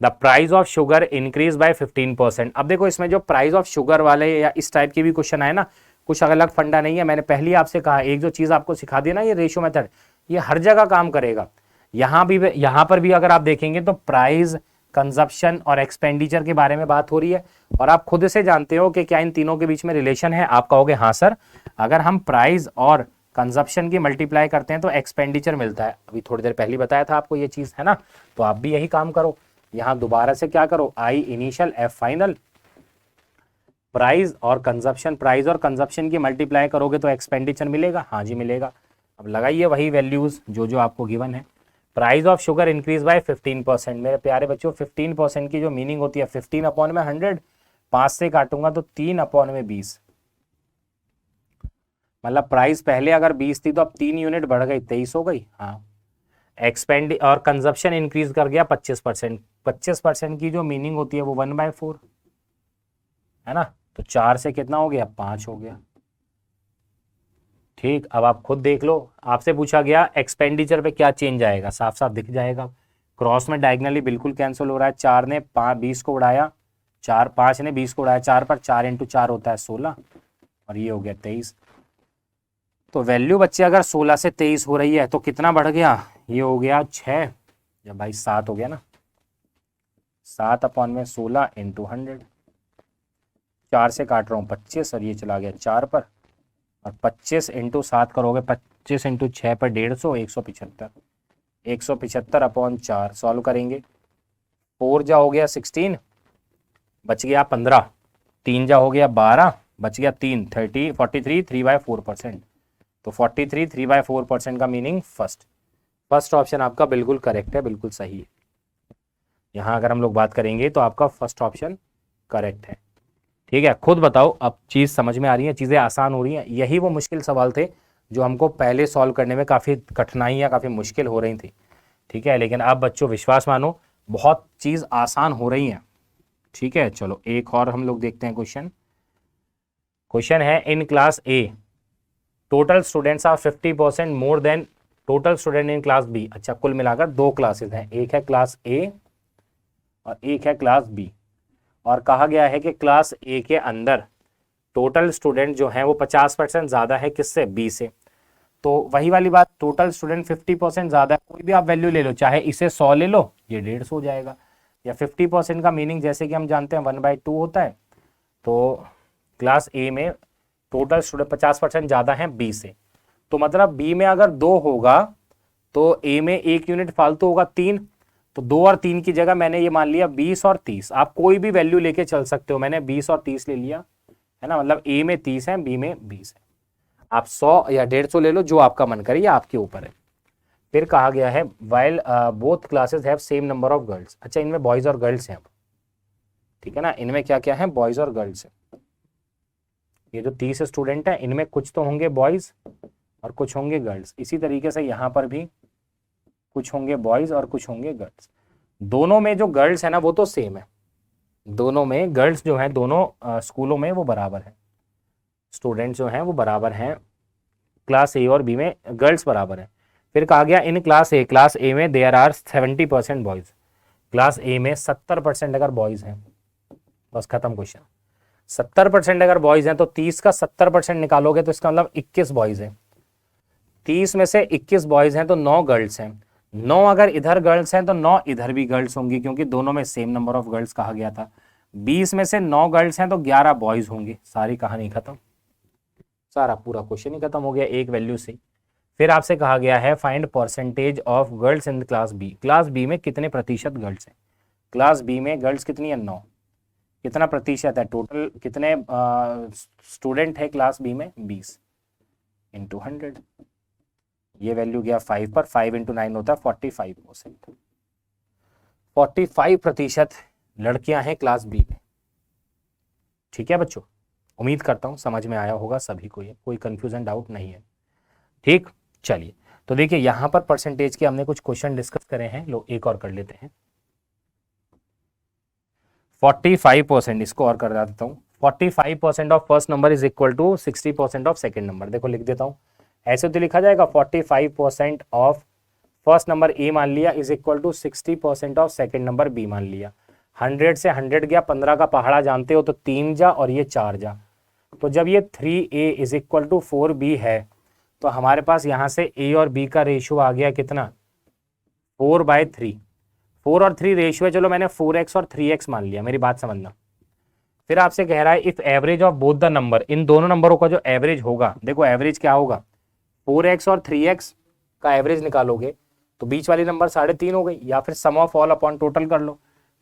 the price of sugar increase by 15%। अब देखो इसमें जो प्राइस ऑफ शुगर वाले या इस टाइप के भी क्वेश्चन आए ना, कुछ अलग फंडा नहीं है। मैंने पहले आपसे कहा, एक जो चीज आपको सिखा दी ना, ये रेशियो मेथड, ये हर जगह काम करेगा। यहाँ पर भी अगर आप देखेंगे तो प्राइस, कंजप्शन और एक्सपेंडिचर के बारे में बात हो रही है और आप खुद से जानते हो कि क्या इन तीनों के बीच में रिलेशन है। आप कहोगे हाँ सर, अगर हम प्राइस और कंजप्शन की मल्टीप्लाई करते हैं तो एक्सपेंडिचर मिलता है। अभी थोड़ी देर पहले बताया था आपको ये चीज, है ना। तो आप भी यही काम करो, यहां दोबारा से क्या करो, I initial F final, price और कंजप्शन, प्राइस और कंजप्शन की मल्टीप्लाई करोगे तो एक्सपेंडिचर मिलेगा। हाँ जी मिलेगा। अब लगाइए वही वैल्यूज जो जो आपको गिवन है। Price of sugar increase by 15%। मेरे प्यारे बच्चों 15% की जो मीनिंग होती है 15 अपॉन में 100, 5 से काटूंगा तो 3 अपॉन में 20, मतलब प्राइस पहले अगर 20 थी तो अब 3 यूनिट बढ़ गई 23 हो गई। हाँ, एक्सपेंड और कंजप्शन इंक्रीज कर गया 25%। 25% की जो मीनिंग होती है वो 1/4 है ना। तो 4 से कितना हो गया, 5 हो गया। ठीक, अब आप खुद देख लो, आपसे पूछा गया एक्सपेंडिचर पे क्या चेंज आएगा, साफ साफ दिख जाएगा। क्रॉस में डायगनली बिल्कुल कैंसिल हो रहा है। 4 ने 20 को उड़ाया, 5 ने 20 को उड़ाया 4 पर, 4 इंटू 4 होता है 16 और ये हो गया 23। तो वैल्यू बच्चे अगर 16 से 23 हो रही है तो कितना बढ़ गया, ये हो गया 6 या भाई 7 हो गया ना, 7 अपॉन में 16 इंटू 100। 4 से काट रहा हूँ 25 और ये चला गया 4 पर, और 25 इंटू 7 करोगे, 25 इंटू 6 पर 150, 175, 175 अपॉन 4 सॉल्व करेंगे। 4 जा हो गया 16, बच गया 15, 3 जा हो गया 12, बच गया 3, 30, 43, 3/4%। तो 43, 3/4% का मीनिंग फर्स्ट ऑप्शन आपका बिल्कुल करेक्ट है, बिल्कुल सही है। यहाँ अगर हम लोग बात करेंगे तो आपका फर्स्ट ऑप्शन करेक्ट है। ठीक है, खुद बताओ अब चीज़ समझ में आ रही है, चीज़ें आसान हो रही हैं। यही वो मुश्किल सवाल थे जो हमको पहले सॉल्व करने में काफ़ी कठिनाइयाँ, काफ़ी मुश्किल हो रही थी। ठीक है, लेकिन अब बच्चों विश्वास मानो, बहुत चीज़ आसान हो रही है। ठीक है, चलो एक और हम लोग देखते हैं क्वेश्चन। क्वेश्चन है, in class A total students are 50% more than total student in class B. अच्छा, कुल मिलाकर 2 क्लासेस हैं, एक है क्लास ए और एक है क्लास बी। और कहा गया है कि क्लास ए के अंदर टोटल स्टूडेंट जो हैं वो 50% ज़्यादा है किससे, बी से। तो वही वाली बात, टोटल स्टूडेंट 50% ज़्यादा है, कोई भी आप वैल्यू ले लो, चाहे इसे 100 ले लो, ये 150 हो जाएगा। या 50% का मीनिंग जैसे कि हम जानते हैं 1/2 होता है। तो क्लास ए में टोटल स्टूडेंट 50% ज़्यादा हैं बी से। तो मतलब बी में अगर 2 होगा तो ए में 1 यूनिट फालतू होगा 3। तो 2 और 3 की जगह मैंने ये मान लिया 20 और 30। आप कोई भी वैल्यू लेके चल सकते हो, मैंने 20 और 30 ले लिया, है ना। मतलब ए में 30 है, बी में 20 है। आप 100 या 150 ले लो, जो आपका मन करे, या आपके ऊपर है। फिर कहा गया है while both classes have same number of girls. अच्छा, इनमें बॉयज और गर्ल्स हैं। ठीक है ना, इनमें क्या क्या है, बॉयज और गर्ल्स है। ये जो 30 स्टूडेंट हैं इनमें कुछ तो होंगे बॉयज और कुछ होंगे गर्ल्स। इसी तरीके से यहाँ पर भी कुछ होंगे बॉयज और कुछ होंगे गर्ल्स। दोनों में जो गर्ल्स है ना वो तो सेम है, दोनों में गर्ल्स जो हैं दोनों स्कूलों में वो बराबर है, स्टूडेंट्स जो हैं वो बराबर हैं, क्लास ए और बी में गर्ल्स बराबर है। फिर कहा गया इन क्लास ए में there are 70% boys. Class A में 70% अगर बॉयज हैं बस खत्म क्वेश्चन। 70% अगर बॉयज हैं तो 30 का 70% निकालोगे तो इसका मतलब 21 बॉयज हैं। 30 में से 21 बॉयज हैं तो 9 गर्ल्स हैं। 9 अगर इधर गर्ल्स हैं तो 9 इधर भी गर्ल्स होंगी, क्योंकि दोनों में सेम नंबर ऑफ गर्ल्स कहा गया था। 20 में से 9 गर्ल्स हैं तो 11 बॉयज होंगे। सारी कहानी खत्म, सारा पूरा क्वेश्चन ही खत्म हो गया एक वैल्यू से। फिर आपसे कहा गया है find percentage of girls in class B. Class B में कितने प्रतिशत गर्ल्स हैं? क्लास बी में गर्ल्स कितनी है? 9। कितना प्रतिशत है? टोटल कितने स्टूडेंट है क्लास बी में? 20 इंटू 100। ये वैल्यू गया 5 पर, 5 इंटू 9 होता है 45%। 45% लड़कियां हैं क्लास बी में। ठीक है बच्चों, उम्मीद करता हूं समझ में आया होगा सभी को, ये कोई कंफ्यूजन डाउट नहीं है। ठीक, चलिए तो देखिए यहां पर परसेंटेज के हमने कुछ क्वेश्चन डिस्कस करे हैं, लो एक और कर लेते हैं। 45%, इसको और कर देता हूं। 45% of first number is equal to 60% of second number. देखो लिख देता हूं, ऐसे तो लिखा जाएगा 45% ऑफ फर्स्ट नंबर ए मान लिया is equal to 60% of second number B मान लिया। 100 से 100 गया, 15 का पहाड़ा जानते हो तो 3 जा और ये 4 जा। तो जब ये 3a is equal to 4b है तो हमारे पास यहाँ से a और b का रेशियो आ गया कितना? 4/3। 4 और 3 रेशियो है, चलो मैंने 4x और 3x मान लिया, मेरी बात समझना। फिर आपसे कह रहा है if average of both the number, इन दोनों नंबरों का जो एवरेज होगा, देखो एवरेज क्या होगा? 4x और 3x का एवरेज निकालोगे तो बीच वाली नंबर 3.5 हो गई, या फिर सम ऑफ ऑल अपॉन टोटल कर लो।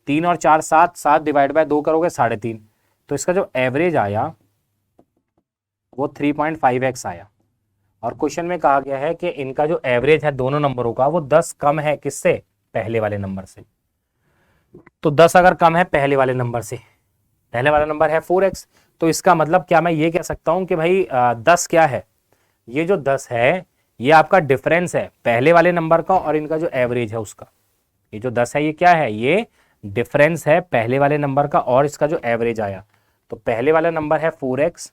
3 और 4 7, 7 डिवाइड बाय 2 करोगे 3.5। तो इसका जो एवरेज आया वो 3.5x आया। और क्वेश्चन में कहा गया है कि इनका जो एवरेज है दोनों नंबरों का वो 10 कम है किससे? पहले वाले नंबर से। तो 10 अगर कम है पहले वाले नंबर से, पहले वाला नंबर है 4x, तो इसका मतलब क्या मैं ये कह सकता हूं कि भाई 10 क्या है? ये जो 10 है ये आपका डिफरेंस है पहले वाले नंबर का और इनका जो एवरेज है उसका। ये जो 10 है ये क्या है? ये डिफरेंस है पहले वाले नंबर का और इसका जो एवरेज आया। तो पहले वाला नंबर है 4x,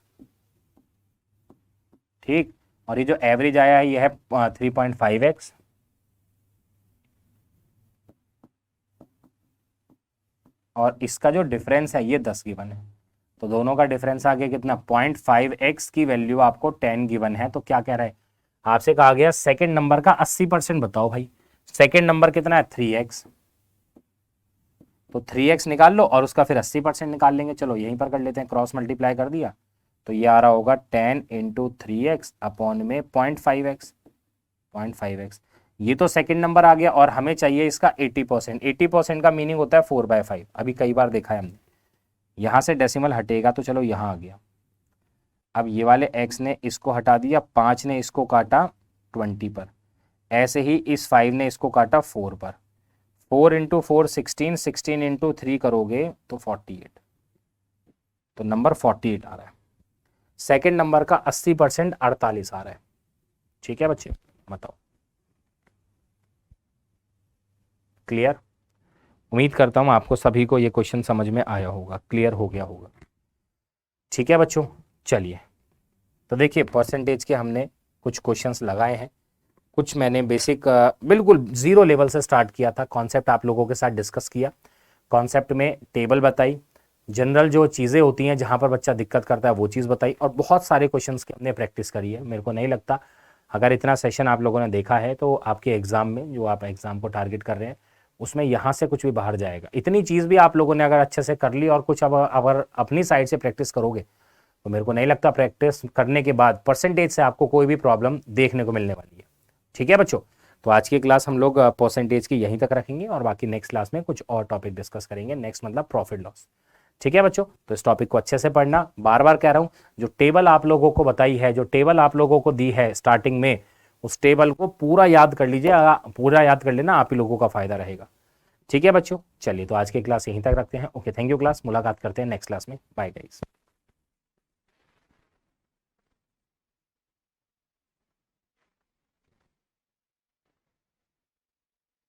ठीक, और ये जो एवरेज आया है ये है 3.5x, और इसका जो डिफरेंस है ये 10 गिवन है। तो दोनों का डिफरेंस आ गया कितना? 0.5x की वैल्यू आपको 10 गिवन है। तो क्या कह रहा है आपसे? कहा गया सेकंड नंबर का 80% बताओ भाई। सेकंड नंबर कितना है? 3x। तो 3x निकाल लो और उसका फिर 80% निकाल लेंगे। चलो यहीं पर कर लेते हैं, क्रॉस मल्टीप्लाई कर दिया तो ये आ रहा होगा 10 इंटू 3x अपॉन में 0.5x। 0.5x ये तो सेकंड नंबर आ गया और हमें चाहिए इसका 80%। 80% का मीनिंग होता है 4/5। अभी कई बार देखा है हमने, यहाँ से डेसिमल हटेगा तो चलो यहाँ आ गया। अब ये वाले x ने इसको हटा दिया, 5 ने इसको काटा 20 पर, ऐसे ही इस 5 ने इसको काटा 4 पर। 4 इंटू 4 16, 16 इंटू 3 करोगे तो 48। तो नंबर 48 आ रहा है। सेकंड नंबर का 80% 48 आ रहा है। ठीक है बच्चे, बताओ क्लियर? उम्मीद करता हूं आपको सभी को ये क्वेश्चन समझ में आया होगा, क्लियर हो गया होगा। ठीक है बच्चों, चलिए तो देखिए परसेंटेज के हमने कुछ क्वेश्चंस लगाए हैं, कुछ मैंने बेसिक बिल्कुल जीरो लेवल से स्टार्ट किया था, कॉन्सेप्ट आप लोगों के साथ डिस्कस किया, कॉन्सेप्ट में टेबल बताई, जनरल जो चीज़ें होती हैं जहाँ पर बच्चा दिक्कत करता है वो चीज़ बताई, और बहुत सारे क्वेश्चंस की हमने प्रैक्टिस करी है। मेरे को नहीं लगता अगर इतना सेशन आप लोगों ने देखा है तो आपके एग्ज़ाम में, जो आप एग्ज़ाम को टारगेट कर रहे हैं उसमें यहाँ से कुछ भी बाहर जाएगा। इतनी चीज़ भी आप लोगों ने अगर अच्छे से कर ली और कुछ अगर अपनी साइड से प्रैक्टिस करोगे तो मेरे को नहीं लगता प्रैक्टिस करने के बाद परसेंटेज से आपको कोई भी प्रॉब्लम देखने को मिलने वाली है। ठीक है बच्चों, तो आज की क्लास हम लोग परसेंटेज की यहीं तक रखेंगे और बाकी नेक्स्ट क्लास में कुछ और टॉपिक डिस्कस करेंगे। नेक्स्ट मतलब प्रॉफिट लॉस। ठीक है बच्चों, तो इस टॉपिक को अच्छे से पढ़ना। बार बार कह रहा हूँ, जो टेबल आप लोगों को बताई है, जो टेबल आप लोगों को दी है स्टार्टिंग में, उस टेबल को पूरा याद कर लीजिए, पूरा याद कर लेना, आप ही लोगों का फायदा रहेगा। ठीक है बच्चों, चलिए तो आज की क्लास यहीं तक रखते हैं। ओके, थैंक यू क्लास, मुलाकात करते हैं नेक्स्ट क्लास में। Bye guys.